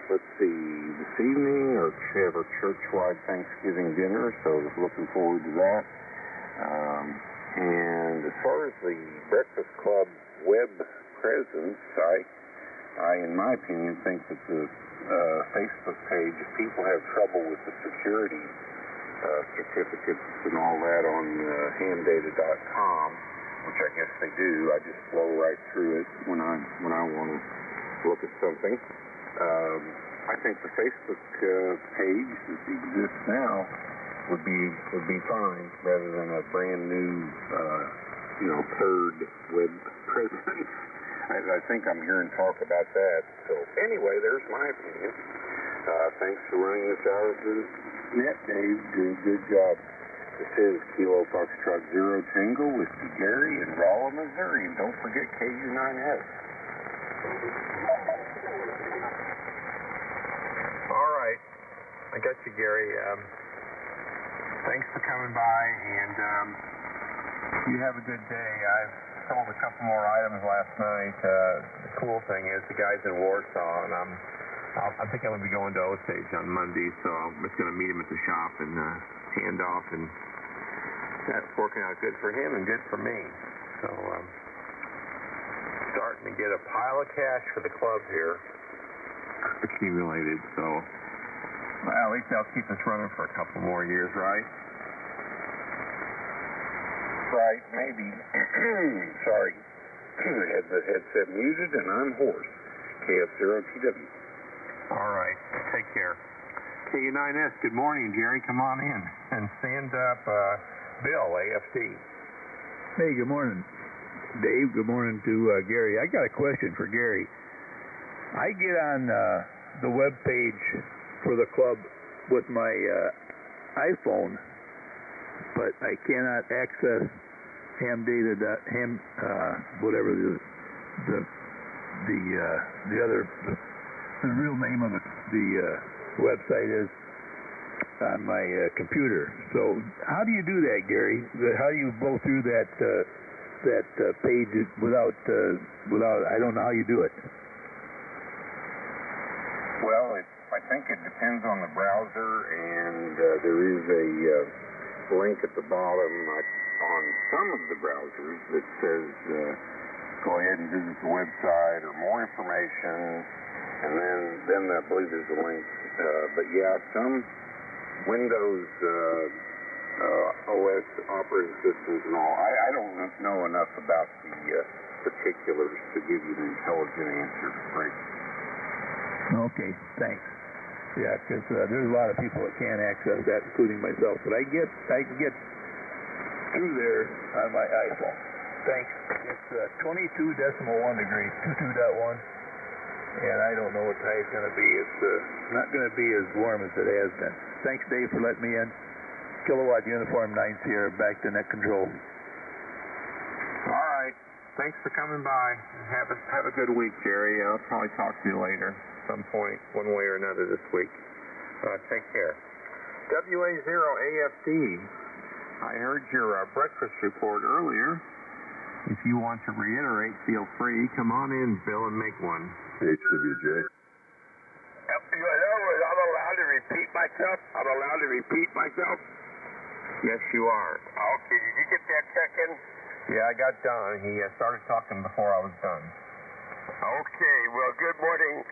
let's see, this evening we have our church-wide Thanksgiving dinner, so looking forward to that. And as far as the Breakfast Club web presence, I, in my opinion, think that the Facebook page, if people have trouble with the security certificates and all that on hamdata.com, which I guess they do. I just flow right through it when I want to look at something. I think the Facebook page that exists now would be fine rather than a brand new third web presence. I think I'm hearing talk about that. So anyway, there's my opinion. Thanks for running this out of the net, Dave. Good job. This is Kilo Foxtrot Zero Tango with Gary in Rolla, Missouri. And don't forget KU9S. All right. I got you, Gary. Thanks for coming by, and you have a good day. I've sold a couple more items last night. The cool thing is the guy's in Warsaw, and I think I'm going to be going to Osage on Monday, so I'm just going to meet him at the shop and hand off, and that's working out good for him and good for me. So starting to get a pile of cash for the club here accumulated, so well, at least that'll keep us running for a couple more years, right? Right, maybe. Sorry. Had the headset muted, and I'm hoarse. KF0TW. All right. Take care. KU9S, good morning, Jerry. Come on in and stand up. Bill, AFT. Hey, good morning, Dave. Good morning to Gary. I got a question for Gary. I get on the web page for the club with my iPhone, but I cannot access ham whatever the real name of the website is on my computer. So how do you do that, Gary? How do you go through that page without I don't know how you do it. Well, I think it depends on the browser, and there is a link at the bottom on some of the browsers that says go ahead and visit the website or more information, and then I believe there's a link. But yeah, some Windows OS operating systems and all, I don't know enough about the particulars to give you an intelligent answer, right? Okay, thanks. Yeah, because there's a lot of people that can't access that, including myself. But I can get through there on my iPhone. Thanks. It's 22.1 degrees, 22.1, and I don't know what the high's going to be. It's not going to be as warm as it has been. Thanks, Dave, for letting me in. Kilowatt Uniform 9 Sierra, back to net control. All right. Thanks for coming by. Have a good week, Jerry. I'll probably talk to you later at some point, one way or another this week. Take care. WA0AFD. I heard your breakfast report earlier. If you want to reiterate, feel free. Come on in, Bill, and make one. HWJ. I'm allowed to repeat myself? Yes, you are. Okay, did you get that check in? Yeah, I got Don. He started talking before I was done. Okay, well, good morning,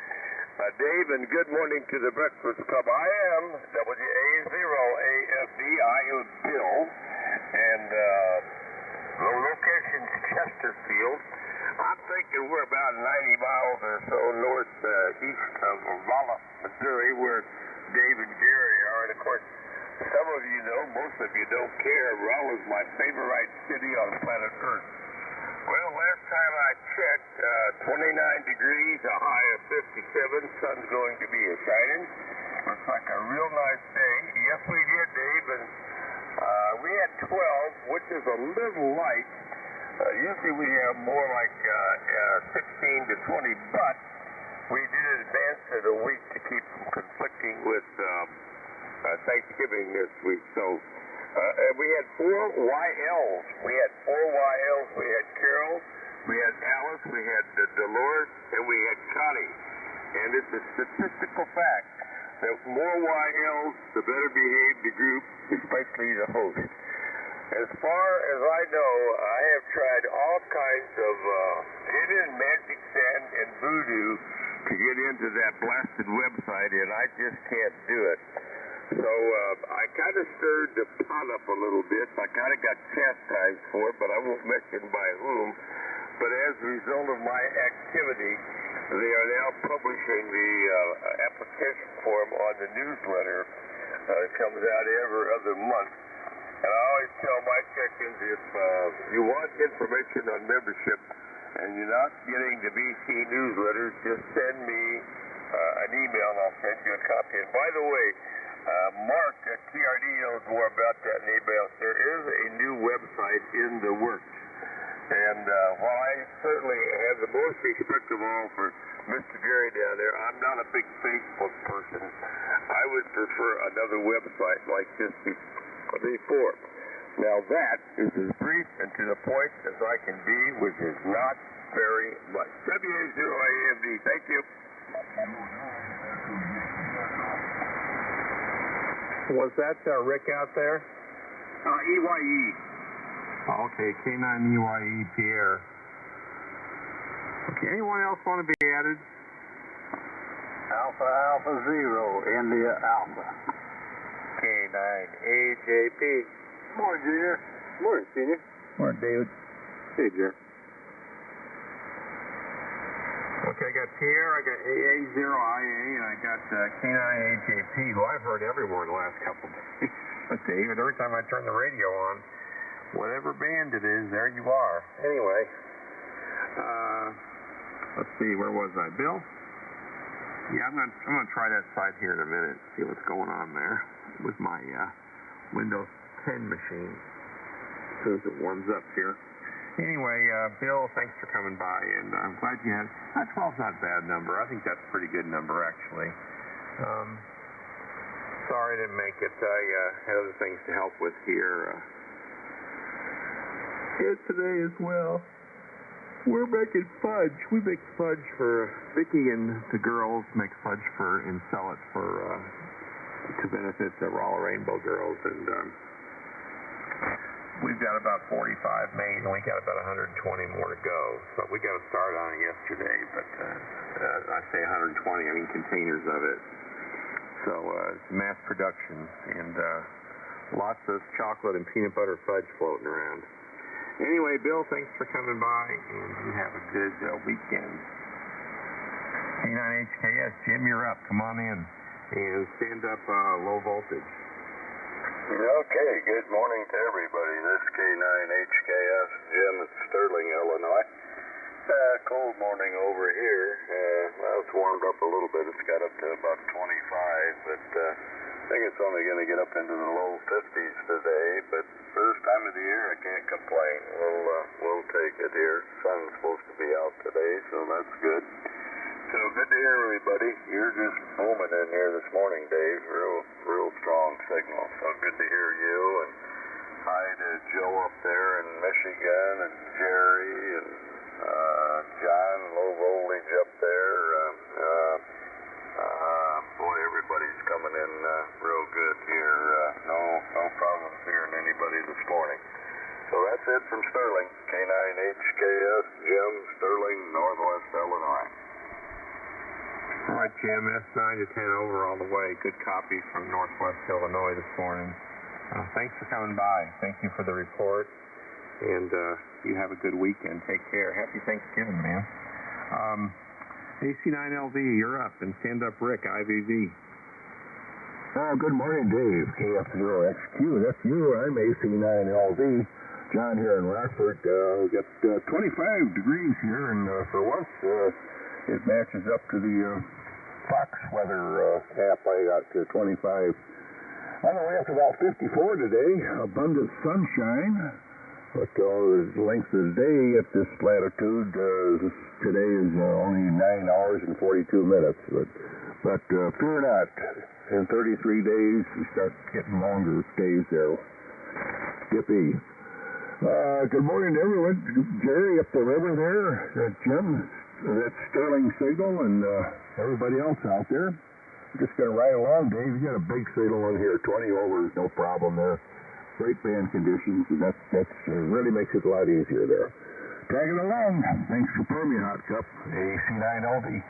Dave, and good morning to the Breakfast Club. I am WA0AFD. I am Bill, and the location's Chesterfield. I'm thinking we're about 90 miles or so northeast of Rolla, Missouri, where Dave and Gary are. And, of course, some of you know, most of you don't care, Rolla's my favorite city on planet Earth. Well, last time I checked, 29 degrees, a high of 57, sun's going to be shining. Looks like a real nice day. Yes, we did, Dave, and we had 12, which is a little light. Usually we have more like 16 to 20, but we did advance it a week to keep from conflicting with Thanksgiving this week. So we had 4 YLs. We had Carol, we had Alice, we had Dolores, and we had Connie. And it's a statistical fact that more YLs, the better behaved the group, especially the host. As far as I know, I have tried all kinds of hidden magic sand and voodoo to get into that blasted website, and I just can't do it. So I kind of stirred the pot up a little bit. I kind of got chastised for it, but I won't mention by whom. But as a result of my activity, they are now publishing the application form on the newsletter. It comes out every other month. And I always tell my check-ins, if you want information on membership and you're not getting the BC newsletters, just send me an email and I'll send you a copy. And by the way, Mark at TRD knows more about that in email. There is a new website in the works. And while I certainly have the most respect of all for Mr. Gary down there, I'm not a big Facebook person. I would prefer another website like this before. Now that is as brief and to the point as I can be, which is not very much. WA0AMD, thank you. Was that Rick out there? EYE. Oh, okay, K9EYE Pierre. Okay, anyone else want to be added? Alpha Alpha Zero, India Alpha. K9AJP. Morning, Junior. Morning, Senior. Morning, David. Hey, Jer. Okay, I got Pierre, I got AA0IA, and I got K9AJP, who I've heard everywhere the last couple of days. David, every time I turn the radio on, whatever band it is, there you are. Anyway, let's see, where was I? Bill? Yeah, I'm gonna try that side here in a minute, see what's going on there with my Windows 10 machine as soon as it warms up here. Anyway, Bill, thanks for coming by, and I'm glad you had. 12's not a bad number. I think that's a pretty good number, actually. Sorry I didn't make it. I had other things to help with here. Today as well. We're making fudge. We make fudge for Vicky and the girls. Make fudge for and sell it for to benefit the Rolla Rainbow girls. And we've got about 45 made, and we got about 120 more to go. So we got to start on it yesterday. But I say 120, I mean containers of it. So it's mass production, and lots of chocolate and peanut butter fudge floating around. Anyway, Bill, thanks for coming by, and you have a good weekend. K9HKS, Jim, you're up. Come on in and stand up low voltage. Okay, good morning to everybody. This is K9HKS, Jim at Sterling, Illinois. Cold morning over here. Well, it's warmed up a little bit. It's got up to about 25, but I think it's only going to get up into the low 50s today, but for this time of the year, I can't complain. We'll take it here. Sun's supposed to be out today, so that's good. So good to hear everybody. You're just booming in here this morning, Dave. Real strong signal. So good to hear you, and hi to Joe up there in Michigan, and Jerry, and John, low voltage up there. Boy, everybody's coming in real good here. No problems hearing anybody this morning. So that's it from Sterling. K9HKS, Jim, Sterling, Northwest Illinois. All right, Jim, S9 to 10 over all the way. Good copy from Northwest Illinois this morning. Thanks for coming by. Thank you for the report. And you have a good weekend. Take care. Happy Thanksgiving, man. AC9LV, you're up. And stand up Rick, IVV. Good morning, Dave. KF0XQ, that's you. I'm AC9LV. John here in Rockford. We've got 25 degrees here, and for once, it matches up to the Fox weather app I got, 25. On the way up to about 54 today, abundant sunshine. But the length of the day at this latitude today is only 9 hours and 42 minutes. But fear not, in 33 days we start getting longer days there. Yippee. Good morning to everyone. Jerry up the river there, Jim, that's Sterling Signal, and everybody else out there. We're just going to ride along, Dave. You got a big signal in here, 20 over, no problem there. Great band conditions, and that really makes it a lot easier there. Tagging along. Thanks for Permian Hot Cup, AC9LV.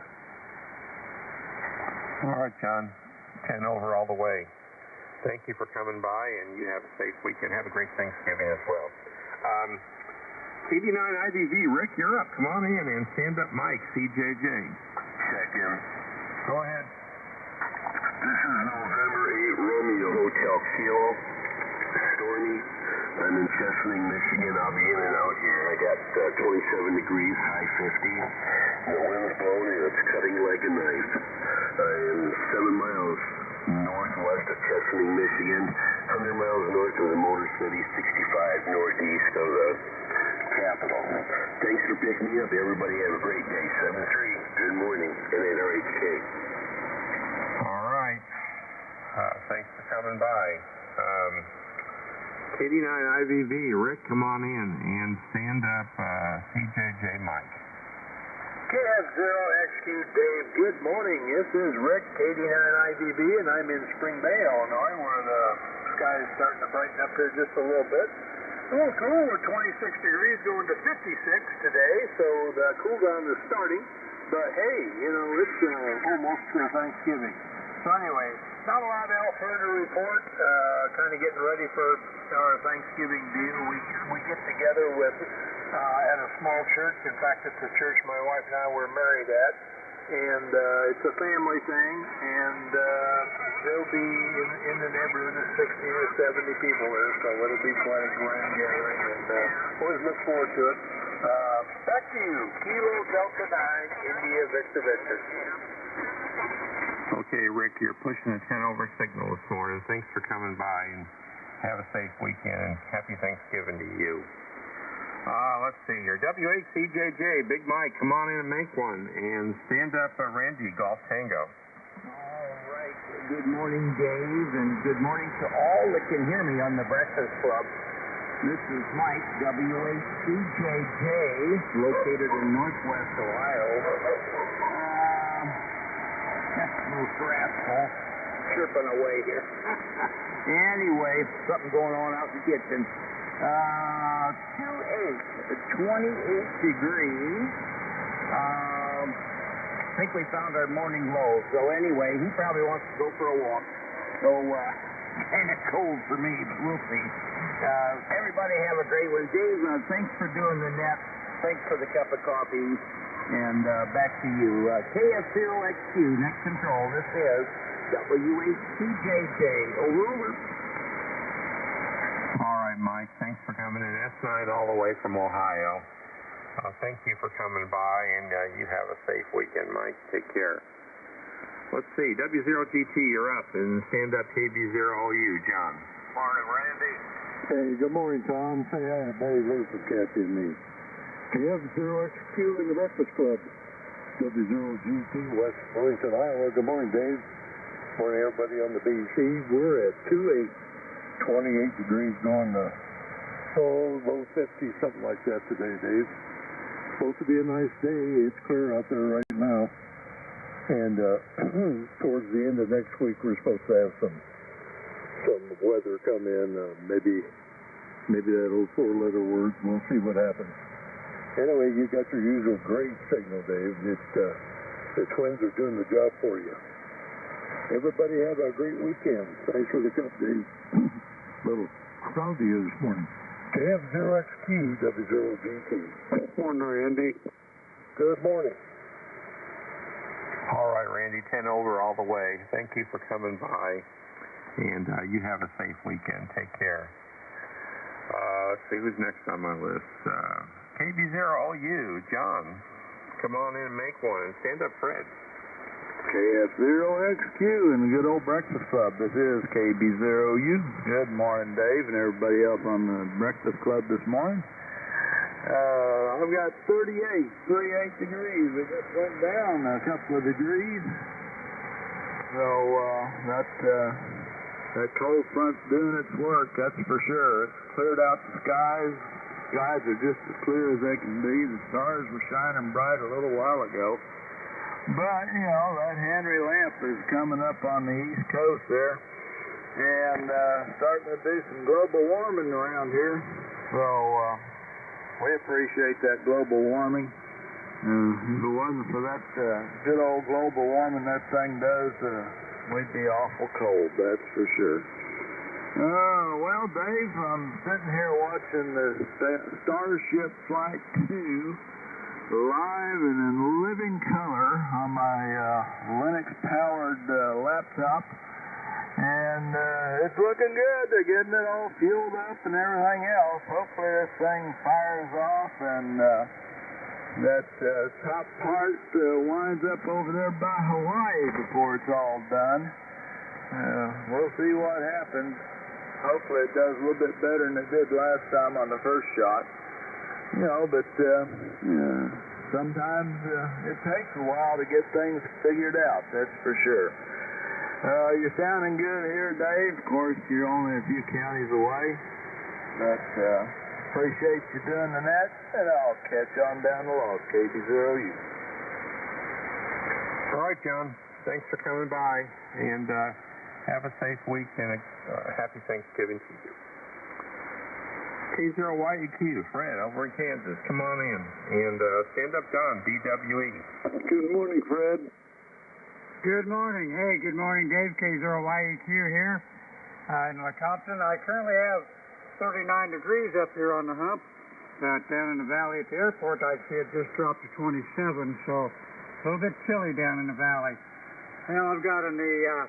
All right, John. 10 over all the way. Thank you for coming by, and you have a safe weekend. Have a great Thanksgiving as well. CD9IVV, Rick, you're up. Come on in, and stand up Mike, CJJ. Check in. Go ahead. This is November 8 Romeo Hotel Kilo. Stormy. I'm in Chesaning, Michigan. I'll be in and out here. I got 27 degrees, high 50. The wind's blowing and it's cutting like a knife. I am 7 miles northwest of Chesaning, Michigan. 100 miles north of the Motor City, 65 northeast of the capital. Thanks for picking me up. Everybody have a great day. 7-3. Good morning. NHRHK. All right. Thanks for coming by. KD9IVV, Rick, come on in and stand up CJJ Mike. KF0XQ Dave, good morning. This is Rick, KD9IVV, and I'm in Spring Bay, Illinois, where the sky is starting to brighten up here just a little bit. A little cool, we're 26 degrees going to 56 today, so the cool down is starting. But hey, you know, it's almost Thanksgiving. So anyway, not a lot else here to report. Kind of getting ready for our Thanksgiving deal. We get together with at a small church. In fact, it's a church my wife and I were married at, and it's a family thing. And there'll be in the neighborhood of 60 or 70 people there, so it'll be quite a grand gathering. And always look forward to it. Back to you, Kilo Delta 9, India Victor Victor. Okay, Rick, you're pushing a 10-over signal this morning. Thanks for coming by, and have a safe weekend, and happy Thanksgiving to you. Let's see here. W8CJJ, Big Mike, come on in and make one. And stand up Randy, Golf Tango. All right. Good morning, Dave, and good morning to all that can hear me on the Breakfast Club. This is Mike, W8CJJ, located in Northwest Ohio. A little stressful, chirping away here. Anyway, something going on out in the kitchen. 28 degrees. I think we found our morning low. So anyway, he probably wants to go for a walk. So kind of cold for me, but we'll see. Everybody have a great one. Dave, thanks for doing the net. Thanks for the cup of coffee. And back to you. KF0XQ, next control. This is W8CJJ. Over. All right, Mike. Thanks for coming in. S9 all the way from Ohio. Thank you for coming by, and you have a safe weekend, Mike. Take care. Let's see. W0GT, you're up, and stand up KB0OU, John. Morning, Randy. Hey, good morning, Tom. Hey, I had Barry Lewis catching me. KF0XQ in the Breakfast Club. W0GT, West Burlington, Iowa. Good morning, Dave. Morning, everybody on the BC. We're at 28 degrees going to, low 50, something like that today, Dave. Supposed to be a nice day. It's clear out there right now. And towards the end of next week, we're supposed to have some weather come in. Maybe that old four-letter word. We'll see what happens. Anyway, you got your usual great signal, Dave. The twins are doing the job for you. Everybody have a great weekend. Thanks for the cup, Dave. Little cloudy this morning. KF0XQ, W0GT. Good morning, Randy. Good morning. All right, Randy, 10 over all the way. Thank you for coming by, and you have a safe weekend. Take care. Let's see who's next on my list. KB0OU, John. Come on in and make one. And stand up, Fred. KF0XQ in the good old Breakfast Club. This is KB0U. Good morning, Dave, and everybody else on the Breakfast Club this morning. I've got 38 degrees. We just went down a couple of degrees. So that cold front's doing its work, that's for sure. It's cleared out the skies. Skies are just as clear as they can be. The stars were shining bright a little while ago. But, you know, that Henry lamp is coming up on the East Coast there and starting to do some global warming around here. So we appreciate that global warming. If it wasn't for that good old global warming that thing does, we'd be awful cold, that's for sure. Well, Dave, I'm sitting here watching the Starship Flight 2 live and in living color on my Linux-powered laptop. And it's looking good. They're getting it all fueled up and everything else. Hopefully this thing fires off and that top part winds up over there by Hawaii before it's all done. We'll see what happens. Hopefully it does a little bit better than it did last time on the first shot. But sometimes it takes a while to get things figured out, that's for sure. You're sounding good here, Dave. Of course, you're only a few counties away. But appreciate you doing the net, and I'll catch on down the log, KB0U. All right, John. Thanks for coming by, and have a safe week and a happy Thanksgiving to you. K0YEQ, Fred, over in Kansas. Come on in. And stand up, Don, BWE. Good morning, Fred. Good morning. Hey, good morning, Dave. K0YEQ here in Lecompton. I currently have 39 degrees up here on the hump. Down in the valley at the airport, I see it just dropped to 27, so a little bit chilly down in the valley. Now, I've got on the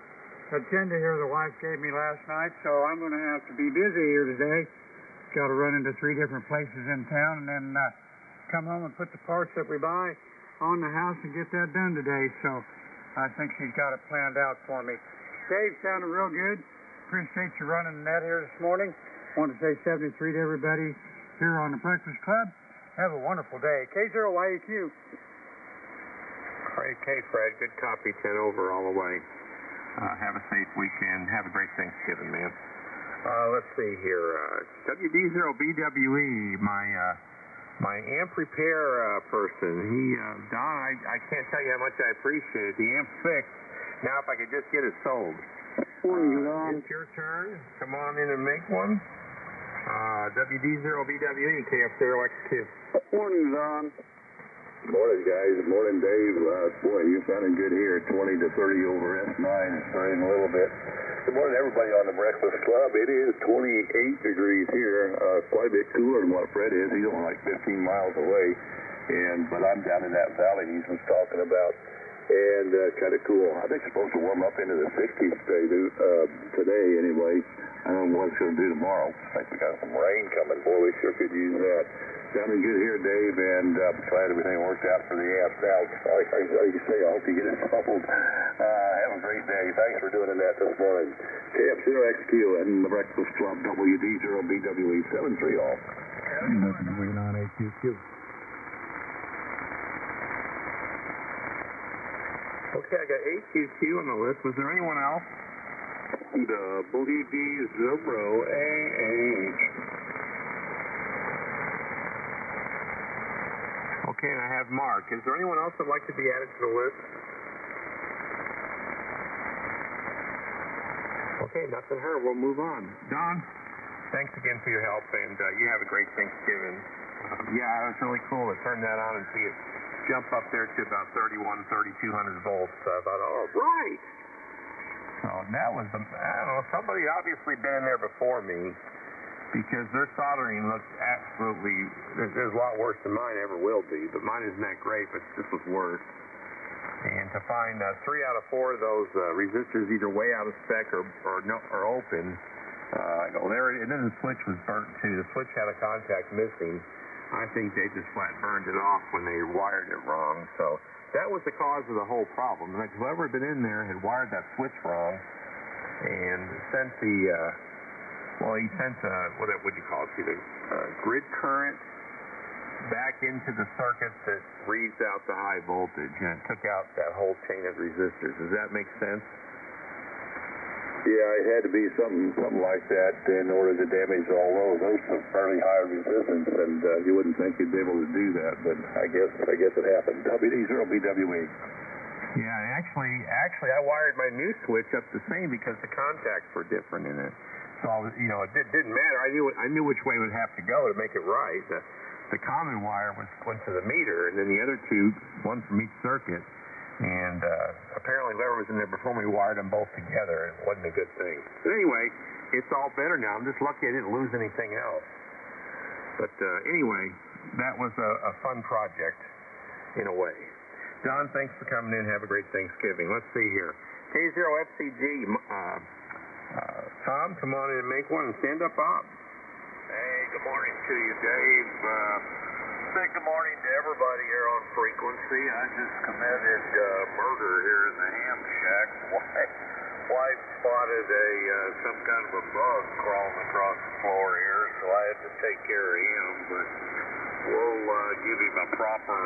agenda here the wife gave me last night, so I'm going to have to be busy here today. Got to run into 3 different places in town and then come home and put the parts that we buy on the house and get that done today, so I think she's got it planned out for me. Dave, sounded real good. Appreciate you running the net here this morning. Want to say 73 to everybody here on the Breakfast Club. Have a wonderful day. K0YEQ. Great, Fred. Good copy. 10 over all the way. Have a safe weekend. Have a great Thanksgiving, man. Let's see here. WD0BWE, my amp repair person. Don, I can't tell you how much I appreciate it. The amp's fixed. Now, if I could just get it sold. It's your turn. Come on in and make one. WD0BWE, KF0XQ. Morning, Don. Morning, guys. Morning, Dave. Boy, you're sounding good here. 20 to 30 over S9. It's starting a little bit. Good morning, everybody on the Breakfast Club. It is 28 degrees here. Quite a bit cooler than what Fred is. He's only like 15 miles away. But I'm down in that valley he's been talking about. And kind of cool. I think it's supposed to warm up into the 60s today anyway. I don't know what it's going to do tomorrow. I think we got some rain coming. Boy, we sure could use that. Sounding good here, Dave, and glad everything worked out for the amps. Now, like you say, I hope you get it sold. Have a great day. Thanks for doing that this morning. KF0XQ and the Breakfast Club, WD0BWE 73 all. Waiting on AQQ. Okay, I got AQQ on the list. Was there anyone else? WD0AH. Okay, and I have Mark. Is there anyone else that would like to be added to the list? Okay, nothing heard. We'll move on. Don, thanks again for your help, and you have a great Thanksgiving. Yeah, it was really cool to turn that on and see it jump up there to about 3,200 volts. I thought, all right. So that was, I don't know, somebody obviously been in there before me, because their soldering looks absolutely, there's a lot worse than mine ever will be, but mine isn't that great, but this was worse. And to find 3 out of 4 of those resistors either way out of spec or open, I go, there it is. And then the switch was burnt too. The switch had a contact missing. I think they just flat burned it off when they wired it wrong. So that was the cause of the whole problem. Like, whoever had been in there had wired that switch wrong and sent the, he sent what would you call it, the grid current back into the circuit that reads out the high voltage, and it took out that whole chain of resistors. Does that make sense? Yeah, it had to be something like that in order to damage all those. Those are fairly high resistance, and you wouldn't think you'd be able to do that, but I guess it happened. WD0BWE. Yeah, actually, I wired my new switch up the same because the contacts were different in it. So I was, it didn't matter. I knew which way it would have to go to make it right. The common wire went to the meter, and then the other two, one from each circuit, And apparently Larry was in there before we wired them both together, and it wasn't a good thing. But anyway, it's all better now. I'm just lucky I didn't lose anything else. But anyway, that was a fun project in a way. Don, thanks for coming in. Have a great Thanksgiving. Let's see here. K0FCG, Tom, come on in and make one, and stand up, Bob. Hey, good morning to you, Dave. Say good morning to everybody here on frequency. I just committed murder here in the ham shack. Wife spotted some kind of a bug crawling across the floor here, so I had to take care of him. But we'll give him a proper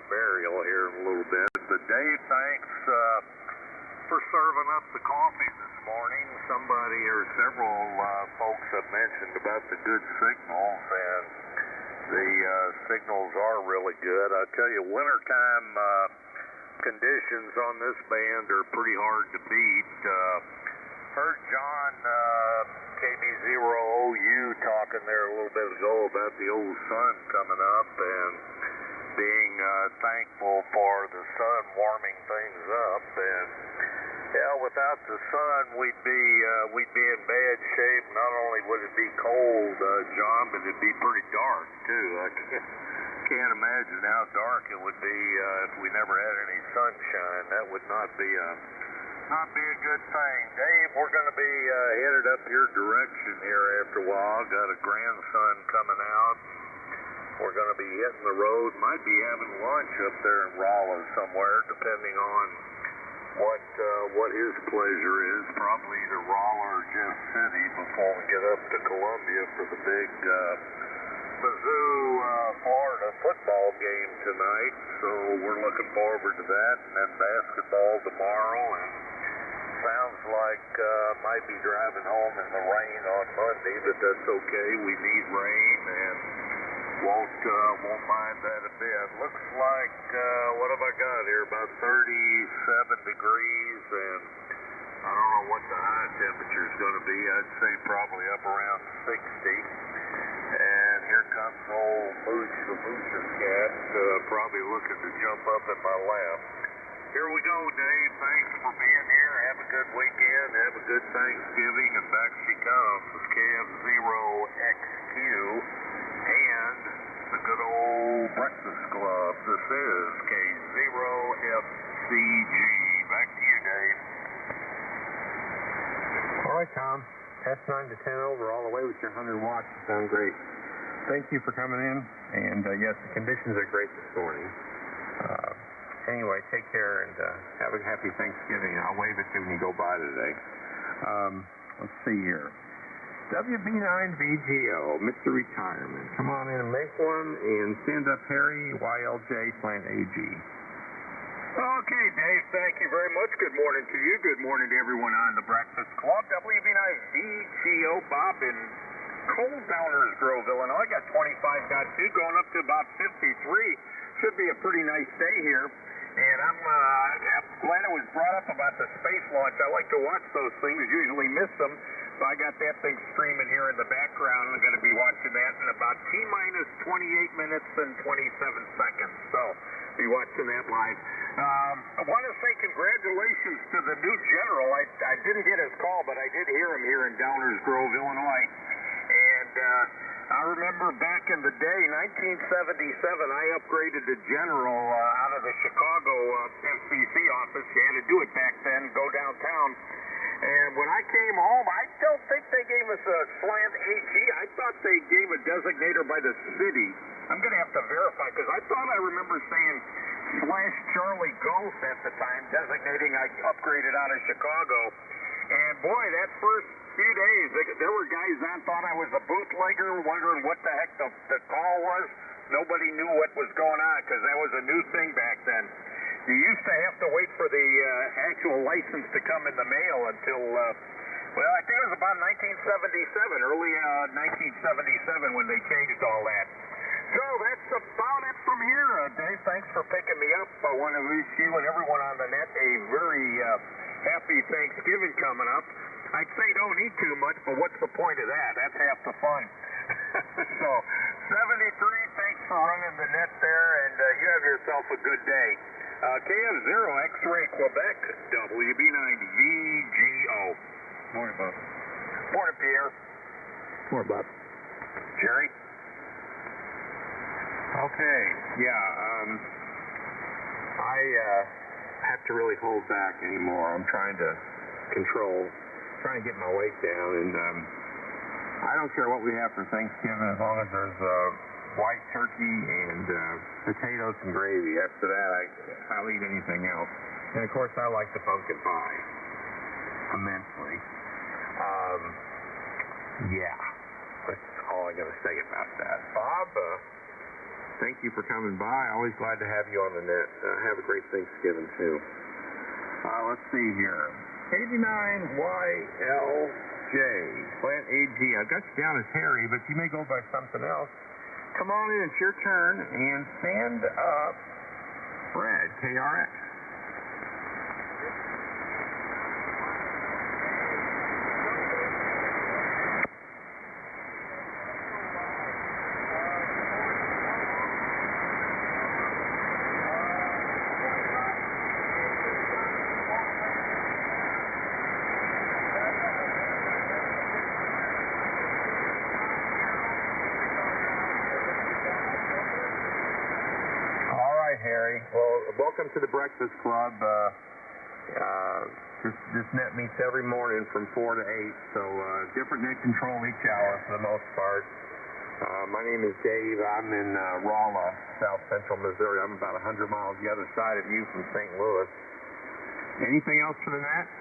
burial here in a little bit. But Dave, thanks for serving up the coffee this morning. Somebody or several folks have mentioned about the good signals, and the signals are really good. I tell you, wintertime conditions on this band are pretty hard to beat. Heard John KB0OU talking there a little bit ago about the old sun coming up and being thankful for the sun warming things up. And yeah, without the sun, we'd be in bad shape. Not only would it be cold, John, but it'd be pretty dark too. I can't imagine how dark it would be if we never had any sunshine. That would not be a good thing. Dave, we're going to be headed up your direction here after a while. Got a grandson coming out. We're going to be hitting the road. Might be having lunch up there in Rolla somewhere, depending on what his pleasure is. Probably either Rolla or Jeff City before we get up to Columbia for the big Mizzou Florida football game tonight. So we're looking forward to that, and then basketball tomorrow. And sounds like might be driving home in the rain on Monday, but that's okay. We need rain, and won't mind that a bit. Looks like what have I got here? About 37 degrees, and I don't know what the high temperature is going to be. I'd say probably up around 60. And here comes old Mooch, the Mooch's cat, probably looking to jump up in my lap. Here we go, Dave. Thanks for being here. Have a good weekend. Have a good Thanksgiving. And back she comes, KF0XQ and the good old Breakfast Club. This is K0FCG. Back to you, Dave. All right, Tom. S9 to 10 over all the way with your 100 watts. You sound great. Thank you for coming in. And yes, the conditions are great this morning. Anyway, take care and have a happy Thanksgiving. I'll wave at you when you go by today. Let's see here. WB9VGO, Mr. Retirement. Come on in and make one, and stand up Harry, YLJ/AG. Okay, Dave, thank you very much. Good morning to you. Good morning to everyone on the Breakfast Club. WB9VGO, Bob in cold Downers Grove, Illinois. Got 25.2, going up to about 53. Should be a pretty nice day here. And I'm glad it was brought up about the space launch. I like to watch those things, usually miss them. So I got that thing streaming here in the background. I'm going to be watching that in about T-minus 28 minutes and 27 seconds. So be watching that live. I want to say congratulations to the new general. I didn't get his call, but I did hear him here in Downers Grove, Illinois. And I remember back in the day, 1977, I upgraded to general out of the Chicago FCC office. You had to do it back then, go downtown. And when I came home, I don't think they gave us a slant AG. I thought they gave a designator by the city. I'm going to have to verify, because I thought I remember saying /Charlie Golf at the time, designating I upgraded out of Chicago. And boy, that first few days, there were guys on thought I was a bootlegger, wondering what the heck the call was. Nobody knew what was going on, because that was a new thing back then. You used to have to wait for the actual license to come in the mail until, well, I think it was about 1977, early 1977 when they changed all that. So that's about it from here. Dave, thanks for picking me up. I want to wish you and everyone on the net a very happy Thanksgiving coming up. I'd say don't eat too much, but what's the point of that? That's half the fun. So, 73, thanks for running the net there, and you have yourself a good day. KF0 X-Ray Quebec, WB9VGO. Morning, Bob. Morning, Pierre. More Bob. Jerry? Okay, yeah, I have to really hold back anymore. I'm trying to trying to get my weight down, and I don't care what we have for Thanksgiving as long as there's white turkey and potatoes and gravy. After that, I'll eat anything else. And of course, I like the pumpkin pie immensely. Yeah, that's all I'm going to say about that. Bob, thank you for coming by. Always glad to have you on the net. Have a great Thanksgiving, too. Let's see here. 89YLJ, Plant AG. I've got you down as Harry, but you may go by something else. Come on in, it's your turn, and stand up Brad, KRX. Harry. Well, welcome to the Breakfast Club. This net meets every morning from 4 to 8, so different net control each hour for the most part. My name is Dave. I'm in Rolla, South Central Missouri. I'm about 100 miles the other side of you from St. Louis. Anything else for the net?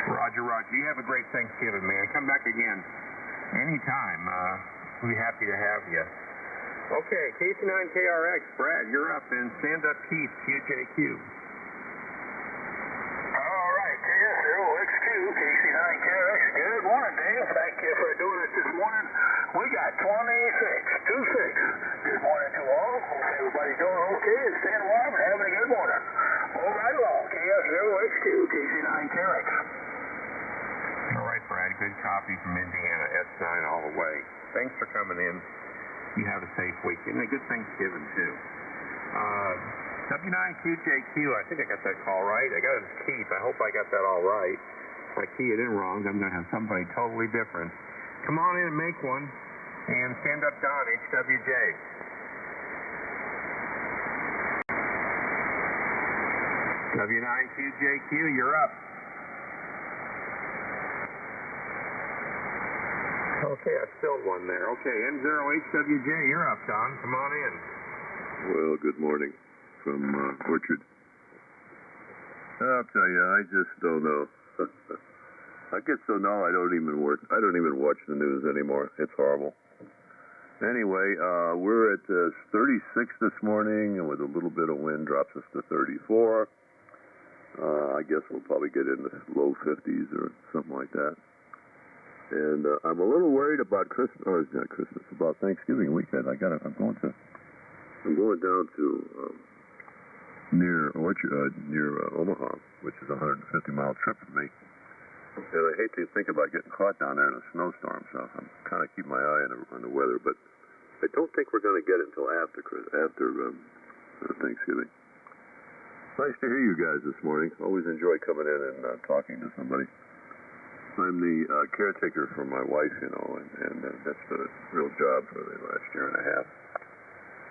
Roger. You have a great Thanksgiving, man. Come back again. Anytime. We'll be happy to have you. Okay, KC9KRX, Brad, you're up, and stand up Keith, QJQ. All right, KF0X2, KC9KRX. Good morning, Dave. Thank you for doing it this morning. We got 26. Good morning to all. Hope everybody's doing okay and staying warm and having a good morning. All right along, KF0X2, KC9KRX. All right, Brad, good copy from Indiana, S9 all the way. Thanks for coming in. You have a safe weekend and a good Thanksgiving, too. W9QJQ, I think I got that call right. I got it as Keith. I hope I got that all right. If I key it in wrong, I'm going to have somebody totally different. Come on in and make one. And stand up Don, HWJ. W9QJQ, you're up. Okay, I spilled one there. Okay, M0HWJ, you're up, Don. Come on in. Well, good morning from Orchard. I'll tell you, I just don't know. I get so now I don't even watch the news anymore. It's horrible. Anyway, we're at 36 this morning, and with a little bit of wind, drops us to 34. I guess we'll probably get in the low 50s or something like that. And I'm a little worried about about Thanksgiving weekend. I'm going down to near Omaha, which is a 150-mile trip for me. And I hate to think about getting caught down there in a snowstorm, so I'm kind of keeping my eye on the weather. But I don't think we're going to get it until after Thanksgiving. Nice to hear you guys this morning. Always enjoy coming in and talking to somebody. I'm the caretaker for my wife, and that's been a real job for the last year and a half.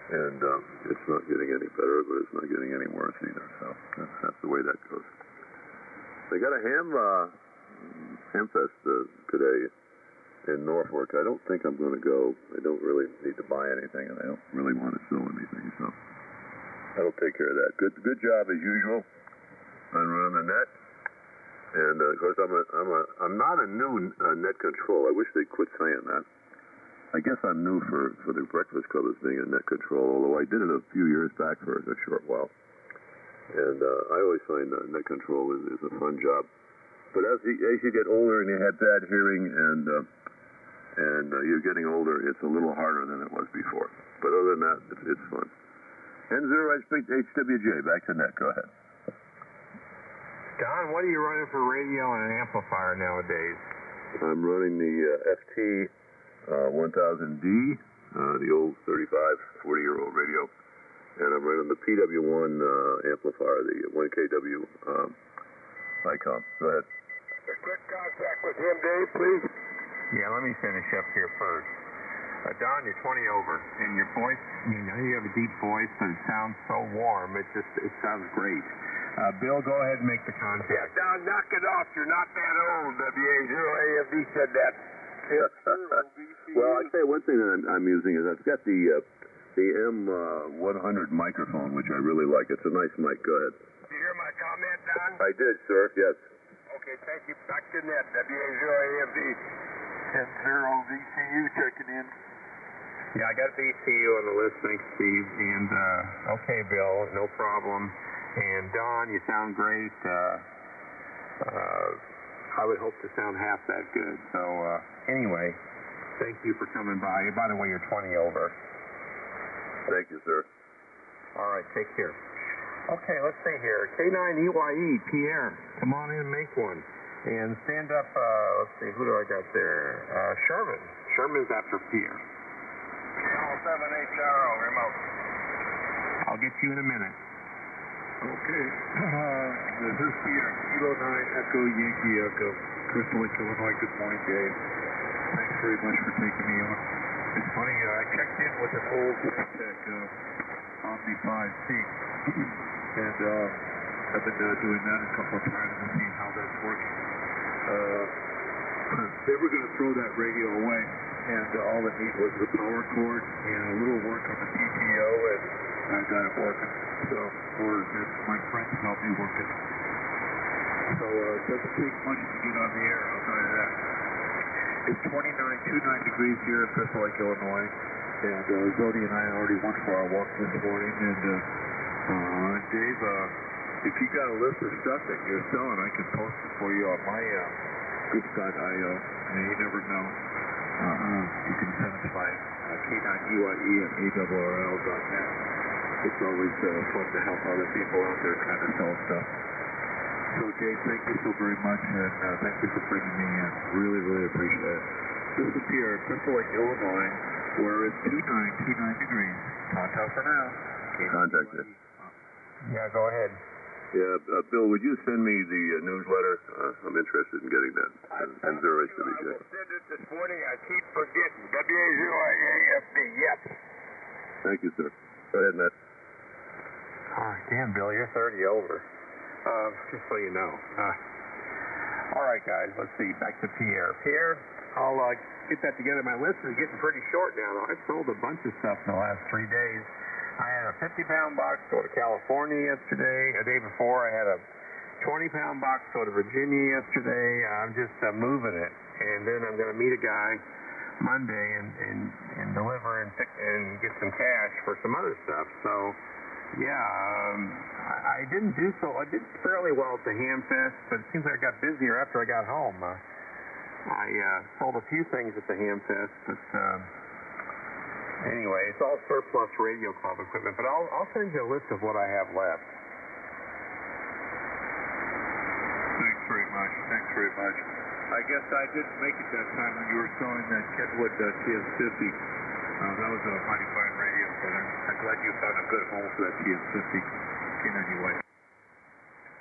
And it's not getting any better, but it's not getting any worse either. So that's the way that goes. They got a Hamfest today in Norfolk. I don't think I'm going to go. I don't really need to buy anything, and I don't really want to sell anything. So that'll take care of that. Good job as usual on running the net. And of course, I'm not a new net control. I wish they'd quit saying that. I guess I'm new for the Breakfast Club as being a net control, although I did it a few years back for a short while. And I always find net control is a fun job. But as you get older and you have bad hearing and you're getting older, it's a little harder than it was before. But other than that, it's fun. N0HWJ, back to net. Go ahead. Don, what are you running for radio and an amplifier nowadays? I'm running the FT 1000D, the old 35, 40-year-old radio. And I'm running the PW1 amplifier, the 1kW Icom. Go ahead. Quick contact with him, Dave, please. Yeah, let me finish up here first. Don, you're 20 over, and your voice, I know you have a deep voice, but it sounds so warm, it sounds great. Bill, go ahead and make the contact. Yeah, Don, knock it off. You're not that old. WA0AFD said that. Well, I tell you one thing that I'm using is I've got the M100 microphone, which I really like. It's a nice mic. Go ahead. Did you hear my comment, Don? I did, sir. Yes. Okay, thank you. Back to net. WA0AFD. 10-0 VCU checking in. Yeah, I got VCU on the list. Thanks, Steve. And, okay, Bill, no problem. And, Don, you sound great. I would hope to sound half that good. So, anyway, thank you for coming by. By the way, you're 20 over. Thank you, sir. All right, take care. Okay, let's see here. K9EYE, Pierre, come on in and make one. And stand up, let's see, who do I got there? Sherman. Sherman's after Pierre. Call 7HRO, remote. I'll get you in a minute. Okay. This is Pierre. Kilo 9 Echo Yankee Echo. Crystal Lake, Illinois. Good morning, Dave. Thanks very much for taking me on. It's funny, I checked in with an old Tech Omni 5C. And I've been doing that a couple of times and seeing how that's working. They were going to throw that radio away, and all it needed was the power cord and a little work on the PTO, and I got it working. So, my friends helped me work it. So, it doesn't take much to get on the air, I'll tell you that. It's 29 degrees here in Crystal Lake, Illinois, and Zodi and I already went for our walk this morning, and Dave, if you got a list of stuff that you're selling, I can post it for you on my groups.io. You never know. You can send it to my K9EYE at ARRL.net. It's always fun to help other people out there trying to sell stuff. So, Dave, thank you so very much, and thank you for bringing me in. Really, really appreciate it. This is Pierre, Crystal Lake, Illinois, where it's 29 degrees. Ta-ta for now. Contact it. Yeah, go ahead. Yeah, Bill, would you send me the newsletter? I'm interested in getting that. I N0HWJ. will send it this morning. I keep forgetting. WA0AFD, yep. Thank you, sir. Go ahead, Matt. All right, damn, Bill, you're 30 over. Just so you know. All right, guys, let's see. Back to Pierre. Pierre, I'll get that together. My list is getting pretty short now. I've sold a bunch of stuff in the last 3 days. I had a 50-pound box go to California yesterday. A day before, I had a 20-pound box go to Virginia yesterday. I'm just moving it. And then I'm going to meet a guy Monday and deliver and get some cash for some other stuff. So, yeah, I didn't do so. I did fairly well at the Ham Fest, but it seems like I got busier after I got home. I sold a few things at the Ham Fest, but anyway, it's all surplus radio club equipment. But I'll send you a list of what I have left. Thanks very much. Thanks very much. I guess I didn't make it that time when you were selling that Kenwood TS50. That was a mighty fine radio, so I'm glad you found a good home for that TS50. Anyway.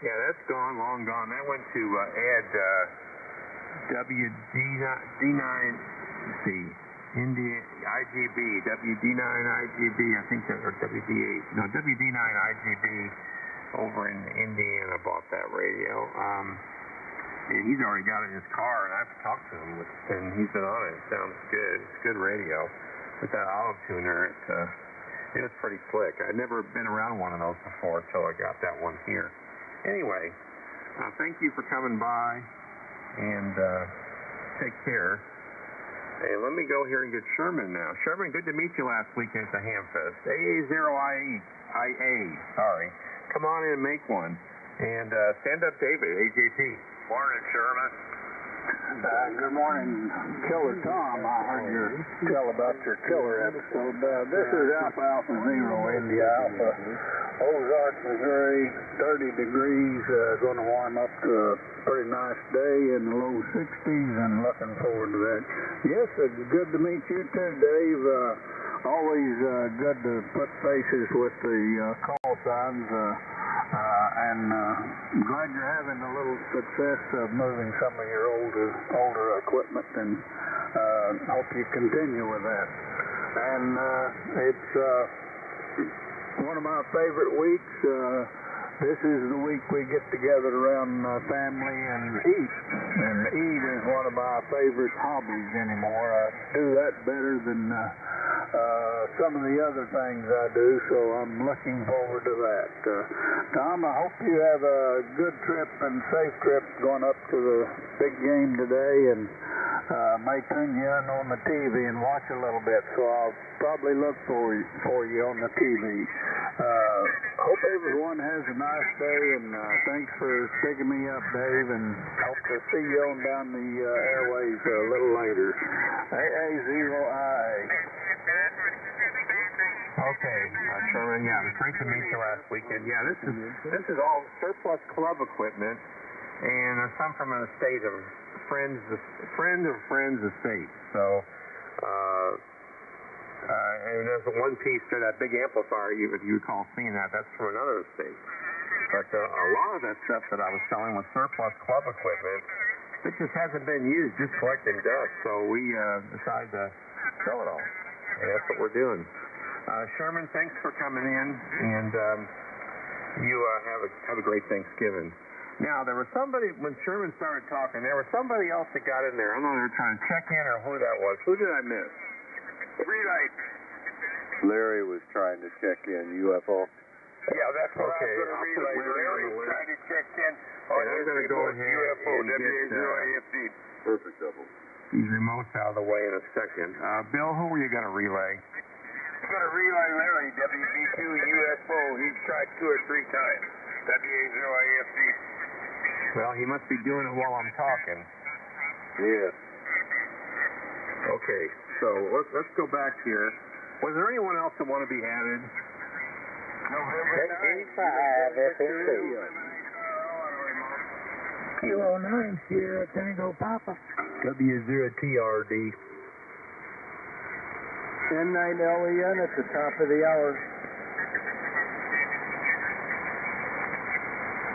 Yeah, that's gone, long gone. That went to add WD9C, India IGB, WD9 IGB, I think that, or WD8. No, WD9 IGB over in Indiana bought that radio. And he's already got it in his car, and I've talked to him, and he's been on it. It sounds good. It's good radio. With that auto tuner, it was pretty slick. I'd never been around one of those before until I got that one here. Anyway, thank you for coming by, and take care. Hey, let me go here and get Sherman now. Sherman, good to meet you last weekend at the Hamfest. AA0IA, sorry. Come on in and make one. And stand up, David, AJP. Morning, Sherman. Good morning, Killer Tom. I heard your tell about your killer episode. This is Alpha Zero India Alpha. Ozark, Missouri, 30 degrees. Going to warm up to a pretty nice day in the low 60s, and looking forward to that. Yes, it's good to meet you too, Dave. Always good to put faces with the call signs. And glad you're having a little success of moving some of your older equipment, and hope you continue with that. And it's one of my favorite weeks. This is the week we get together around family and eat. And eat is one of my favorite hobbies anymore. I do that better than some of the other things I do, so I'm looking forward to that. Tom, I hope you have a good trip and safe trip going up to the big game today, and may turn you in on the TV and watch a little bit, so I'll probably look for you on the TV. Hope everyone has a nice day, and thanks for picking me up, Dave, and hope to see you on down the airways a little later. AA0IA. Okay, Sherman, yeah, it was great to meet you last weekend. Yeah, this is all surplus club equipment, and some from an estate of friends estate. So, and there's the one piece there, that big amplifier, if you recall seeing that, that's from another estate. But a lot of that stuff that I was selling was surplus club equipment. It just hasn't been used, just collecting dust. So we decided to sell it all. And that's what we're doing. Sherman, thanks for coming in, and you have a great Thanksgiving. Now, there was somebody, when Sherman started talking, there was somebody else that got in there. I don't know if they were trying to check in or who that was. Who did I miss? Relay. Larry was trying to check in UFO. Yeah, that's what I was going to relay. Larry tried to check in on his remote UFO, WA0AFD. Perfect double. These remotes out of the way in a second. Bill, who were you going to relay? I'm going to relay Larry, WB2 UFO. He's tried 2 or 3 times. WA0AFD. Well, he must be doing it while I'm talking. Yes. Okay, so let's go back here. Was there anyone else that want to be added? November 5 FNC. Kilo 9 Sierra Tango Papa. W0TRD. 10-9 LEN at the top of the hour.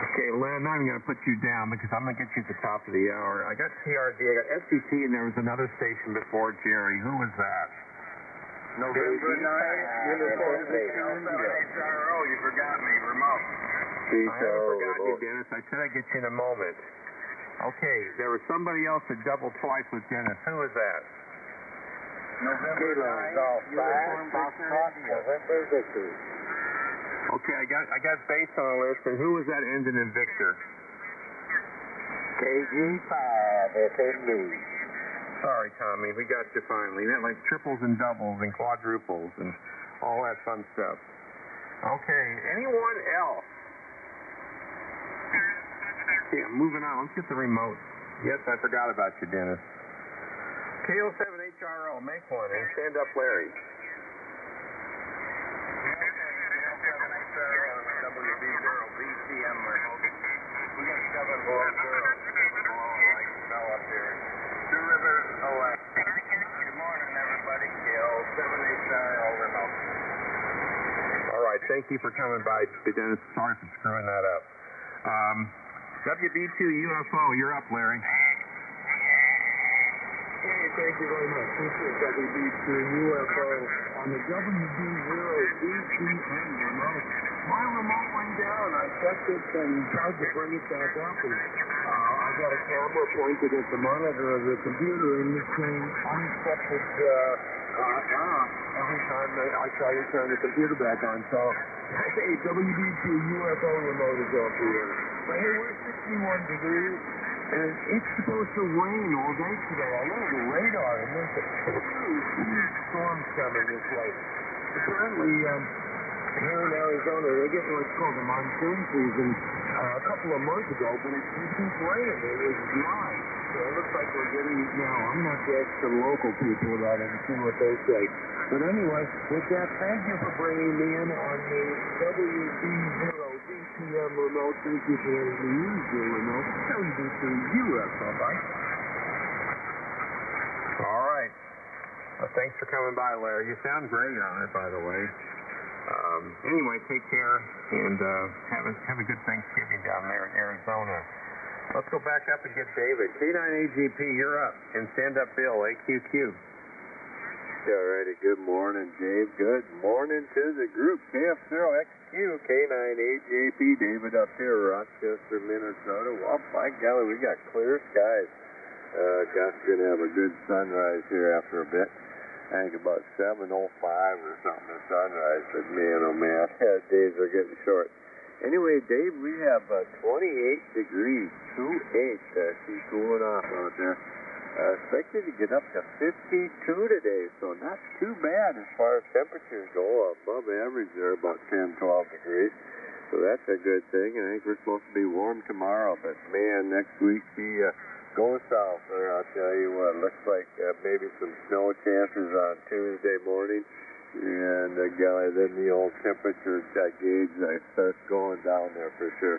Okay, Len, I'm going to put you down because I'm going to get you at the top of the hour. I got TRD, I got SCT, and there was another station before Jerry. Who was that? November 9, Uniform HRO. You forgot me, remote. I haven't forgotten you, Dennis. I said I'd get you in a moment. Okay, there was somebody else that doubled twice with Dennis. Who was that? November 9, Uniform November Victory. Okay, I got base on the list, and who was that ending in Victor? KG5 FNB. Sorry, Tommy, we got you finally. That like triples and doubles and quadruples and all that fun stuff. Okay, anyone else? Yeah, moving on. Let's get the remote. Yes, I forgot about you, Dennis. KO7HRO, make one and stand up Larry. WB0BCM remote. We got 7 below 0. Below, like, snow up here. 2 Rivers, OS. Good morning, everybody. KO7HRO remote. All right, thank you for coming by, Dennis. Sorry for screwing that up. WB2 UFO, you're up, Larry. Hey, thank you very much. This is WB2 UFO on the WB0BCM remote. My remote went down. I checked it and tried to bring it back up, and I got a camera pointed at the monitor of the computer, and it's saying unaccepted every time I try to turn the computer back on. So, hey, WB2 UFO remote is off here. But hey, we're 61 degrees. And it's supposed to rain all day today. I know the radar, and there's a huge storm coming this way. Apparently, here in Arizona, they get what's called the monsoon season a couple of months ago, but it didn't rain. It was dry. So it looks like we're getting it now. I'm going to have to ask the local people about it and see what they say. But anyway, with that, thank you for bringing me in on the WB0 remote. Thank you for letting me use your remote. WBC, you're up, bye-bye. All right. Well, thanks for coming by, Larry. You sound great on it, by the way. Anyway, take care, and have a good Thanksgiving down there in Arizona. Let's go back up and get David. K9AGP, you're up. And stand up Bill, AQQ. All righty. Good morning, Dave. Good morning to the group. KF0XQ, K9AJP, David up here, Rochester, Minnesota. Well, by golly, we got clear skies. Gosh, we're going to have a good sunrise here after a bit. I think about 7:05 or something, the sunrise. But man, oh man, days are getting short. Anyway, Dave, we have 28 degrees, 28. She's cooling off out there. Expected to get up to 52 today, so not too bad as far as temperatures go. Above average there, about 10, 12 degrees. So that's a good thing. I think we're supposed to be warm tomorrow, but man, next week go south there, I'll tell you what. Looks like maybe some snow chances on Tuesday morning. And golly, then the old temperature gauge starts going down there for sure.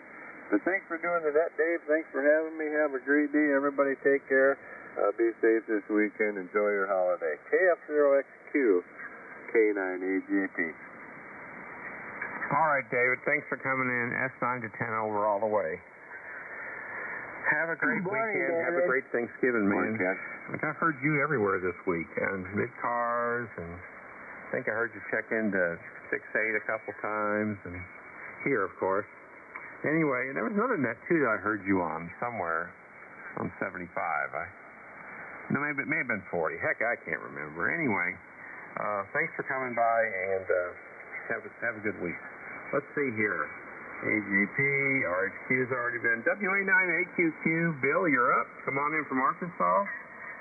But thanks for doing the net, Dave. Thanks for having me. Have a great day. Everybody take care. Be safe this weekend. Enjoy your holiday. KF0XQ, K9AGP. All right, David. Thanks for coming in. S9 to 10 over all the way. Have a great weekend. Have a great Thanksgiving, man. I've heard you everywhere this week. And mid-cars, and I think I heard you check into 6-8 a couple times, and here, of course. Anyway, there was another net, too, that I heard you on somewhere on 75. No, maybe it may have been 40. Heck, I can't remember. Anyway, thanks for coming by, and have a good week. Let's see here. AGP, RHQ's already been. WA9AQQ, Bill, you're up. Come on in from Arkansas.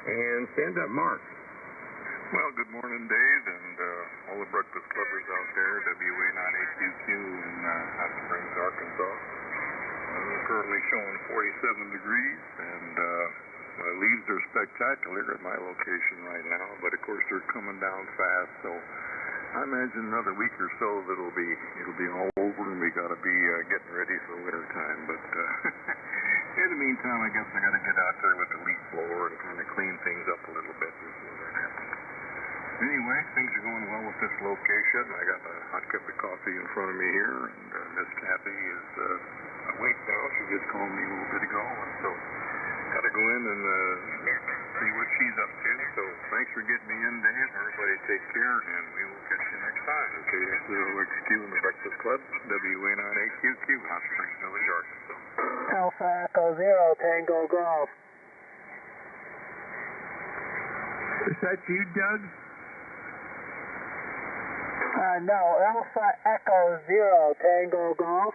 And stand up, Mark. Well, good morning, Dave, and all the breakfast clubbers out there, WA9AQQ in Hot Springs, Arkansas. Currently showing 47 degrees, and the leaves are spectacular at my location right now, but of course they're coming down fast, so I imagine another week or so it'll be all over, and we got to be getting ready for winter time. But in the meantime, I guess I got to get out there with the leaf blower and kind of clean things up a little bit before that happens. Anyway, things are going well with this location. I got a hot cup of coffee in front of me here, and Miss Kathy is awake now. She just called me a little bit ago, and so got to go in and see what she's up to. So thanks for getting me in, Dave. Everybody take care, and we will catch you next time. Okay, KF0XQ in the Breakfast Club, WA9AQQ, Hot Springs Village, Arkansas. Alpha Echo 0, Tango Golf. Is that you, Doug? No, Alpha Echo 0, Tango Golf.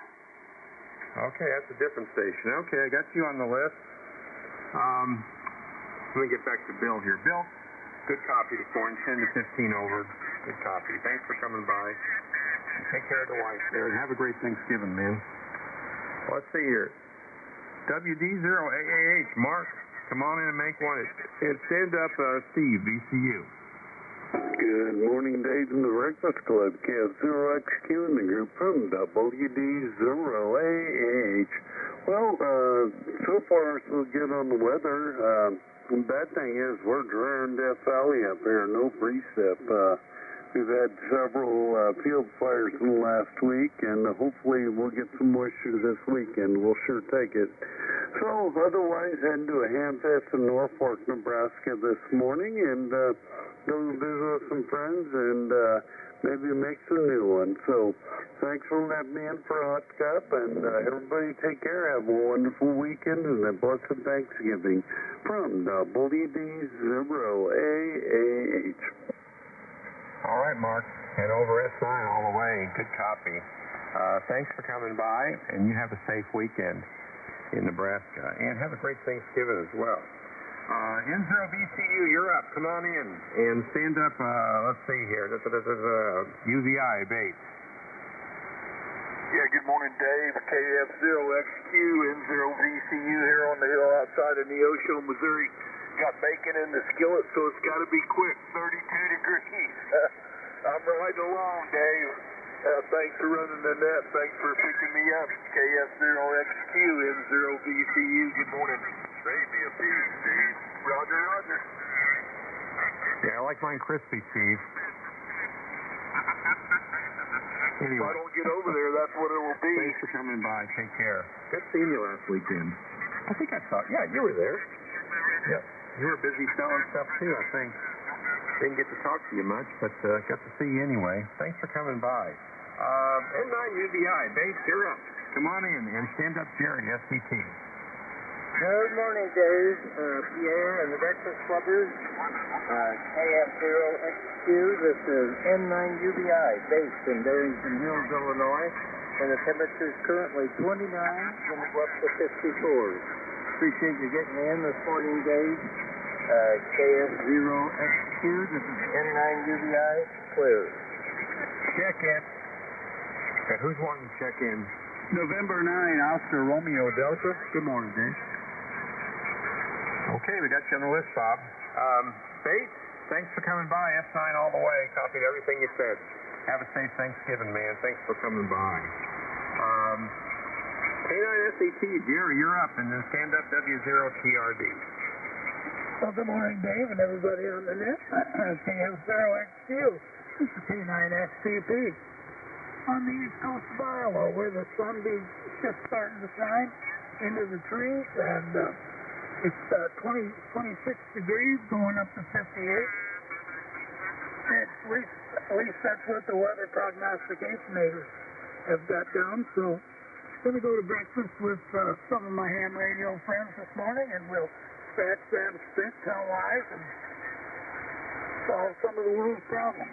Okay, that's a different station. Okay, I got you on the list. Let me get back to Bill here. Bill, good copy this morning, 10 to 15 over. Good copy. Thanks for coming by. Take care of the wife there, and have a great Thanksgiving, man. Let's see here. WD0AAH, Mark, come on in and make one. And stand up, Steve, VCU. Good morning, Dave, in the Breakfast Club. KF0XQ in the group from WD0AH. Well, so far so good on the weather. The bad thing is we're dry on Death Valley up here, no precip. We've had several field fires in the last week, and hopefully we'll get some moisture this weekend. We'll sure take it. So, otherwise, heading to a ham fest in Norfolk, Nebraska this morning, and go visit with some friends and maybe make some new ones. So, thanks for letting me in for a hot cup, and everybody take care. Have a wonderful weekend and a blessed Thanksgiving from WD0AAH. All right, Mark. And over S9 all the way. Good copy. Thanks for coming by, and you have a safe weekend in Nebraska. And have a great Thanksgiving as well. N0BCU, you're up. Come on in. And stand up, let's see here. This is UVI, Bates. Yeah, good morning, Dave. KF0XQ, N0VCU here on the hill outside of Neosho, Missouri. Got bacon in the skillet, so it's got to be quick. 32 degrees. I'm riding along, Dave. Thanks for running the net. Thanks for picking me up. KF0XQ, N0VCU. Good morning. Trade me a piece, Steve. Roger, roger. Yeah, I like mine crispy, Steve. Anyway. If I don't get over there, that's what it will be. Thanks for coming by. Take care. Good seeing you last weekend. I think I saw. Yeah, you were there. Yep. You were busy selling stuff too, I think. Didn't get to talk to you much, but got to see you anyway. Thanks for coming by. N9UBI, Bates, you're up. Come on in and stand up, Jerry, SCT. Good morning, Dave, Pierre, and the Breakfast Clubbers. KF0XQ, this is N9UBI, based in Darrington Hills, Illinois, and the temperature is currently 29, going to go up to 54. Appreciate you getting in this morning, Dave. KF0XQ, this is N9UBI, clear. Check in. Okay, who's wanting to check in? November 9, Oscar Romeo Delta. Good morning, Dave. Okay, we got you on the list, Bob. Bates, thanks for coming by. S9 all the way. Copied everything you said. Have a safe Thanksgiving, man. Thanks for coming by. K9SAT, Jerry, you're up, and then stand up W0TRD. Well, good morning, Dave, and everybody on the net. KF0XQ. This is K9XCP. On the east coast of Iowa, where the sun be just starting to shine into the trees, and it's 26 degrees going up to 58. At least that's what the weather prognosticationators have got down. So I'm going to go to breakfast with some of my ham radio friends this morning, and we'll scratch, grab, spit, tell lies, and solve some of the world's problems.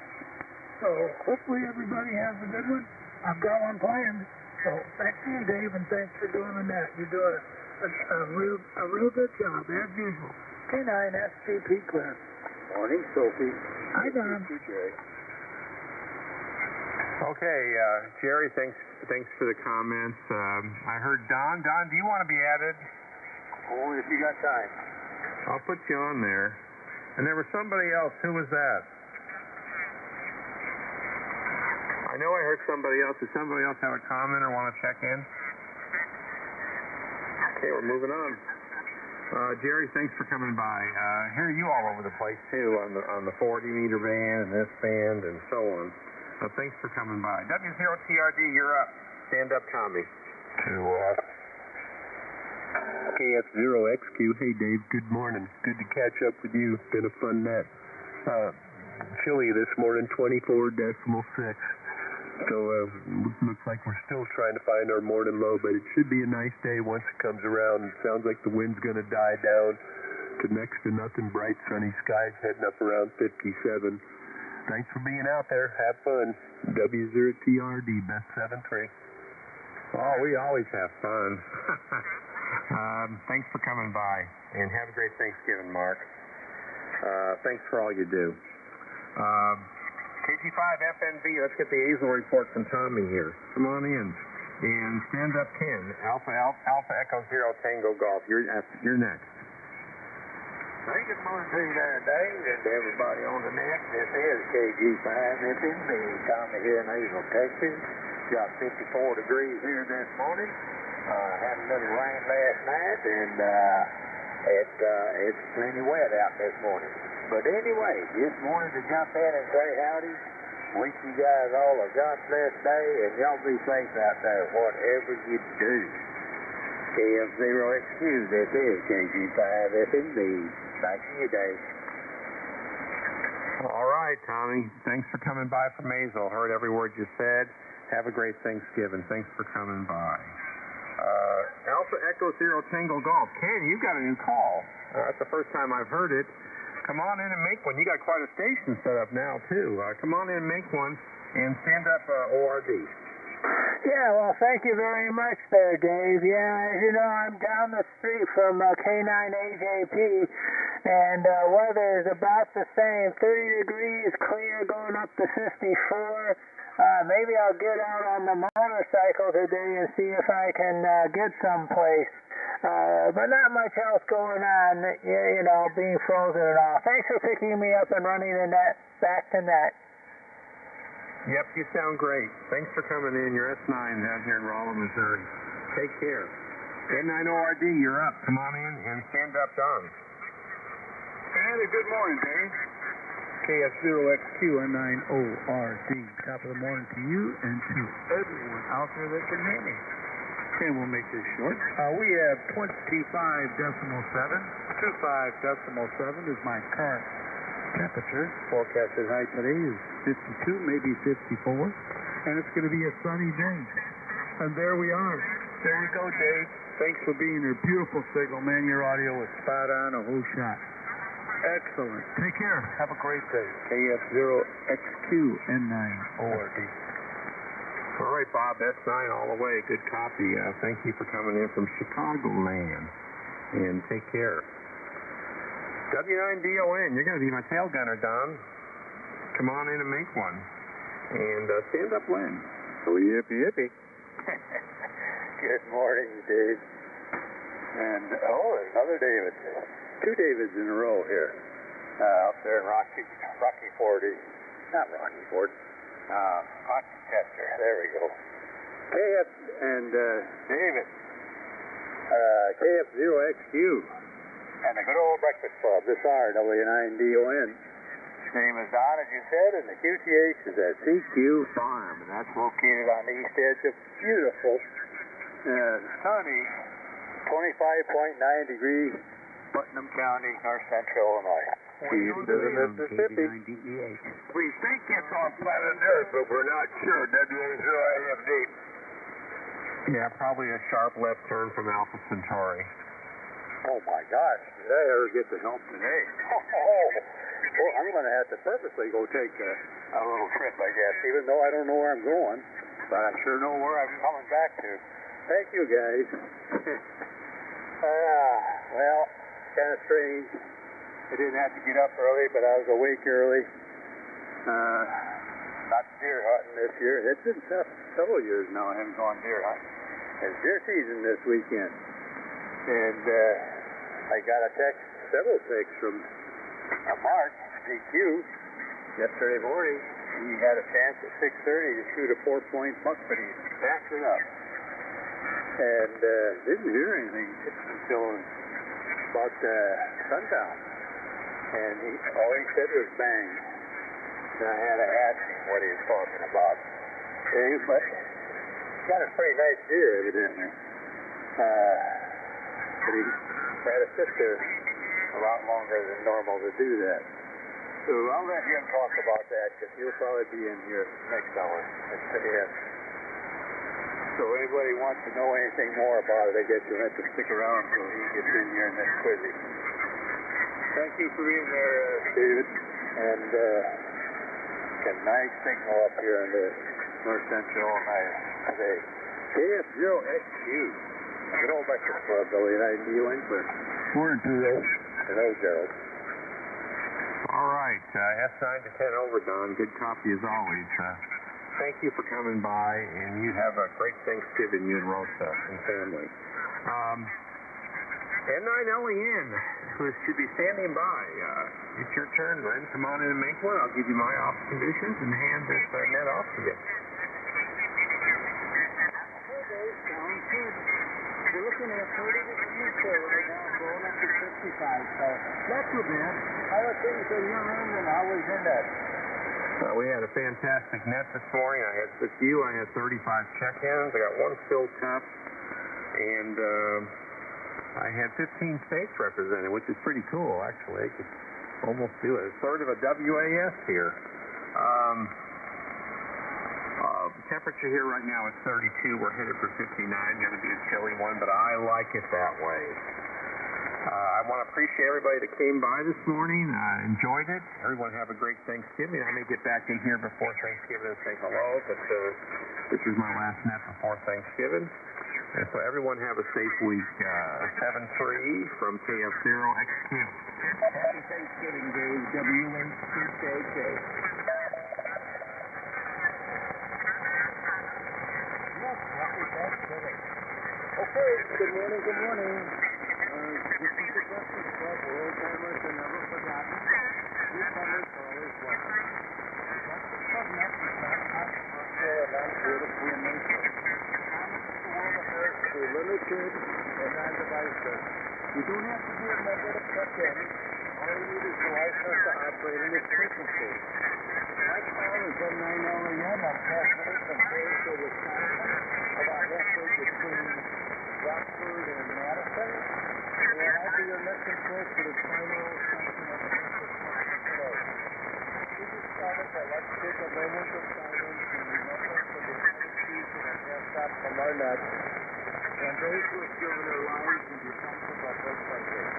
So hopefully everybody has a good one. I've got one planned. So thank you, Dave, and thanks for doing the net. You're doing a real good job, as usual. K9SCP clear. Morning, Sophie. Hi, Don. Okay, Jerry, thanks for the comments. I heard Don. Don, do you want to be added? Oh, if you got time. I'll put you on there. And there was somebody else. Who was that? I know I heard somebody else. Does somebody else have a comment or want to check in? Okay, we're moving on. Jerry, thanks for coming by. Hear you all over the place too on the 40-meter band and this band and so on. Thanks for coming by. W0TRD, you're up. Stand up, Tommy. KF0XQ. Hey, Dave. Good morning. Good to catch up with you. Been a fun net. Chilly this morning, 24.6. So looks like we're still trying to find our morning low, but it should be a nice day once it comes around. It sounds like the wind's going to die down to next to nothing, bright sunny skies heading up around 57. Thanks for being out there. Have fun. W0TRD, best 7-3. Oh, we always have fun. Thanks for coming by, and have a great Thanksgiving, Mark. Thanks for all you do. KG5FNB, let's get the Easel report from Tommy here. Come on in. And stand up, Ken. Alpha Echo Zero Tango Golf. You're next. Hey, good morning to you there, Dave, and to everybody on the net. This is KG5FNB. Tommy here in Hazel, Texas. Got 54 degrees here this morning. Had a little rain last night, and it's plenty wet out this morning. But anyway, just wanted to jump in and say howdy. Wish you guys all a God-blessed day, and y'all be safe out there, whatever you do. KF0XQ, this is KG5FNB. Back to you, Dave. All right, Tommy. Thanks for coming by from Mazel. Heard every word you said. Have a great Thanksgiving. Thanks for coming by. Alpha Echo Zero Tango Golf. Ken, you got a new call. That's the first time I've heard it. Come on in and make one. You got quite a station set up now, too. Come on in and make one, and stand up ORD. Yeah, well, thank you very much there, Dave. Yeah, as you know, I'm down the street from K9AJP, and weather is about the same. 30 degrees, clear, going up to 54. Maybe I'll get out on the motorcycle today and see if I can get someplace. But not much else going on, you know, being frozen and all. Thanks for picking me up and running the net back to net. Yep, you sound great. Thanks for coming in. You're S9 down here in Rolla, Missouri. Take care. N9ORD, you're up. Come on in and stand up, Don. Andy, good morning, Dave. KF0XQ9ORD. Top of the morning to you and to everyone out there that can hear me. And we'll make this short. We have 25.7. 25.7 is my current temperature. Forecasted high today is 52, maybe 54. And it's going to be a sunny day. And there we are. There you go, Dave. Thanks for being here. Beautiful signal, man. Your audio was spot on, a whole shot. Excellent. Take care. Have a great day. KF0XQ9ORD. All right, Bob, S9 all the way. Good copy. Thank you for coming in from Chicagoland. And take care. W9DON, you're going to be my tail gunner, Don. Come on in and make one. And stand up, Len. Oh, yippee, yippee. Good morning, Dave. And, there's another David. Two Davids in a row here. Up there in Rocky Ford. Not Rocky Ford. Rocky Chester. There we go. KF and David. KF0XQ. And the good old breakfast club. This hour, W9DON. His name is Don, as you said, and the QTH is at CQ Farm. And that's located on the east edge of beautiful, sunny, 25.9 degrees, Putnam County, north central Illinois. East of the Mississippi. We think it's on planet Earth, but we're not sure. WA0AFD. Yeah, probably a sharp left turn from Alpha Centauri. Oh my gosh, did I ever get the help today? Well, I'm going to have to purposely go take a little trip, I guess, even though I don't know where I'm going, but I sure know where I'm coming back to. Thank you, guys. Well, kind of strange. I didn't have to get up early, but I was awake early. Not deer hunting this year. It's been several years now I haven't gone deer hunting. It's deer season this weekend. And I got a text, several texts from Mark, DQ, yesterday morning. He had a chance at 6:30 to shoot a 4-point buck, but he backed it up. And didn't hear anything until about sundown. And all he said was bang. And I had to ask him what he was talking about. But he got a pretty nice deer, evidently. But he had to sit there a lot longer than normal to do that. So I'll let him talk about that, because he'll probably be in here next hour at 10 a.m. So anybody wants to know anything more about it, I guess you'll have to stick around until he gets in here and then quiz him. Thank you for being there, David. And got a nice signal up here in the north central Illinois today. KF0XQ. Good old breakfast club, W9DON. Morning to you. Hello, Gerald. All right, S9 to 10 over, Don. Good copy as always. Thank you for coming by, and you have a great Thanksgiving, you and Rosa and family. N9LEN, who should be standing by. It's your turn, Len. Come on in and make one. I'll give you my off conditions and hand this net off to you. Sounds good. We're looking at 30 degrees here right now, going up to 55, so not too bad. How are things on your end, and how was your net? We had a fantastic net this morning. I had 6 I had 35 check-ins. I got 1 fill cup, and I had 15 states represented, which is pretty cool, actually. I could almost do it. A third of a WAS here. Temperature here right now is 32. We're headed for 59. Going to be a chilly one, but I like it that way. I want to appreciate everybody that came by this morning. Enjoyed it. Everyone have a great Thanksgiving. I may get back in here before Thanksgiving and say hello, but this is my last net before Thanksgiving. And so everyone have a safe week. 7-3 from KF0XQ. Happy Thanksgiving, Dave. WHQKK. Okay, good morning, good morning. This is the Breakfast Club, where old timers are never forgotten. Newcomers are always welcome. The Breakfast Club next is not a controversial event here to free nation. Comments the world affairs to be limited and non-divisive. You don't have to be a member to check in. All you need is a license to operate in its frequency. My call is M9LAN. I'm transmitting from Fayetteville, Wisconsin, about halfway between Rockford and Madison. And I'll be your mission source for the final section of the Breakfast Club today. Before we start, I'd like to take a moment of silence in remembrance of the MCs who have passed out from our net and those who have given their lives in defense of our birthplaces.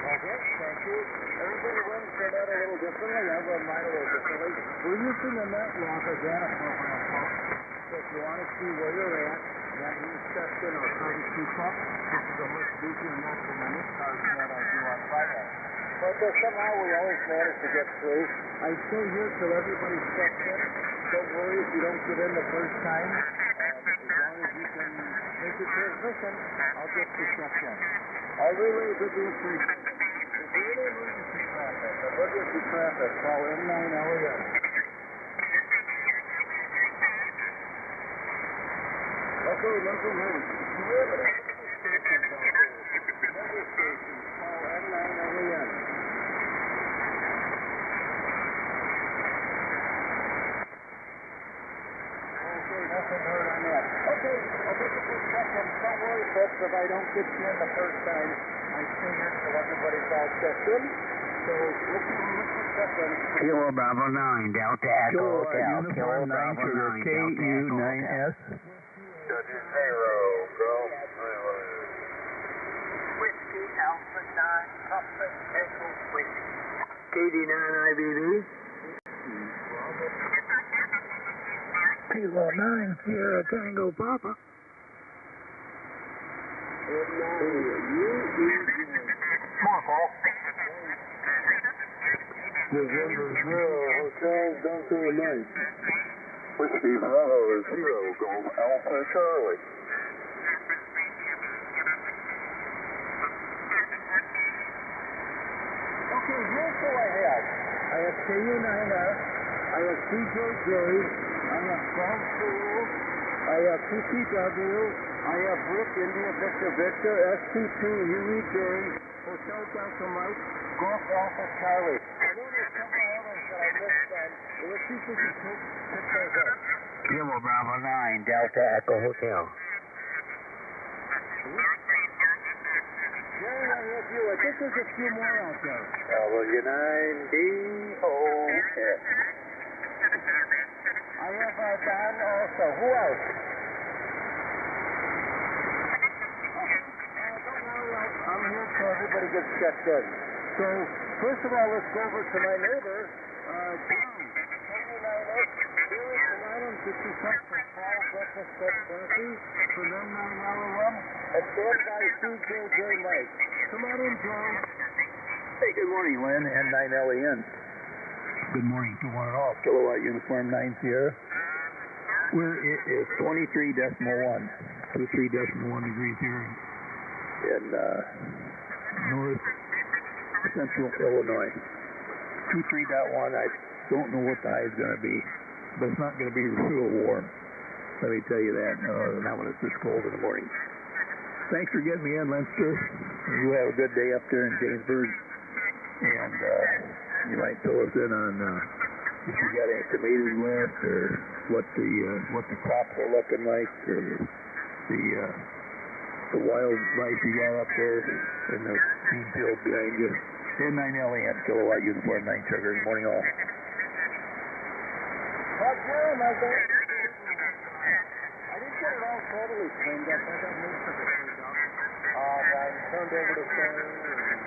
Okay, thank you. Everybody runs their net a little differently. I run mine a little differently. We're using the net locker data program, folks. So if you want to see where you're at, that means steps in our 32 cup. This is a much easier net than the net card net I do on Friday. But somehow we always manage to get through. I stay here till everybody steps in. Don't worry if you don't get in the first time. As long as you can make your transmission, I'll get you stepped in. I'll relay the appreciation. If you're in emergency traffic, call M9LAN. Okay, listen here. If you live at stations out there, weather stations, call M9LAN. Okay, nothing heard on that. Okay, I'll take a quick second. Don't worry, folks, if I don't get you in the first time, I stay here till everybody's all checked in. So, let's check in. Kilo Bravo 9, Delta Echo Hotel. Kilo Bravo 9, KU9S. W0, go. Whiskey Alpha 9, Papa Echo Whiskey. KD9IBB. Kilo 9, Sierra Tango Papa. Come on, Paul. November 0, Hotel Delta 9. Whiskey Bravo 0, go Alpha Charlie. Okay, here's who I have. I have KU9S. I have CJJ. I have Crown School. I have PPW. I have Rick India Victor Victor. ST2 UEJ. Hotel Delta Mike. Golf Alpha Charlie. I know there's a couple others that I missed on. Let's see if we can pick those up. Kilo Bravo 9, Delta Echo Hotel. Jerry, I have you. I think there's a few more out there. W9DOS. I have Don also. Who else? Don't worry, I'm here till everybody gets checked in. So, first of all, let's go over to my neighbor, John. KU9S. Here is the line 50 for Paul Breakfast Club Coffee for M9LAN. And stand by CJJ Mike. Come on in, Joe. Hey, good morning, Lynn. M9LAN. Good morning to one and all. Kilowatt Uniform 9 Sierra. Where it is 23.1 degrees here in north central Illinois. 23.1. I don't know what the high is going to be, but it's not going to be real warm. Let me tell you that. Not when it's this cold in the morning. Thanks for getting me in, Leinster. You have a good day up there in Jamesburg, and you might fill us in on if you got any tomatoes left, or what the crops are looking like, or the wildlife you got up there in the bean field behind you. M9LAN, Kilowatt Uniform 9 Sugar. Good morning, all. Well, Jerry, I didn't get it all totally cleaned up. I got most of it cleaned up. I turned over the phone, and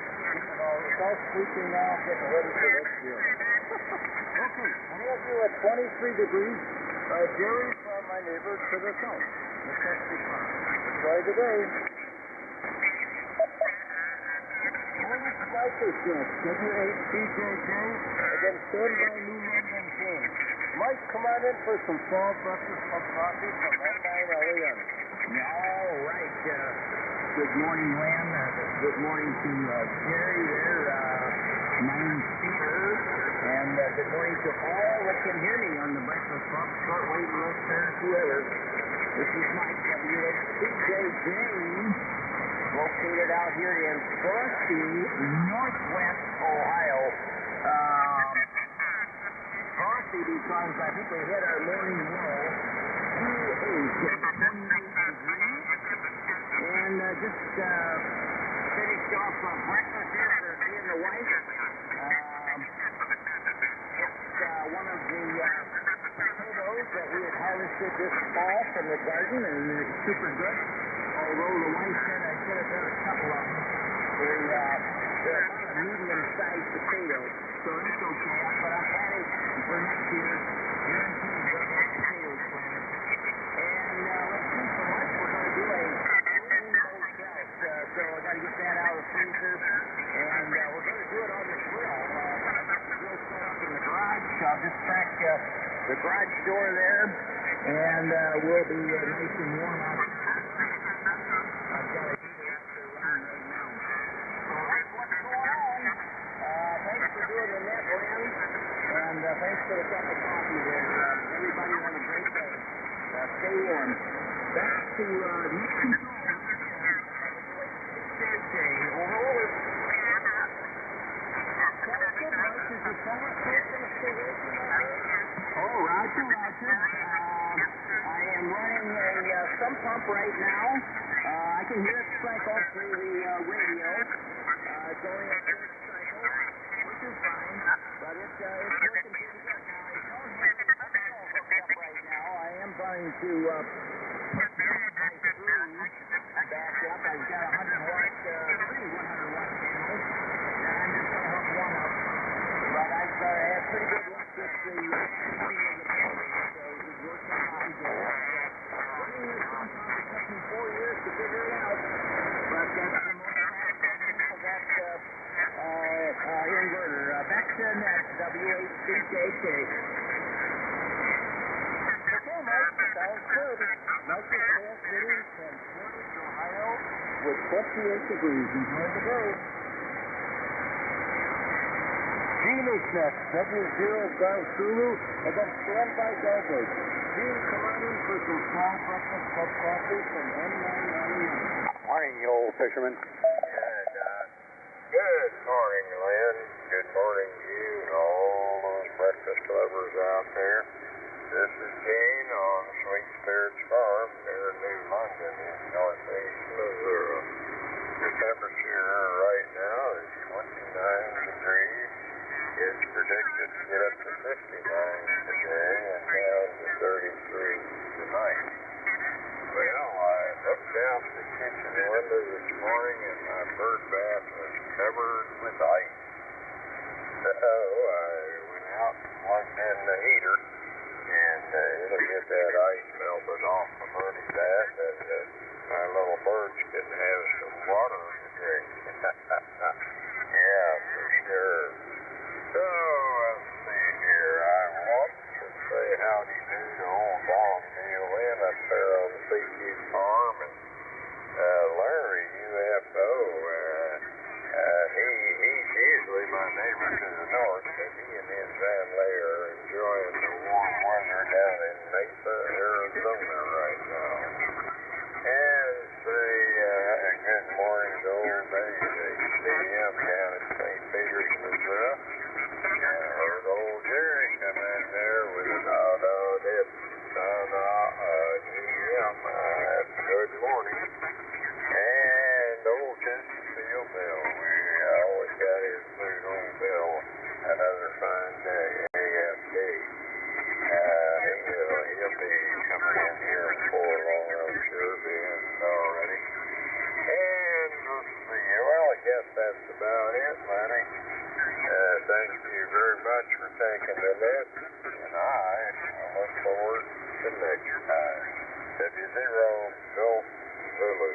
it's all squeaking now, getting ready for this year. Okay, I have you at 23 degrees. Jerry from my neighbor to the south. Enjoy the day. WHCJJ, again, stand by New London King. Mike, come on in for some fall breakfast cup coffee from Ham.Live. All right. Good morning, Lynn. Good morning to Jerry there. My name's Peter. And good morning to all that can hear me on the Breakfast Club, shortwave listeners, whoever. This is Mike, WHCJJ, located out here in frosty northwest Ohio. Frosty because I think we hit our morning low. And just finished off breakfast here for me and the wife. It's one of the potatoes that we had harvested this fall from the garden, and they're super good. Although the wife said I should have done a couple of them. They're about a medium-sized potato, so it's okay. But I'm planning for next year. Guaranteed we're going to have potatoes planted. And let's see, for lunch we're going to do a rainbow trout. So I got to get that out of the freezer, and we're going to do it on the grill. Grill set up in the garage. I'll just crack the garage door there, and we'll be nice and warm out there. I've got a heater running right now. So that's what's going on. Thanks for doing the net, Lynn, and thanks for the cup of coffee there. Everybody have a great day. Stay warm. Back to Nick Control. Over. Oh, Roger. I am running a sump pump right now. I can hear it cycle through the radio. It's only a third cycle, which is fine, but it's working pretty good now. I don't have the terminal hooked up right now. I am trying to put my screws back up. I've got 100 watt, 3 100 watt panels, and I'm just going to hook one up. But I've had pretty good luck with the running of the building, so it's working fine. Running this sump pump, it took me 4 years to figure it out, but that's the most practical of that inverter. Back to next, WHCJK. Okay, Mike, sounds good. Mike is transmitting from Portage, Ohio, with 28 degrees. Enjoy the day. Gene is next, W0 Golf Zulu, and then standby Delbert. Gene, come on in for some small breakfast cup coffee from Ham.Live. Morning, you old fisherman. Good morning, Lynn. Good morning to you and all those breakfast lovers out there. This is Gene on Sweet Spirits Farm near New London in northeast Missouri. The temperature right now is 29 degrees. It's predicted to get up to 59 today and down to 33 tonight. Well, I looked out the kitchen window this morning and my bird bath was covered with ice. So I went out and plugged in the heater, and it'll get that ice melted off the birdie bath, and my little birds can have some water to drink. Yeah, for sure. So, let's see here. I want to say howdy do to old Don Neil Lynn up there on the Seafood Farm, and Larry, UFO, he's usually my neighbor to the north, but he and his family are enjoying the warm weather down in Mesa, Arizona right now. And say good morning to old Dave, HCM down at St. Peter's, Missouri. And heard old Jerry come in there with a good morning. And old Chesterfield Bill, we always got his food on Bill. Another fine day, AFD. He'll be coming in here before long, I'm sure, being already. And let's see, well, I guess that's about it, Lenny. Thank you very much for taking the net, and I look forward to next time. W0 Golf Zulu.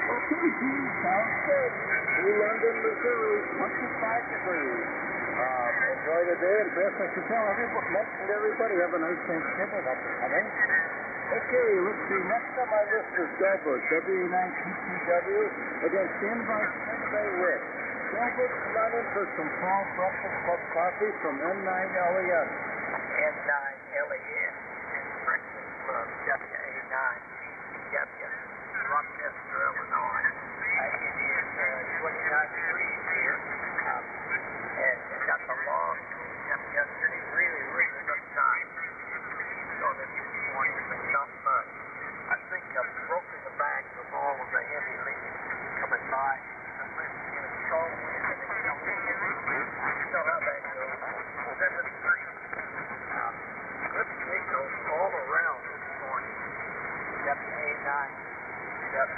Okay, Sounds good. New London, Missouri, 25 degrees. Enjoy the day, and best I can tell everybody have a nice Thanksgiving up and coming. Okay, let's see. Next on my list is Delbert, WA9PTW, against standby Sunday Rick. Delbert, come on in for some fall breakfast cup coffee from N9LEN. N9LEN, Breakfast Club, WA9PTW, Rochester, Illinois. It is 29 degrees here, and got the long up yesterday. Really, really good time. So this morning, but not much. I think I've broken the back of all of the heavy leaves coming by. Unless you get a strong wind and it's not wind. You know how that goes. 7-3. Good signals all around this morning. WA9. Yep.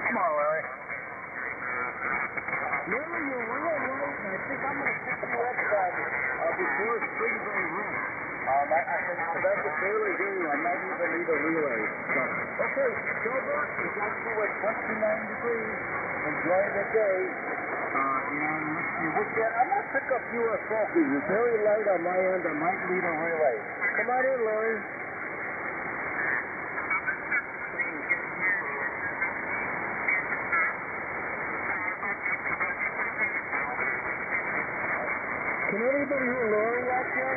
Come on, Larry. Larry, you're real late, and I think I'm going to pick you up before spring break run. I can barely hear you. I might even need a relay. So, okay, Gilbert, we got you at 29 degrees. Enjoy the day. And let's see, I'm going to pick up your trophies. It's very light on my end. I might need a relay. Come on in, Larry. Can anybody hear Larry out there?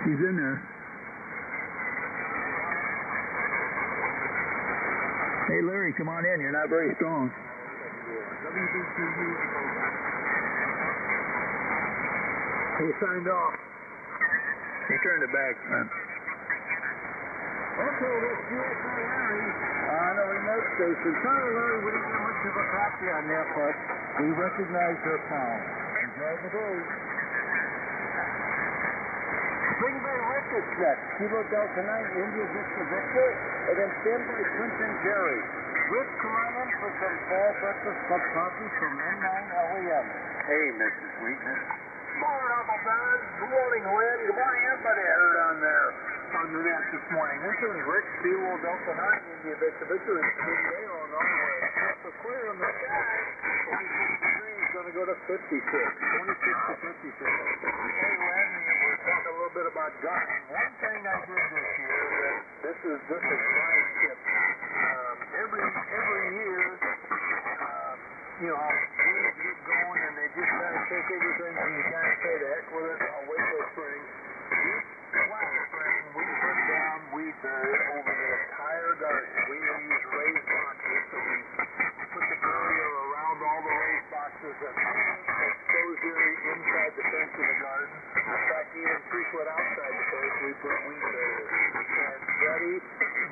He's in there. Hey, Larry, come on in. You're not very strong. He signed off. He turned it back, man. Okay, let's do it for Larry. On the remote station. Sorry, Larry, we didn't get much of a copy on that, but we recognize your call. Enjoy the day. Spring Bay Rick is next. Kilo Delta 9, India Vista Victor, and then standby Prince and Jerry. Rick, come on in for some fall breakfast cup coffee from N9LEN. Hey, Mrs. Sweetness. Good morning, Uncle Don. Good morning, Lynn. Good morning, everybody I heard on there on the net this morning. This is Rick, Kilo Delta 9, India Vista Victor, in Spring Bay, Illinois. It's a clear in the sky. 26 degrees, going to go to 56. 26 to 56. Hey, Lynn, we're talking a little bit about gardening. One thing I did this year, this is my tip. Every year, you know, weeds get going and they just kind of take everything and you kind of say, the heck with it, I'll wait till spring. Last spring, we put down weed barrier over the entire garden. We use raised boxes, so we put the barrier around all the raised boxes and exposed area inside the fence of the garden. In fact, even 3 foot outside the fence, we put weed barrier. And Betty,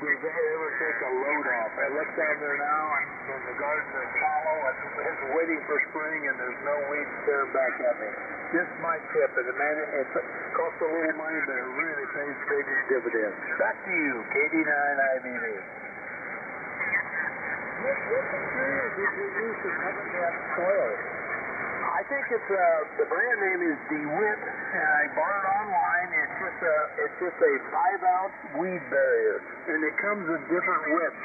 does that ever take a load off? I look down there now, and the garden is hollow, and it's waiting for spring, and there's no weeds staring back at me. Just my tip, and man, it costs a little money, but it really pays big dividends. Back to you, KD9IBD. What material did you use to cover that soil? I think it's the brand name is DeWitt, and I bought it online. It's just a 5-ounce weed barrier, and it comes in different widths.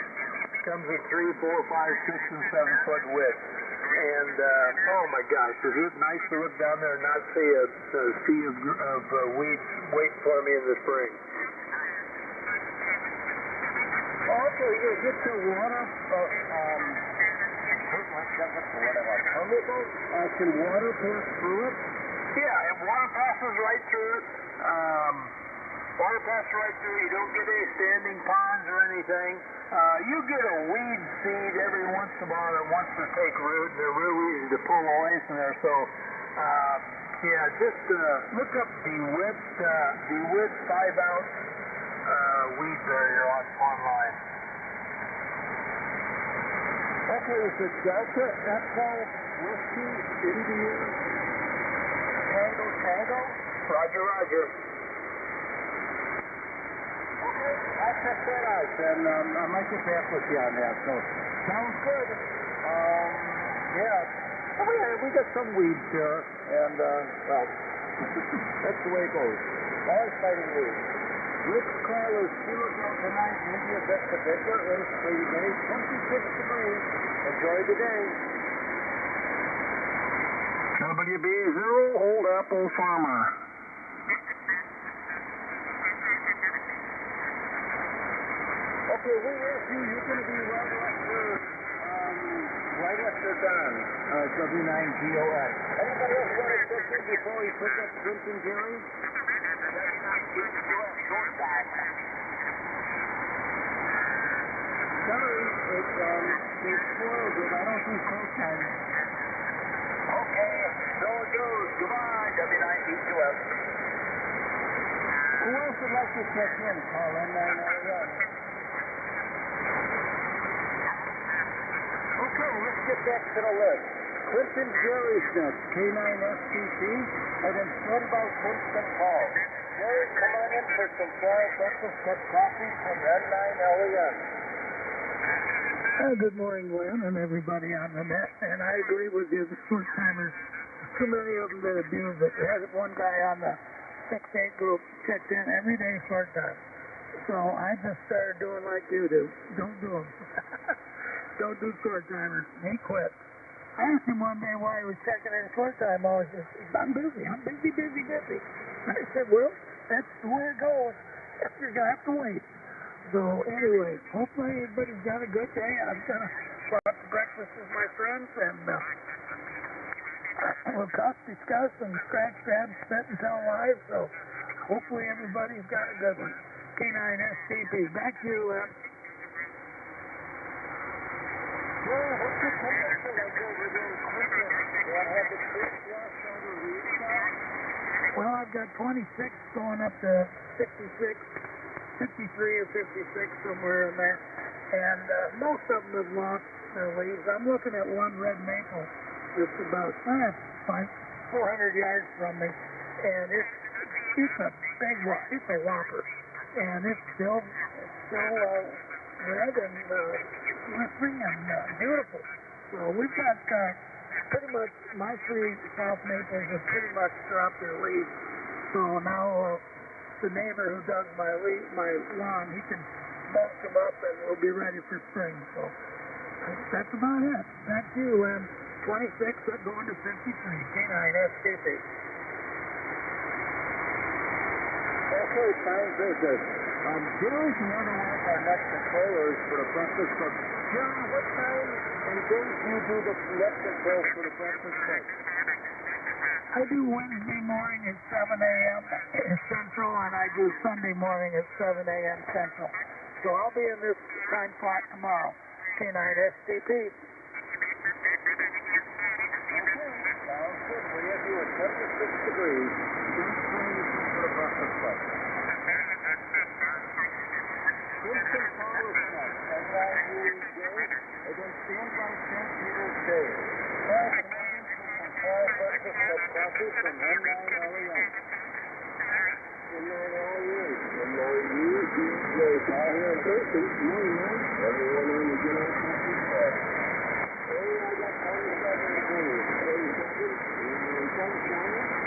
It comes in 3, 4, 5, 6, and 7 foot width. And oh my gosh, is it nice to look down there and not see a sea of weeds waiting for me in the spring. Okay, you get the water. Can water pass through it? Yeah, and water passes right through it. Water passes right through. You don't get any standing ponds or anything. You get a weed seed every once in a while that wants to take root. They're real easy to pull away from there. So, yeah, just look up DeWitt 5-ounce weed barrier online. Okay, is it Delta Echo Whiskey India Tango? Roger. Okay, I'll check that out, and I might get back with you on that. So, sounds good. Yeah. Well, we got some weeds here, and, well, that's the way it goes. Always fighting weeds. Rich Carlos shooting out tonight. India Vista Victor. It is 3 days, 26 degrees. Enjoy the day. WB0, Old Apple Farmer. Okay, where is you? You're going to be right after Don, W9GOX. Anybody else want to check in before we pick up Clinton Jerry? Sorry, it's spoiled it. I don't think CallSign. Okay, so it goes. Goodbye, W9GOX. Who else would like to check in? Call in 991. Okay, let's get back to the list. Clinton Jerry's next, K9STP, and then Sunbelt Winston Paul. Jerry, come on in for some dry breakfast cup coffee from N9LEN. Good morning, Glenn, and everybody on the net. And I agree with you, the short timers, too many of them that abuse it. We had one guy on the 6-8 group checked in every day short time. So I just started doing like you do. Don't do them. Don't do short timers. He quit. I asked him one day why he was checking in short time. I was just, I'm busy. I'm busy. I said, well, that's the way it goes. You're going to have to wait. So anyway, hopefully everybody's got a good day. I'm going to go out to breakfast with my friends, and we'll discuss and scratch, grab, spit, and tell live. So hopefully everybody's got a good one. K9STP. Back to you, Well, I've got 26 going up to 56, 53 or 56, somewhere in there. And most of them have lost their leaves. I'm looking at one red maple that's about 400 yards from me. And it's a big rock. It's a whopper. And it's still red and refreshing and beautiful. So we've got pretty much my 3 South Maples have pretty much dropped their leaves. So now the neighbor who does my lawn, he can mulch them up and we'll be ready for spring. So that's about it. Back to you, 26 going to 53. K9STP. Okay, fine business. Jerry's the other one of our next controllers for the breakfast club. Jerry, what time and days do you do the net control for the breakfast club? I do Wednesday morning at 7 a.m. Central, and I do Sunday morning at 7 a.m. Central. So I'll be in this time slot tomorrow. K9STP. Okay, sounds good. We have you at 76 degrees. Just trying to for the breakfast club. Winston Paul is next. N9UJ, and then standby St. Peter's Day. Paul breakfast cup coffee from N9LEN. N9UJ, all here in person. Good morning, man. Everyone on the General Company side. Hey, I got 27 degrees. 37, and sunshine.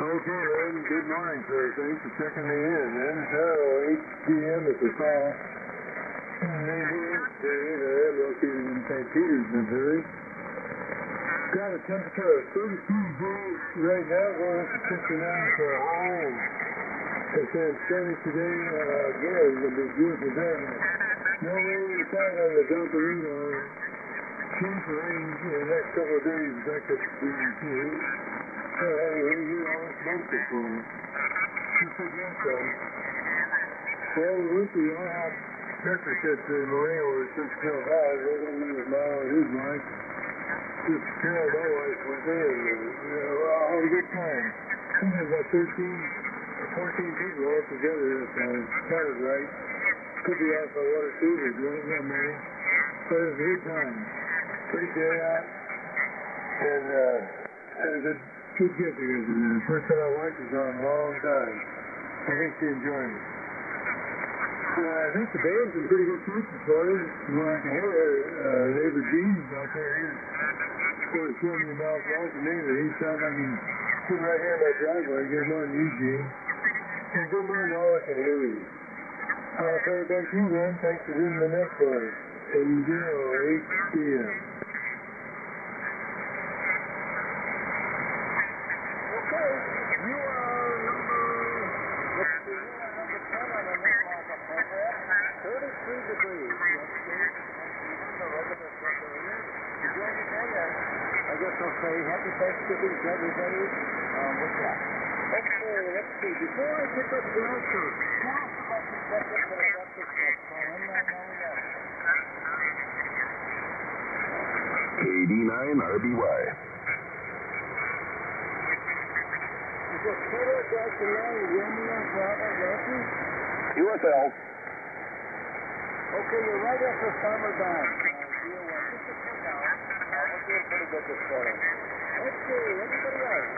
Okay, Lynn, good morning, sir. Thanks for checking me in, man. So, 8 p.m. at the call. Located in St. Peters, Missouri. Got a temperature of 32 degrees right now, going up to 59 for a high. It's been sunny today. Again, it's going to be good today. No rain inside on the Delta radar. Chance for rain in the next couple of days. Back up to 32. Right here on this bunker for you. Keep it in some. Well, Lucy, I have pepper sets in the rain over since Carol Valley. We're going to use mine on his mic. Just Carol Valley was in. We all had a good time. We had about 13 or 14 people all together that time. Counted right. Could be off by one or two. They don't know many. But it was a good time. Great day out. And had a good get together. First time my wife was on in a long time. I think she enjoyed it. I think the band's in pretty good shape this morning. Neighbor Gene's out there. He's 40 miles long to me, but he sounds like he's sitting right here in my driveway. Good morning, you, Gene. And good morning to all I can hear you. Sorry about you, man. Thanks for doing the next one. Enjoy HDM. Okay, you are number 10 on the Newsmaker program. 33 degrees. The regular temperature. Enjoy the day. I guess I'll say happy Thanksgiving to everybody. What's that? Okay, let's see. Before I pick up Walter, who else would like to check in for the breakfast club? KD9RBY. Is it Kilo Delta 9, Romeo, Bravo, Yankee? QSL. Okay, you're right after Farmer Don. Just a quick hour. We're doing pretty good this morning. Okay, everybody else.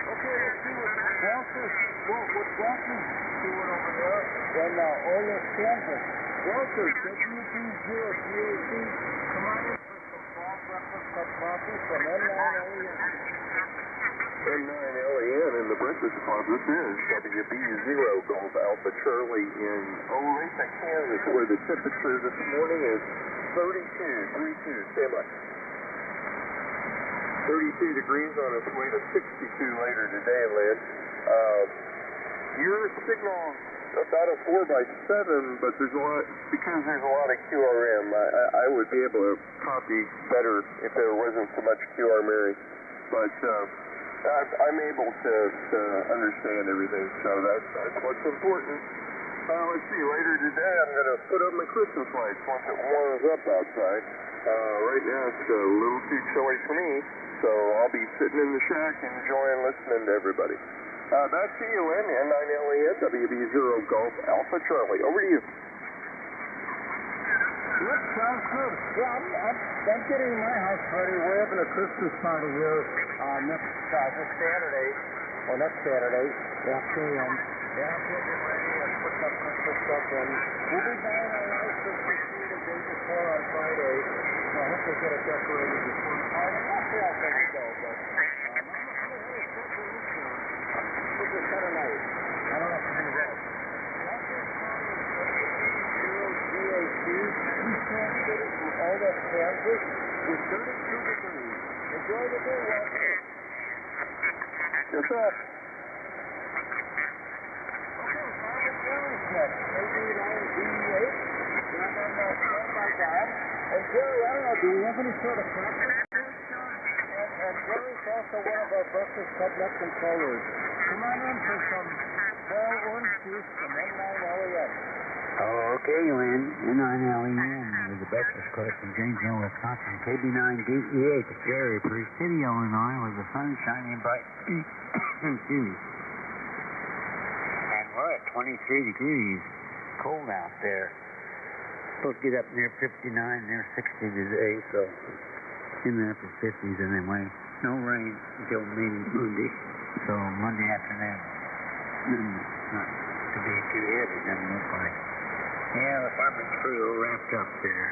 Okay, let's see what Walter's doing over there in Olas, Kansas. Walter, WB0GAC, come on in for some fall breakfast cup coffee from N9LEN. N9LEN in the Breakfast Club. This is WB0 Golf Alpha Charlie in Olathe, Kansas, where the temperature this morning is 32. Stand by. 32 degrees on its way to 62 later today, Lynn. Your signal about a 4x7, but there's a lot, because there's a lot of QRM, I would be able to copy better if there wasn't so much QRM. But I'm able to understand everything, so that's what's important. Let's see, later today I'm going to put up my Christmas lights once it warms up outside. Right now it's a little too chilly for me, so I'll be sitting in the shack enjoying listening to everybody. Back to you, Lynn, N9LEN, WB0 Golf Alpha Charlie. Over to you. Yep, sounds good. Yeah, I'm getting my house ready. We're having a Christmas party here this Saturday, or next Saturday. Yeah, I'm getting ready and putting up Christmas stuff in. We'll be buying our lights Christmas tree the day before on Friday. I hope they get it decorated before the party. We'll see how things go, but I'm going to have a special weekend. This is kind of nice. I don't have to do that. We translated from all that Kansas with 32 degrees. Enjoy the day, Walter. Yes, sir. Okay, Farmer Jerry's next. KD9DE8. Down on the standby guard. And Jerry, I don't know, do we have any sort of conference? And Jerry's also one of our Breakfast Club net controllers. Come on in for some fall orange juice from N9LEN. Okay, Lynn, N9LEN with the Breakfast Club from Janesville, Wisconsin. KB9DE8 to Cherry City, Illinois, with the sun shining bright. Excuse me. And we're at 23 degrees. Cold out there. Supposed to get up near 59, near 60 today, so in the upper 50s anyway. No rain until maybe Monday. So Monday afternoon. Not to be too heavy, doesn't look like. Yeah, the farming crew wrapped up there.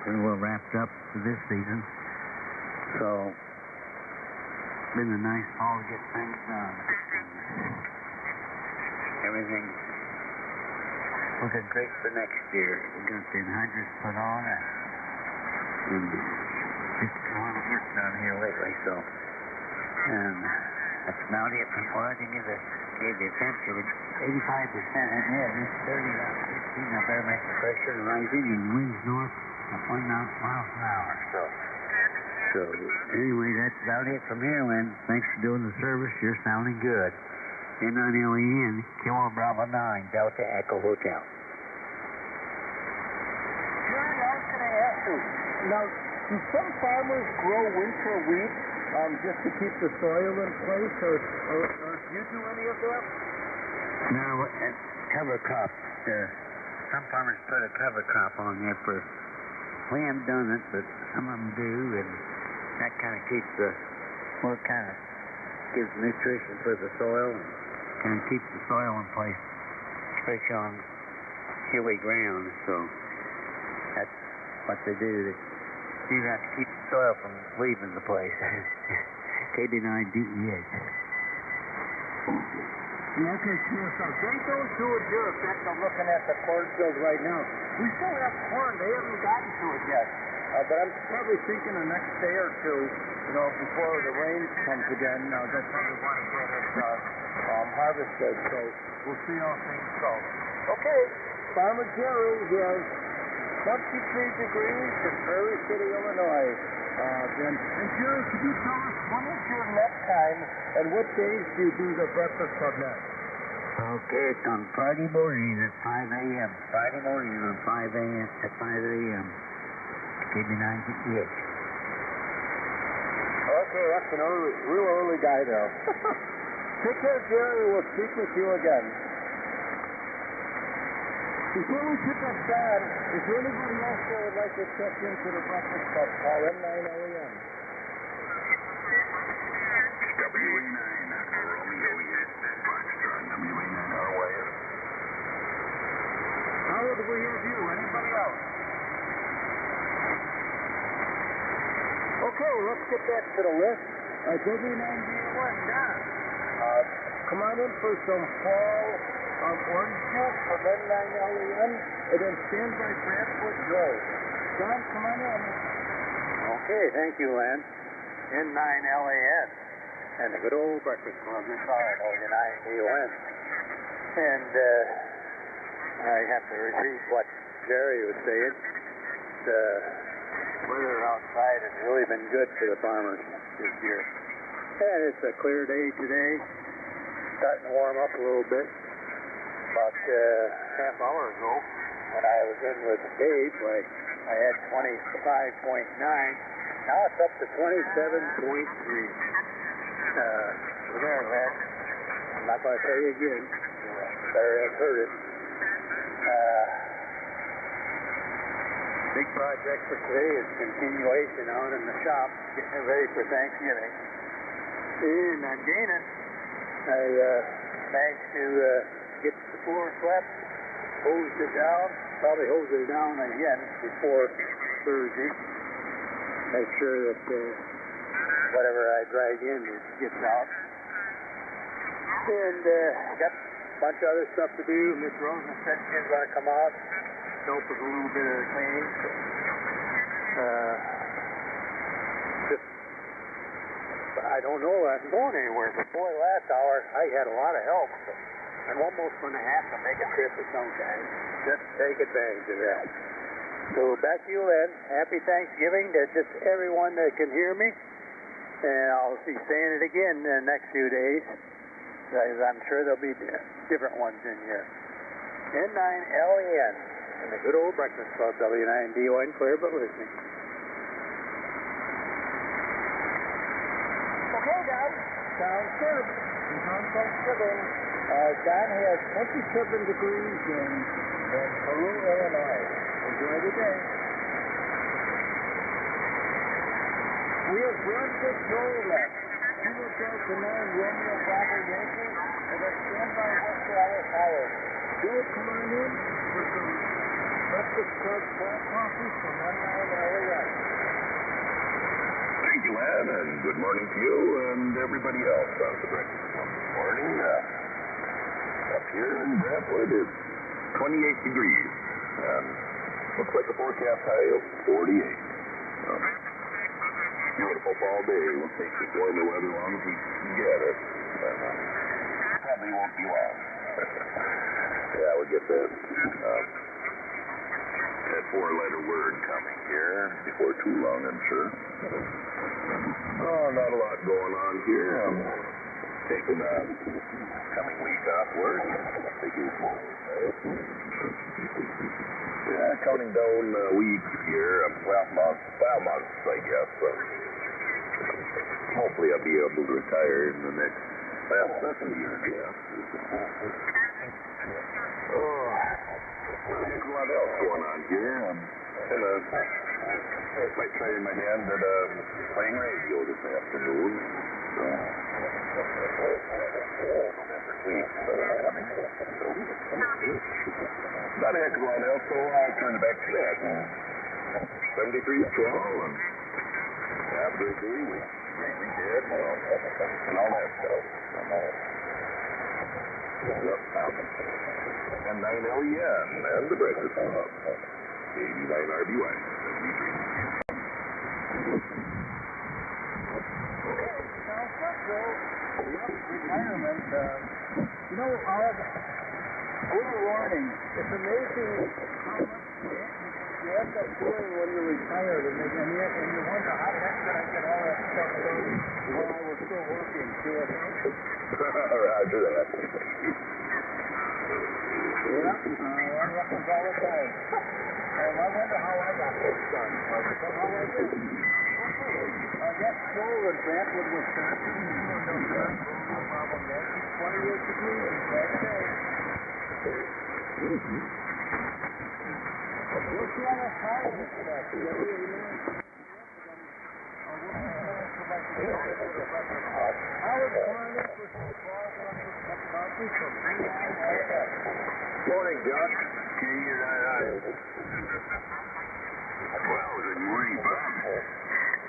Pretty well wrapped up for this season. So, it's been a nice fall to get things done. Everything looking great for next year. We got the hydrants put on. And just a lot of work done here lately, so. And that's about it. Before I gave the temperature, it's 85% in here. It's 30 about 15. Now barometric pressure rising and winds north at 0.9 miles an hour. So anyway, that's about it from here, Lynn. Thanks for doing the service. You're sounding good. N9LEN, Kilo Bravo 9, Delta Echo Hotel. Jerry, I was going to ask you, now, do some farmers grow winter wheat just to keep the soil in place, or do you do any of that? Now, cover crop. Some farmers put a cover crop on there for. We haven't done it, but some of them do, and that kind of keeps kind of gives nutrition for the soil, and kind of keeps the soil in place, especially on hilly ground. So that's what they do. They do that to keep the soil from leaving the place. KB9DEH. Okay, sure. So they don't do it here. Effect of looking at the cornfield right now. We still have corn. They haven't gotten to it yet. But I'm probably thinking the next day or two, before the rain comes again, they'll probably want to get it harvested. So we'll see how things go. Okay, Farmer Jerry has 23 degrees in Prairie City, Illinois. And Jerry, could you tell us when is your next time and what days do you do the Breakfast Club next? Okay, it's on Friday morning at 5 a.m. Friday morning on 5 a.m. at 5 a.m. KB9DEH. Okay, that's an real early guy there. Take care, Jerry. We'll speak with you again. Before we put that down, is there anybody else that would like to check into the Breakfast Club? Call N9LEN. WA9, Romeo, yes. Foxtrot, WA9, our way. Howard, do we have you? Anybody else? Okay, let's get back to the list. W9D1, Don. Come on in for some fall orange juice from N9LEN, and then stand by Bradford Joe. Don, come on in. Okay, thank you, Len. N9LEN and the good old Breakfast Club in Colorado, W9D1. And I have to repeat what Jerry was saying. The weather outside has really been good for the farmers this year. And it's a clear day today. Starting to warm up a little bit. About half hour ago, when I was in with Dave, I had 25.9. Now it's up to 27.3. So there, man. I'm not going to tell you again. Better have heard it. Big project for today is continuation out in the shop, getting it ready for Thanksgiving. And I'm gaining. I managed to get the floor swept, hosed it down, probably hosed it down again before Thursday. Make sure that whatever I drag in gets out. And got a bunch of other stuff to do. Miss Rosen said she's going to come out, help with a little bit of the cleaning. I don't know I'm going anywhere, but boy, last hour I had a lot of help. So I'm almost going to have to make a trip of some kind. Just take advantage of that. So back to you, Len. Happy Thanksgiving to just everyone that can hear me. And I'll be saying it again in the next few days. I'm sure there'll be different ones in here. N9LEN and the good old Breakfast Club, W9D1, clear but listening. Okay, Don. Sounds good. He's on Thanksgiving. Don has 27 degrees in Peru, Illinois. Enjoy the day. We have Bradford Joe left. Kilo Delta 9, Romeo Bravo Yankee, and then standby West Dallas Howard. Joe, come on in for some Breakfast Club coffee from N9LEN. Thank you, Ann, and good morning to you and everybody else on the Breakfast Club this morning. Up here in Brentwood, it's 28 degrees, and looks like a forecast high of 48. Beautiful fall day. We'll take the warmer weather as long as we can get it. Probably won't be long. Yeah, we'll get that four-letter word coming here before too long, I'm sure. Oh, not a lot going on here. I'm taking a coming week off work. Yeah, counting down weeks here. 12 months, I guess. Hopefully I'll be able to retire in the next, that's a year, yeah. Oh, there's a lot else going on here. I'm kind of quite trying my hand at playing radio this afternoon. So, not a heck of a lot else, so I'll turn it back to that. 73 strong, and have a great day. We did, and all that stuff. And 9LEN, and the Breakfast Club. 89 RBY. Retirement, you know, a little warning. It's amazing how much you end up doing when you're retired, and you wonder how the heck did I get all that stuff done when I was still working. Roger that. Yeah, that happens all the time. And I wonder how I got this done. How I did. I got sold in Brantwood, Wisconsin. No problem there. 28 degrees in that day. You'll see how that fire hits that. Morning, Josh. Well, good morning, Bob.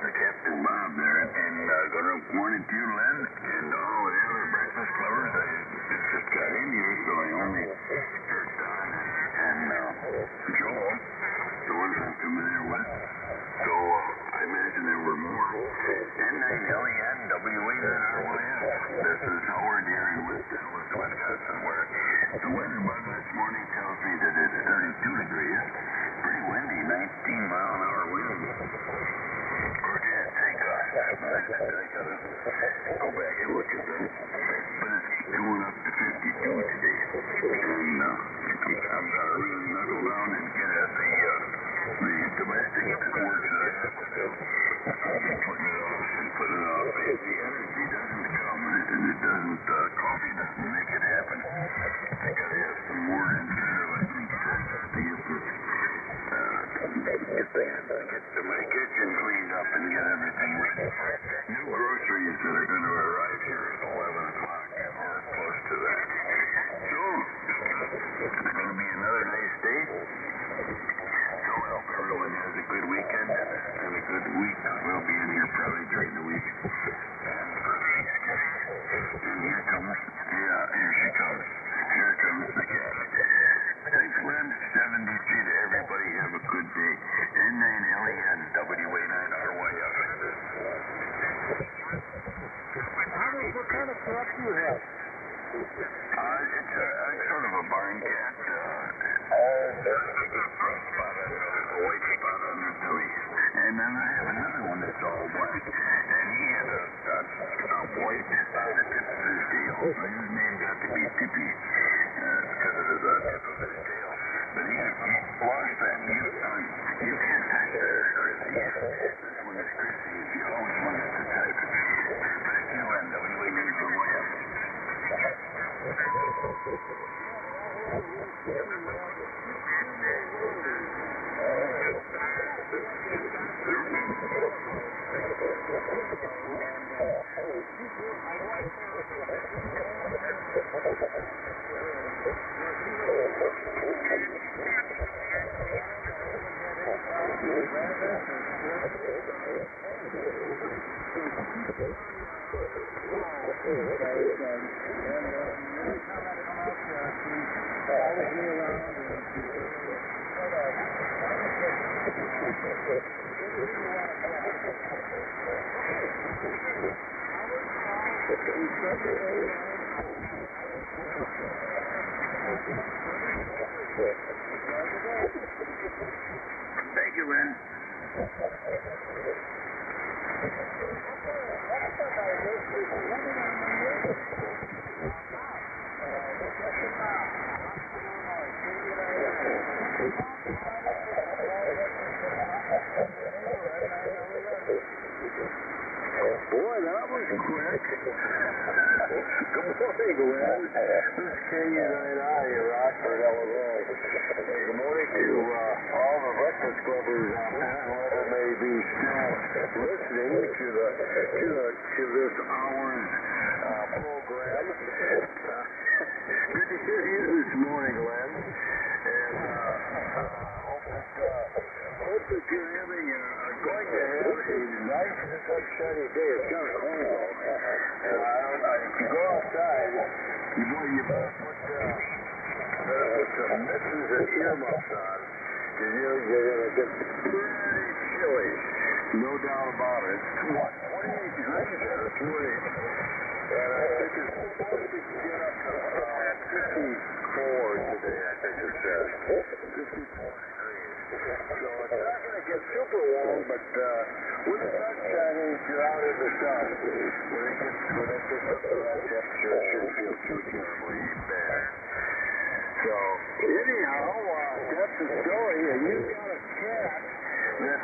Captain Bob there, and good morning to you, Len, and all the other breakfast clubbers. I just got in here, so I only heard Don and Joel, the ones I'm familiar with. So I imagine there were more. N9LEN, WA9RYF. This is Howard here in Wisconsin, where the weather bug this morning tells me that it's 32 degrees. Pretty windy, 19-mile-an-hour wind. Or did it take off? I gotta go back and look at that. But it's going up to 52 today. And I'm gonna really knuckle down and get at the domestic work that I have to do. Putting it off and putting it off. If the energy doesn't come and it doesn't, coffee doesn't make it happen. I gotta have some more incentive, I think, to get my kitchen cleaned up and get everything ready. New groceries that are going to arrive here at 11 o'clock or close to that. So, it's going to be another nice day. So I hope everyone has a good weekend and a good week. We'll be in here probably during the week. And here comes, here she comes. Here comes the cat. Thanks, Len. 70 feet. Everybody have a good day. N9LEN, WA9RYF. What kind of cat do you have? It's sort of a barn cat. All black, spot on a white spot on her belly. And then I have another one that's all black. And he had a white on the tip of his tail. His name got to be Tippy because of the tip of his tail. But he lost that. You can't touch there, Chrissy. This one is Chrissy. If you always wanted to type it. But it's WA9RYF. Thank you, Lynn. Boy, that was quick. Good morning, Lynn. This is KU99 in Rockford, Illinois. Hey, good morning to all the breakfast clubbers out there, whoever may be still listening to this hour's program. Good to hear you this morning, Len. And hope that you're going to have a nice sunshiny day. It's kind of cold out. And if you go outside, you better put some mittens and earmuffs on. You're going to get pretty chilly. No doubt about it. It's 28 degrees there this week. And I think it's supposed to get up to 54 today, I think it says. 54 degrees. So it's not going to get super warm, but with the sun shining, if you're out in the sun, when it gets up to that temperature, it shouldn't feel too terribly bad. So, anyhow, that's the story, and you've got a cat that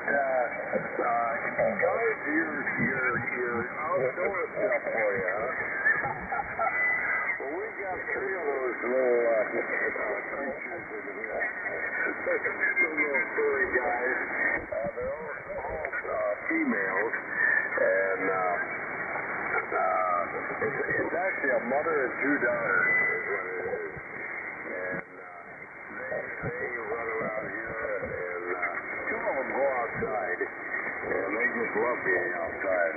guards your outdoor stuff for you, huh? Well, we got 3 of those little creatures in here. Some little furry guys. They're all females, and it's actually a mother and 2 daughters is what it is. And they run around here, and 2 of them go outside, and they just love being outside.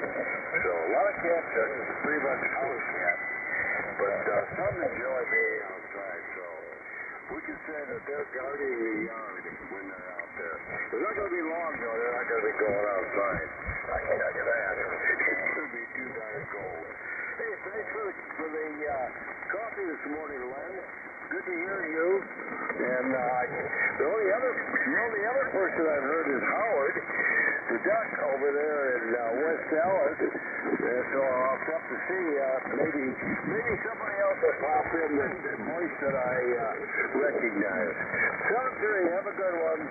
So a lot of cats are pretty much house cats, but some enjoy being outside. So we can say that they're guarding the yard when they're out there. It's not going to be long, though. They're not going to be going outside. I can tell you that. It's going to be too darn cold. Hey, thanks for the coffee this morning, Len. Good to hear you. And the only other person I've heard is Howard, the duck over there in West Dallas. So I'll have to see. Maybe somebody else will pop in the voice that I recognize. Sounds good. Have a good one.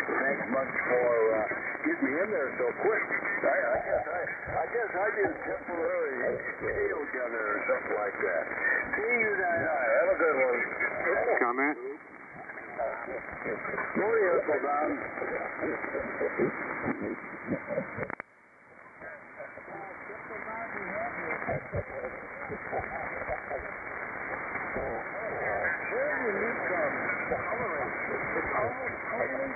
Thanks much for getting me in there so quick. I guess I did a temporary tail gunner or something like that. KU99. Have a good one. Comment? Morning, Uncle Don. Where do you need some tolerance? It's almost totally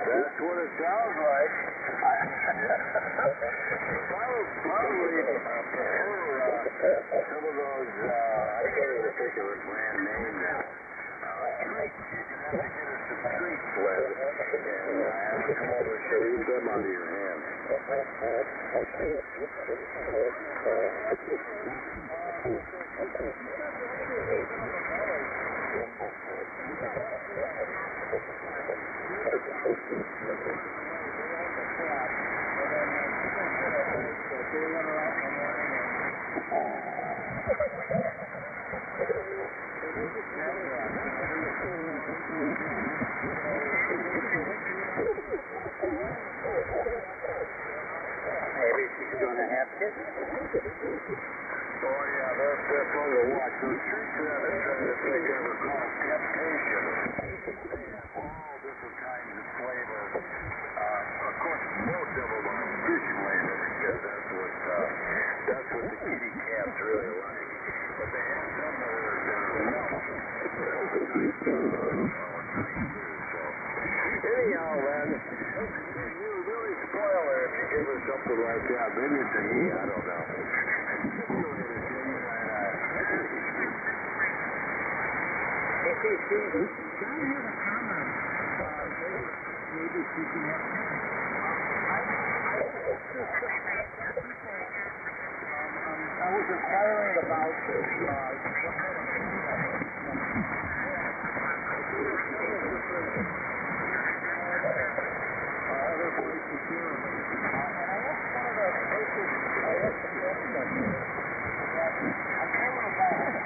That's what it sounds like. Probably some of those, I can't even think of a brand name now. Treats. You have to get us some treats, Len. And have to come over and shave them out of your hands. Maybe she's going to have kids. Oh, yeah, they're fun to watch. Those streets that I think I recall temptation. All different kinds of flavor. Of course, most of them are fish flavor because that's what the kitty cats really like. But they have some that are anyhow, man, you really spoil her if you give her something like that. Maybe it's a he, I don't know. If they see them, try to have a comment. Maybe she can have I was inquiring about other places here. And I asked one of the places, I asked the question, I told her about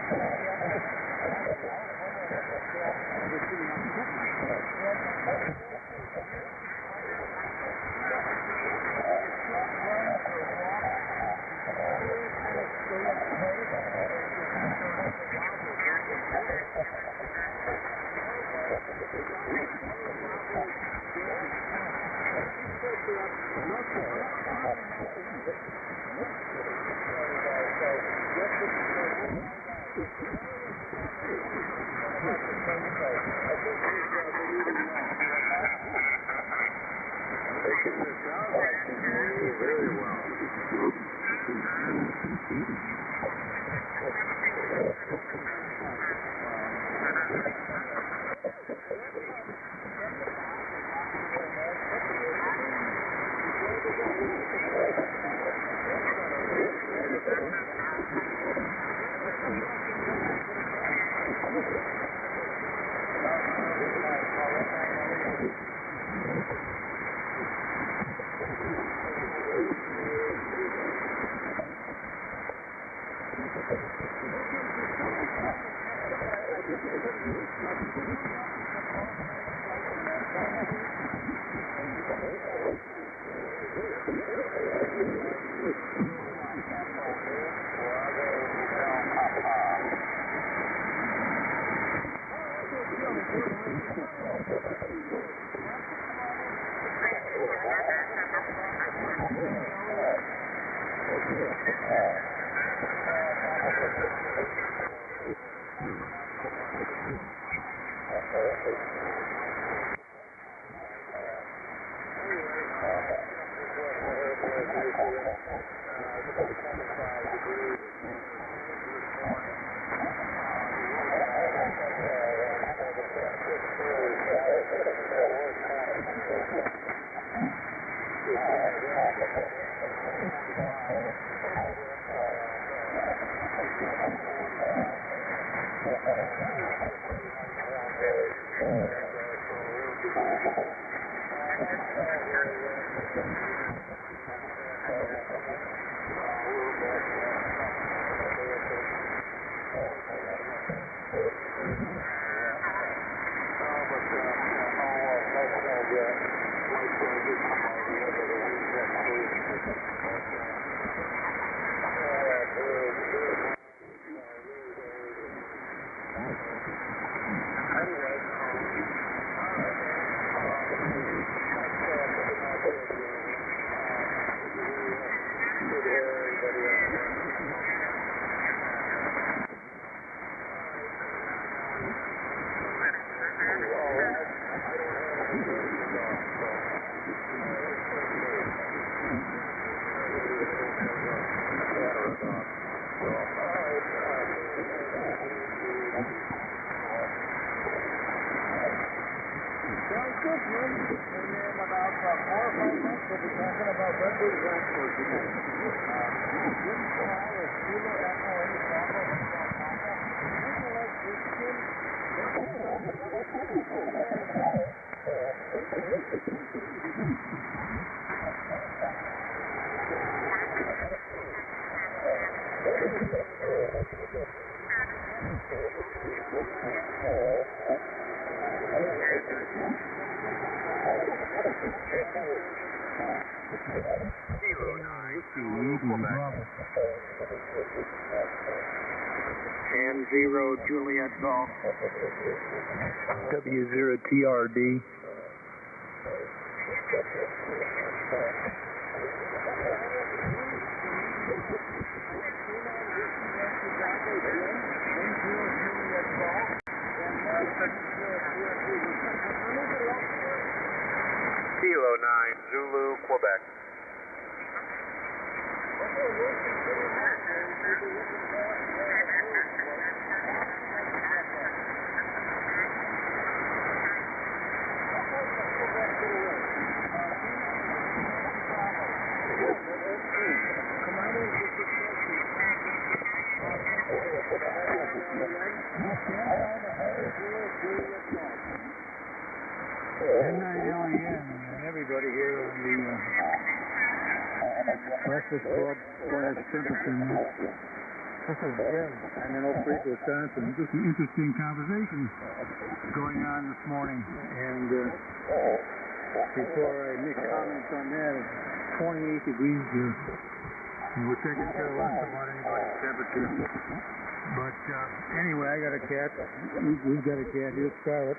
And 0 Juliet Golf. W0TRD. Kilo 9 Zulu Quebec. N9LEN and everybody here on the Breakfast Club / Templeton. This is Jim. I'm in Oak Creek, Wisconsin. Just an interesting conversation going on this morning. And before I make comments on that, it's 28 degrees here. And we're taking care of less about anybody's temperature. But anyway, I got a cat. We've got a cat here, Scarlet.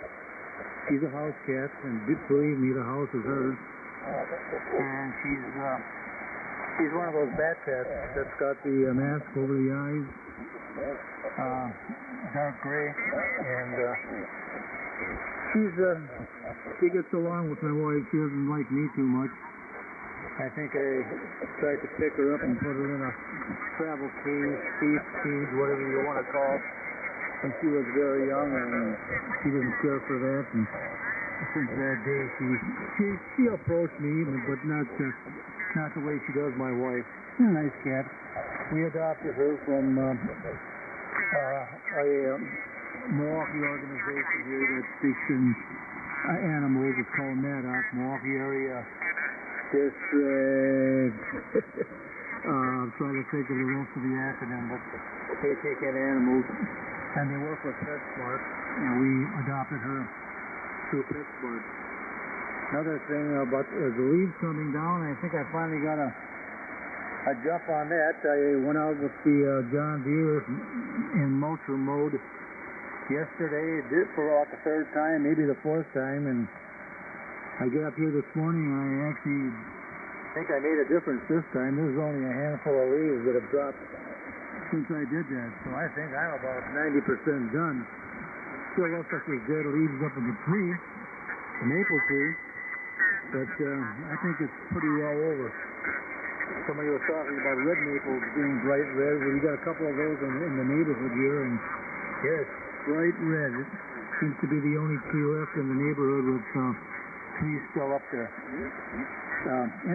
She's a house cat, and believe me, the house is hers. And she's one of those bat cats that's got the mask over the eyes, dark gray, and she gets along with my wife. She doesn't like me too much. I think I tried to pick her up and put her in a travel cage, thief cage, whatever you want to call it. And she was very young, and she didn't care for that. And since that day, she approached me, but not the way she does my wife. She's a nice cat. We adopted her from a Milwaukee organization here that speaks in animals. It's called MADOC, Milwaukee Area District. I'm trying to think of the rest of the acronym, but they take in animals. And they work with PetSmart, and we adopted her through PetSmart. Another thing about the leaves coming down, I think I finally got a jump on that. I went out with the John Deere in mulcher mode yesterday, did it for about the third time, maybe the fourth time, and I get up here this morning and I actually think I made a difference this time. There's only a handful of leaves that have dropped since I did that, so I think I'm about 90% done. Still looks like there's dead leaves up in the tree, the maple tree, but I think it's pretty well over. Somebody was talking about red maples being bright red. Well, we got a couple of those in the neighborhood here, and yes, bright red. It seems to be the only tree left in the neighborhood with trees still up there.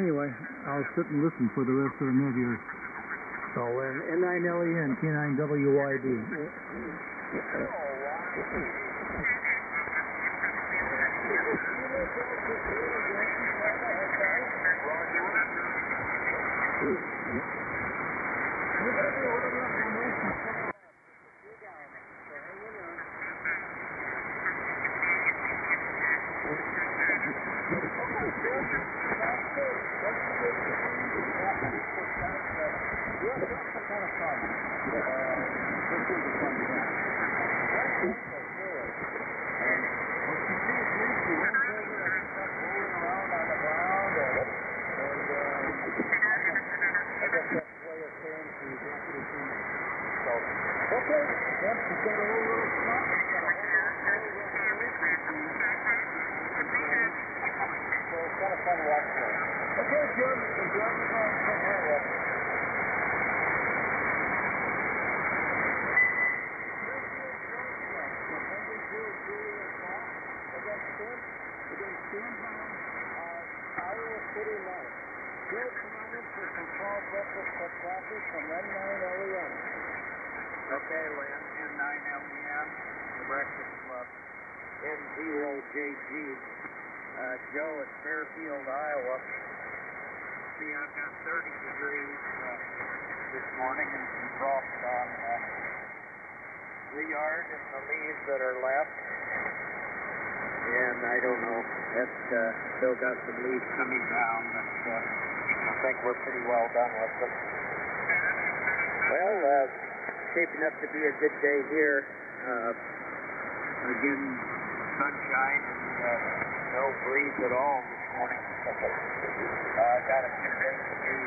Anyway, I'll sit and listen for the rest of the net here. So, N9LEN, K9WYD. Okay, Lynn, N9LEN, the Breakfast Club. N0JG. Joe at Fairfield, Iowa. See, I've got 30 degrees this morning and some frost on the yard and the leaves that are left. And I don't know, it's still got some leaves coming down, but I think we're pretty well done with them. Well, shaping up to be a good day here. Again, sunshine and no breeze at all this morning. Got a few things to do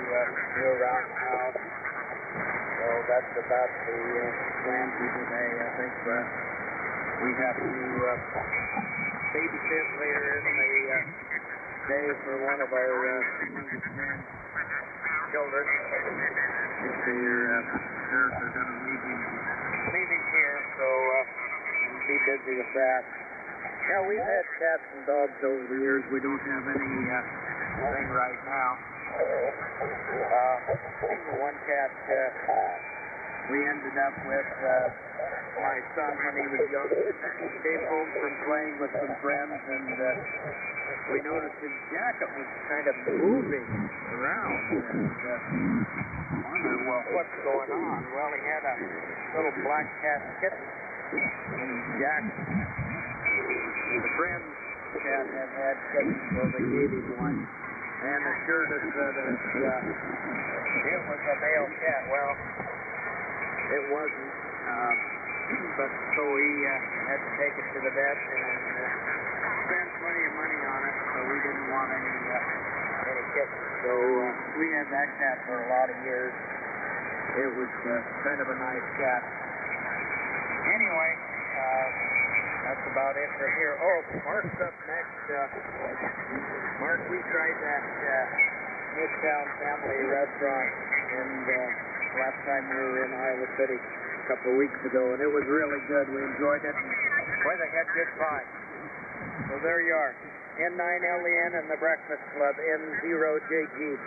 around the house. So that's about the plan for today. I think we have to babysit later in the day for one of our children. If their parents are going to leave him here, so we'll be busy with that. Yeah, we've had cats and dogs over the years. We don't have any thing right now. One cat we ended up with my son when he was young. He came home from playing with some friends, and we noticed his jacket was kind of moving around. And wondered, well, what's going on? Well, he had a little black cat kitten in his jacket. The friend's cat had kittens, so they gave him one and assured us that it was a male cat. Well, it wasn't, but so he had to take it to the vet and spend plenty of money on it, so we didn't want any kittens. So we had that cat for a lot of years. It was kind of a nice cat. Anyway, that's about it for here. Oh, Mark's up next. Mark, we tried that Midtown Family Restaurant and last time we were in Iowa City a couple of weeks ago, and it was really good. We enjoyed it. Boy, they had good pie. So there you are. N9LEN and the Breakfast Club, N0JG.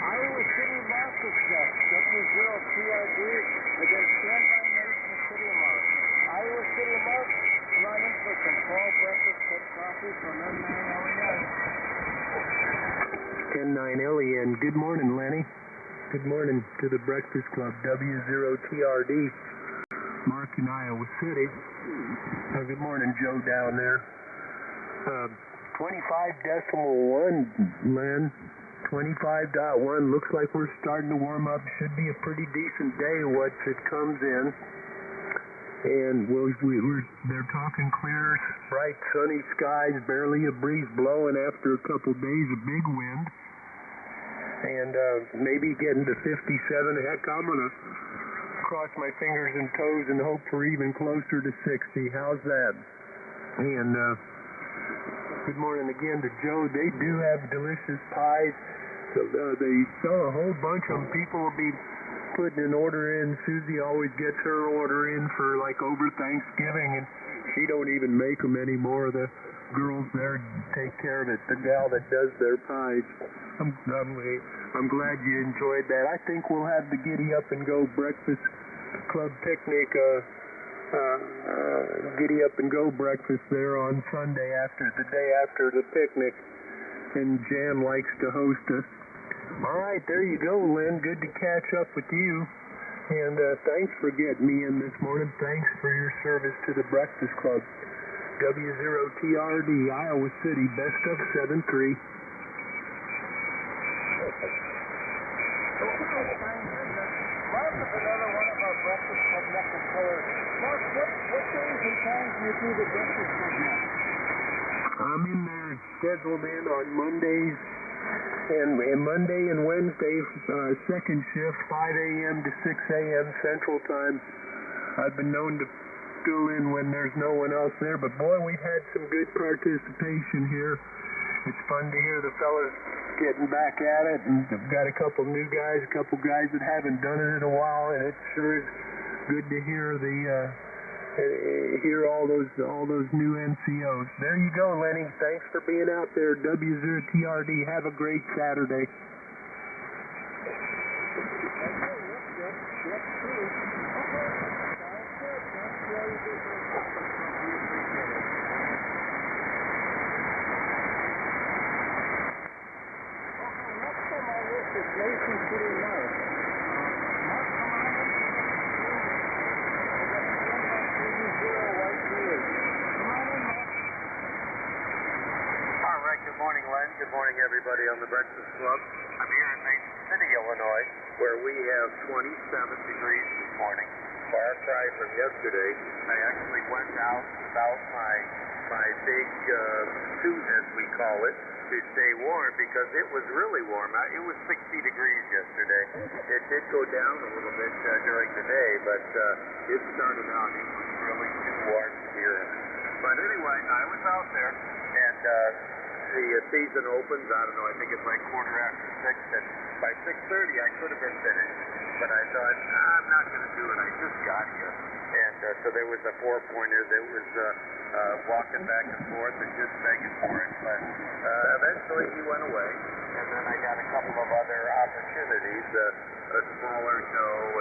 Iowa City Market Check, W0TRD against Standby Nation City Mark. Iowa City Mark running for control breakfast cup coffee from N9LEN. N9LEN. Good morning, Lenny. Good morning to the Breakfast Club, W0TRD. Mark in Iowa City. Good morning, Joe down there. 25.1, Len. 25.1. Looks like we're starting to warm up. Should be a pretty decent day once it comes in. And they're talking clear, bright, sunny skies, barely a breeze blowing after a couple days of big wind. And maybe getting to 57. Heck, I'm going to cross my fingers and toes and hope for even closer to 60. How's that? And good morning again to Joe. They do have delicious pies. So they sell a whole bunch of them. People will be putting an order in. Susie always gets her order in for like over Thanksgiving, and she don't even make them anymore. The girls there take care of it. The gal that does their pies. I'm glad you enjoyed that. I think we'll have the Giddy Up and Go Breakfast Club picnic, Giddy Up and Go breakfast there on Sunday the day after the picnic, and Jan likes to host us. All right, there you go, Lynn. Good to catch up with you. And thanks for getting me in this morning. Thanks for your service to the Breakfast Club. W0TRD, Iowa City, best of 7-3. Mark is another one of our Breakfast Club Network players. Mark, what days and times do you do the Breakfast Club now? I'm in there scheduled in on Mondays and Monday and Wednesday, second shift, 5 a.m. to 6 a.m. Central Time. I've been known to fill in when there's no one else there, but boy, we've had some good participation here. It's fun to hear the fellas getting back at it, and I've got a couple new guys, a couple guys that haven't done it in a while, and it sure is good to hear the hear all those new NCOs. There you go, Lenny. Thanks for being out there. W0TRD. Have a great Saturday. Good morning, everybody on the Breakfast Club. I'm here in Mason City, Illinois, where we have 27 degrees this morning. Far cry from yesterday. I actually went out without my big suit, as we call it, to stay warm because it was really warm. It was 60 degrees yesterday. It did go down a little bit during the day, but it started out. It was really too warm here. But anyway, I was out there, and the season opens, I don't know, I think it's like 6:15, and by 6:30 I could have been finished, but I thought, I'm not going to do it, I just got here, and so there was a four-pointer that was walking back and forth and just begging for it, but eventually he went away, and then I got a couple of other opportunities, a smaller doe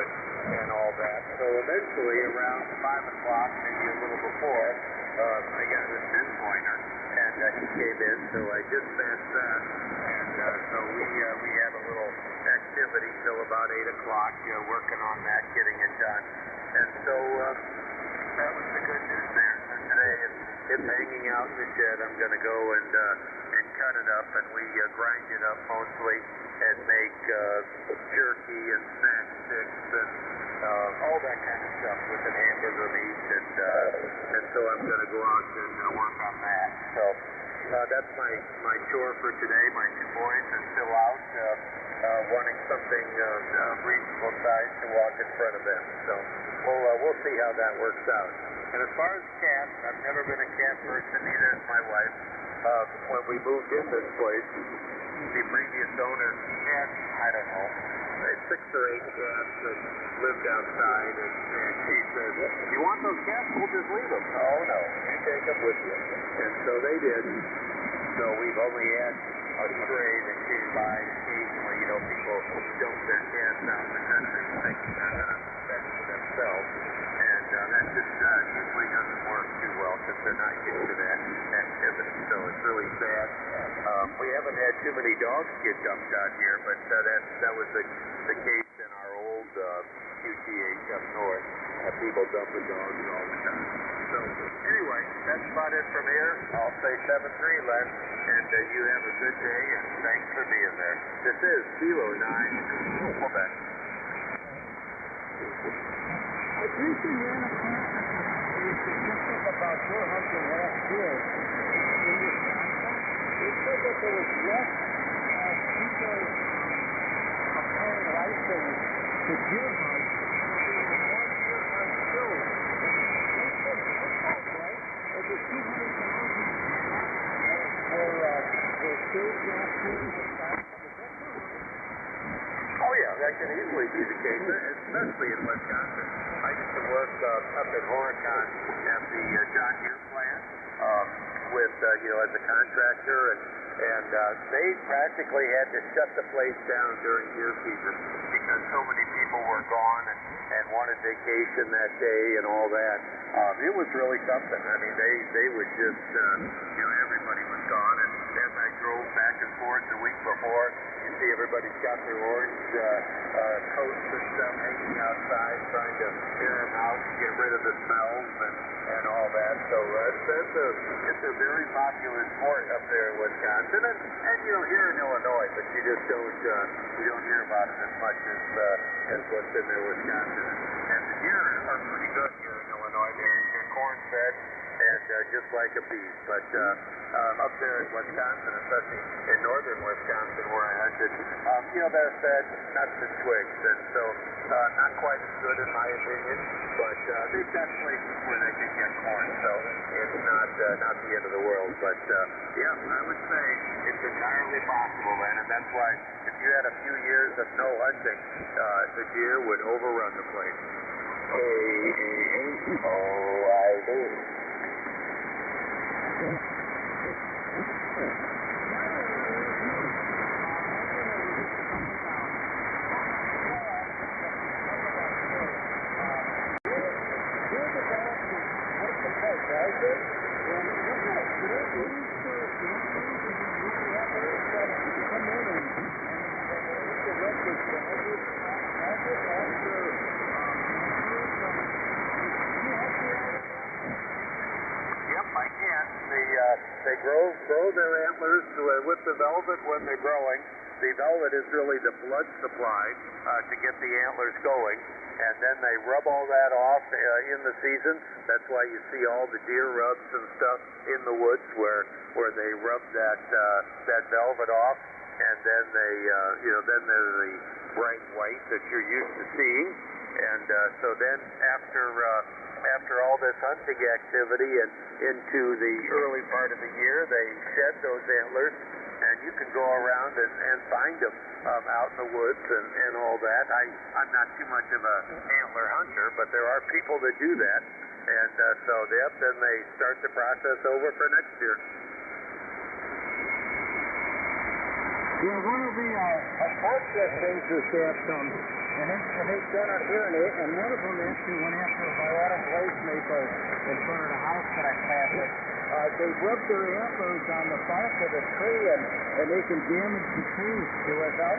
and all that, so eventually around 5 o'clock, maybe a little before, I got this pinpointer, and he came in, so I dispatched that, and so we had a little activity till about 8 o'clock, working on that, getting it done, and so that was the good news there. So today it's hanging out in the shed. I'm going to go and cut it up, and we grind it up mostly and make jerky and snack sticks and all that kind of stuff with the hamburger meat, and so I'm going to go out and work on that. So that's my chore for today. My two boys are still out wanting something reasonable size to walk in front of them. So we'll see how that works out. And as far as cats, I've never been a cat person, neither has my wife. When we moved in this place, the previous owner had, I don't know, 6 or 8 cats that lived outside, and she said, you want those cats? We'll just leave them. Oh, no, you take them with you. And so they did. So we've only had a stray that came by occasionally. You know, people dump their cats out in the country and think they're going to fend for themselves. And that just usually doesn't work too well because they're not used to that activity. So it's really sad. We haven't had too many dogs get dumped out here, but that was the case in our old QTH up north. People dumping dogs all the time. So anyway, that's about it from here. I'll say 7-3, Len, and you have a good day, and thanks for being there. This is Kilo 9, Quebec. I briefly ran across a statistic about deer hunting last year in Wisconsin. It said that there was less people applying license to deer hunt, but there were more deer hunt killed. And they said that's right. Over 200,000 were killed last year in Wisconsin. Oh yeah, that can easily be the case, especially in Wisconsin. I used to work up in Horicon at the John Deere plant with, as a contractor, and they practically had to shut the place down during deer season because so many people were gone and wanted vacation that day and all that. It was really something. I mean, they would just, everybody was gone, and as I drove back and forth the week before, you see everybody's got their orange coats and stuff hanging outside, trying to air them out to get rid of the smells and all that. So it's a very popular sport up there in Wisconsin, and here in Illinois, but you just don't hear about it as much as what's in there, Wisconsin. And the deer are pretty good here in Illinois. They're corn fed and just like a beef, but up there in Wisconsin, especially in northern Wisconsin where I hunted, they're fed nuts and twigs, and so not quite as good in my opinion, but they've got places where they can get corn, so it's not the end of the world, but yeah, I would say it's entirely possible, man, and that's why if you had a few years of no hunting, the deer would overrun the place. K-A-H-O-I-D. They grow their antlers with the velvet when they're growing. The velvet is really the blood supply to get the antlers going, and then they rub all that off in the season. That's why you see all the deer rubs and stuff in the woods where they rub that velvet off, and then they then they're the bright white that you're used to seeing, and so then after all this hunting activity and into the early part of the year, they shed those antlers, and you can go around and find them out in the woods and all that. I'm not too much of an antler hunter, but there are people that do that, and then they start the process over for next year. Yeah, one of the unfortunate things is that they've done it here, and one of them actually went after my autumn blaze maple in front of the house that I planted. They rubbed their antlers on the bark of the tree, and they can damage the tree. Do it out?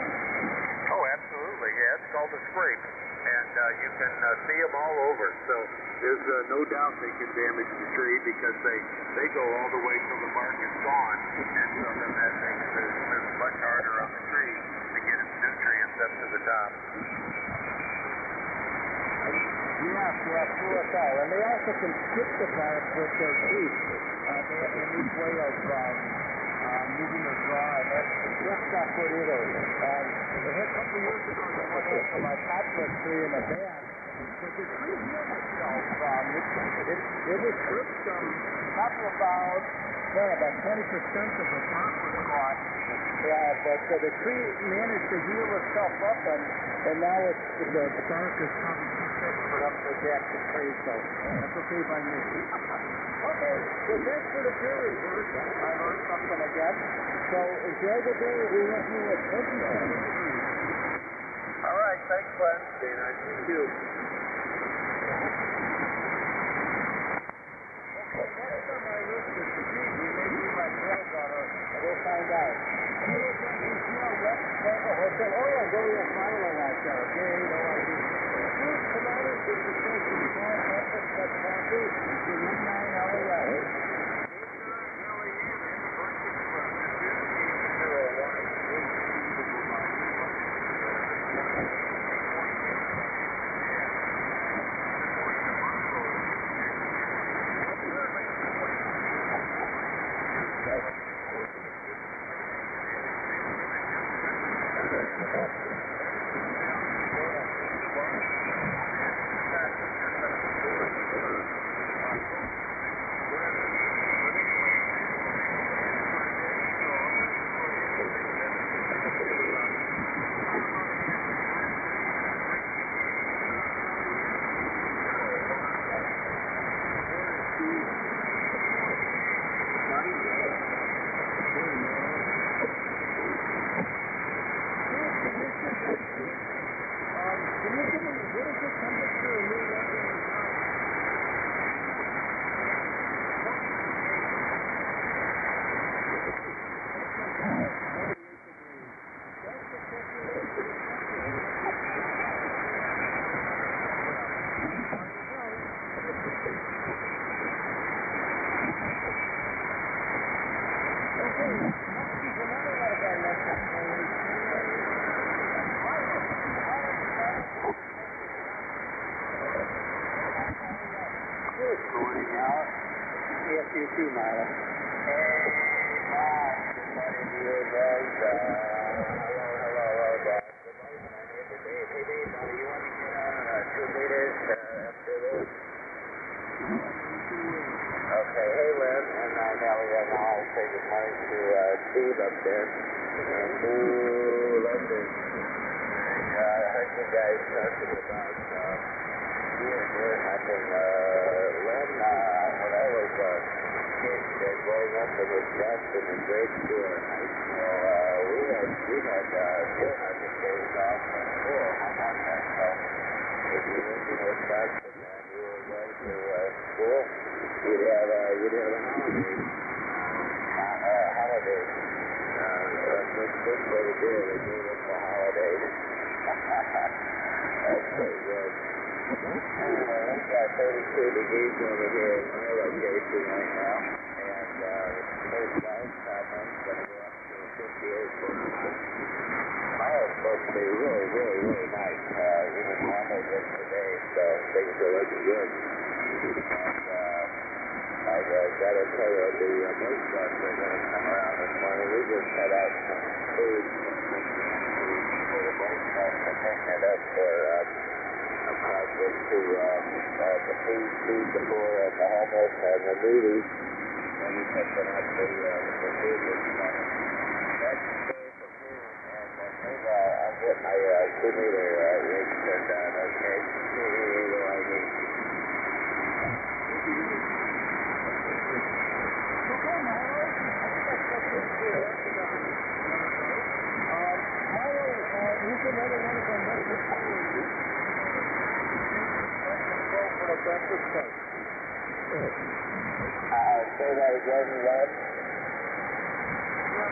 Oh, absolutely. Yeah, it's called a scrape, and you can see them all over. So there's no doubt they can damage the tree because they go all the way till the bark is gone, and so then that makes it much harder on the tree to get its nutrients up to the top. Yes, through us all. And they also can strip the bark with their teeth. They have a neat way of moving their jaw, and that's not good either. A couple of years ago, they went into my poplar tree in a van, but the tree healed itself. It was stripped top of about 20% of the bark was gone. But the tree managed to heal itself up, and now the bark is probably too thick for it up to attack the tree, so that's okay by me. Okay, so thanks for the peer review. I learned something again. So enjoy the day. We went through at 27 degrees. All right, thanks, Glenn. Stay nice to meet you. Okay, next on my list is the trees. We may be my trail runner, and we'll find out. Hey, look, hotel. Oh, go to a fire out there. Okay, no idea. Food commoders is the station. Call Office at Coffee. The 19 LA. You too, Milo. Hey, Bob. Good morning to you, guys. Hello, Bob. Good morning. Hey, Dave, do you want to get on 2 meters after this? Okay, hey, Lynn, and Nellie, and I'll say good morning to Steve up there. And London. I heard you guys talking about deer hunting. When I was kid, growing up in Wisconsin in grade school, we had deer hunting days off in school. How about that? So if you lived in Wisconsin and you were going to school, you'd have a holiday. This way to do it. They gave us the holidays. That's pretty good. We've got 32 degrees over here in my location right now, and first night Tomlin's going to go up to 58 for tomorrow's supposed to be really, really, really nice, even warmer than today, so things are looking good. And I got to tell you, the moose trucks are going to come around this morning. We just cut out some food for the moose trucks and taking it up for project to feed the poor and the homeless and the needy, and we picked them up the food this morning. That's the story from here, and maybe I'll get my 2-meter rig turned on, okay? Say that again, Red.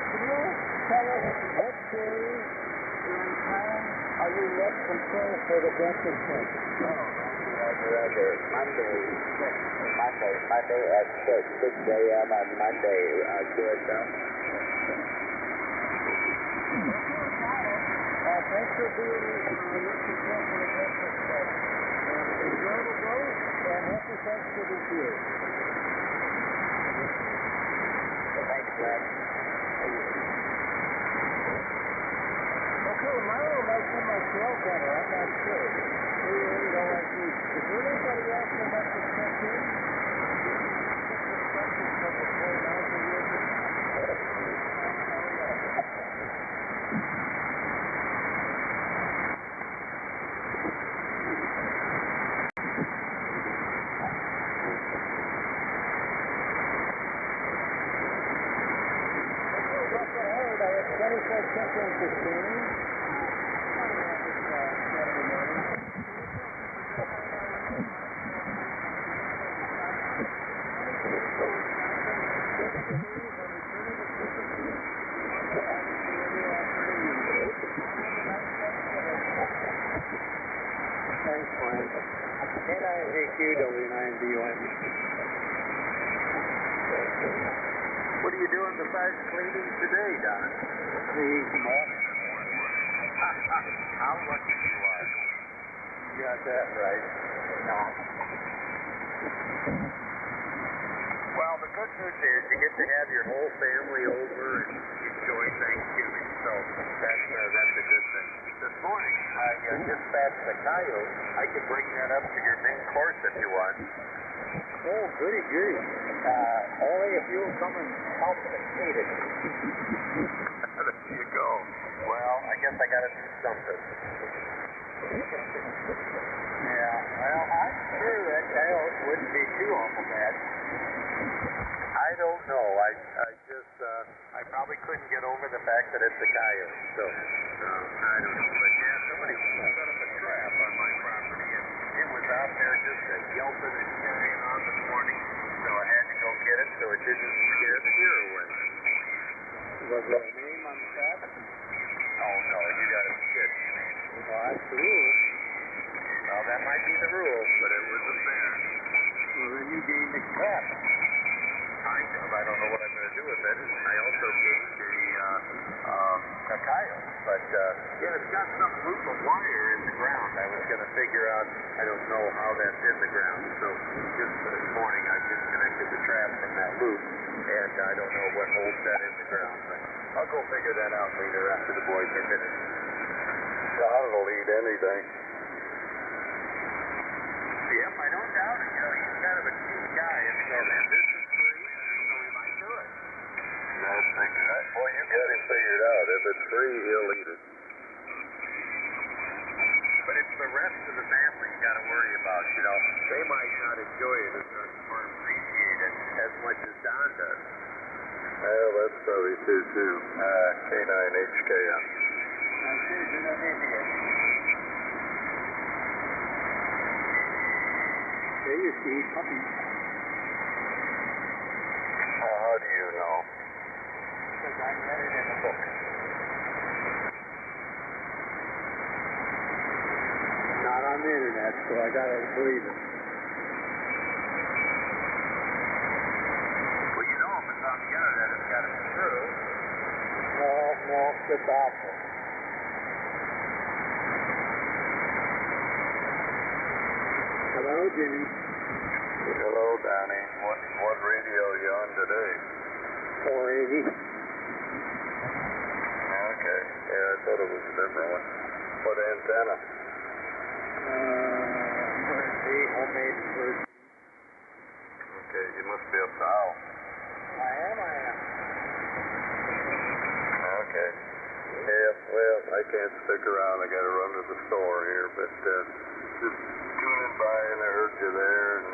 Can you tell us what days during time are you left control for the breakfast place? Roger. Monday at 6 a.m. on Monday. Good, thanks for being your control for the breakfast place. Enjoy the day and happy Thanksgiving to you. Thanks, Brad. Okay, Milo might come my trail better. I'm not sure. Is there anybody else that wants to check in? What are you doing besides cleaning today, Don? Cleaning some more. How lucky you are. You got that right. No. Well, the good news is you get to have your whole family over and enjoy Thanksgiving, so that's a good thing. This morning, I dispatched a coyote. I could bring that up to your main course if you want. Oh, goody. Only if you'll come and help feed it. There you go. Well, I guess I got to do something. Yeah, well, I'm sure that coyote wouldn't be too awful bad. I don't know. I probably couldn't get over the fact that it's a coyote. So, I don't know. But yeah, somebody set up a trap on my property, and it was out there just yelping and carrying on this morning. So I had to go get it so it didn't scare the deer away. Was there a name on the trap? Oh, no, you got to be kidding me. Well, that's the rule. Well, that might be the rule, but it was a bear. Well, then you gained a trap. Kind of. I don't know what I'm going to do with it. I also gained a coyote, but it's got some loop of wire in the ground. I was going to figure out, I don't know how that's in the ground, so just this morning I disconnected the trap from that loop, and I don't know what holds that in the ground, but I'll go figure that out later after the boys are finished. God will eat anything. Yep, I don't doubt it. He's kind of a keen guy, and so this is free, so we might do it. Boy, you got him figured out. If it's free, he'll eat it. But it's the rest of the family you got to worry about, you know. They might not enjoy it or appreciate it as much as Don does. Well, that's probably true, too. K9HKM. Okay, you see puppies. How do you know? Because I read it in the book. Not on the internet, so I gotta believe it. Well, you know, if it's on the internet, it's got to be true. No, it's awful. Hello, Jimmy. Hello, Donnie. What radio are you on today? 480. Okay. Yeah, I thought it was a different one. What antenna? Homemade first. Okay, you must be up south. I am. Okay. Yeah, well, I can't stick around. I got to run to the store here, but just tuning by and I heard you there and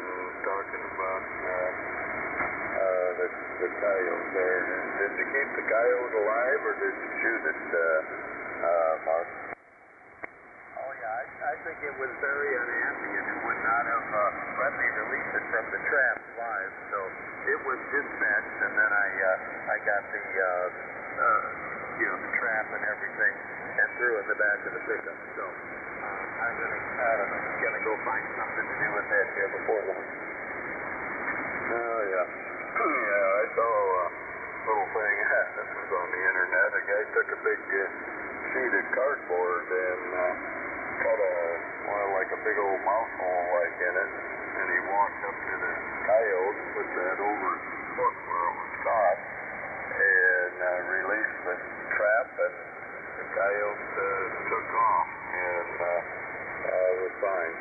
talking about the coyote there. Did you keep the coyote alive or did you shoot it, Mark? Oh, yeah, I think it was very unhappy and it would not have let me release it from the trap live. So it was dispatched and then I got the the trap and everything and threw in the back of the pickup. So I'm gonna go find something to do with that here before lunch. Oh, yeah. Yeah, I saw a little thing that was on the internet. A guy took a big sheet of cardboard and cut like a big old mouth hole like in it, and he walked up to the coyote, put that over his foot where it was caught, and released the trap, and the coyote took off, and was fine.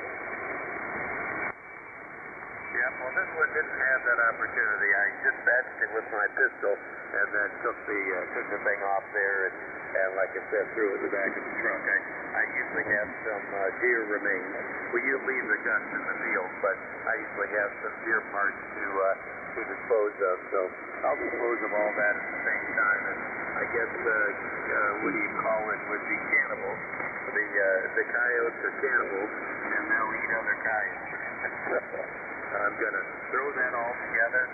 Yeah, well, this one didn't have that opportunity. I dispatched it with my pistol and then took the thing off there and like I said, threw it in the back of the truck. I usually have some deer remains. We usually leave the guts in the field, but I usually have some deer parts to dispose of. So I'll dispose of all that at the same time. And I guess what do you call it would be cannibals. The coyotes are cannibals, and they'll eat other coyotes. I'm going to throw that all together.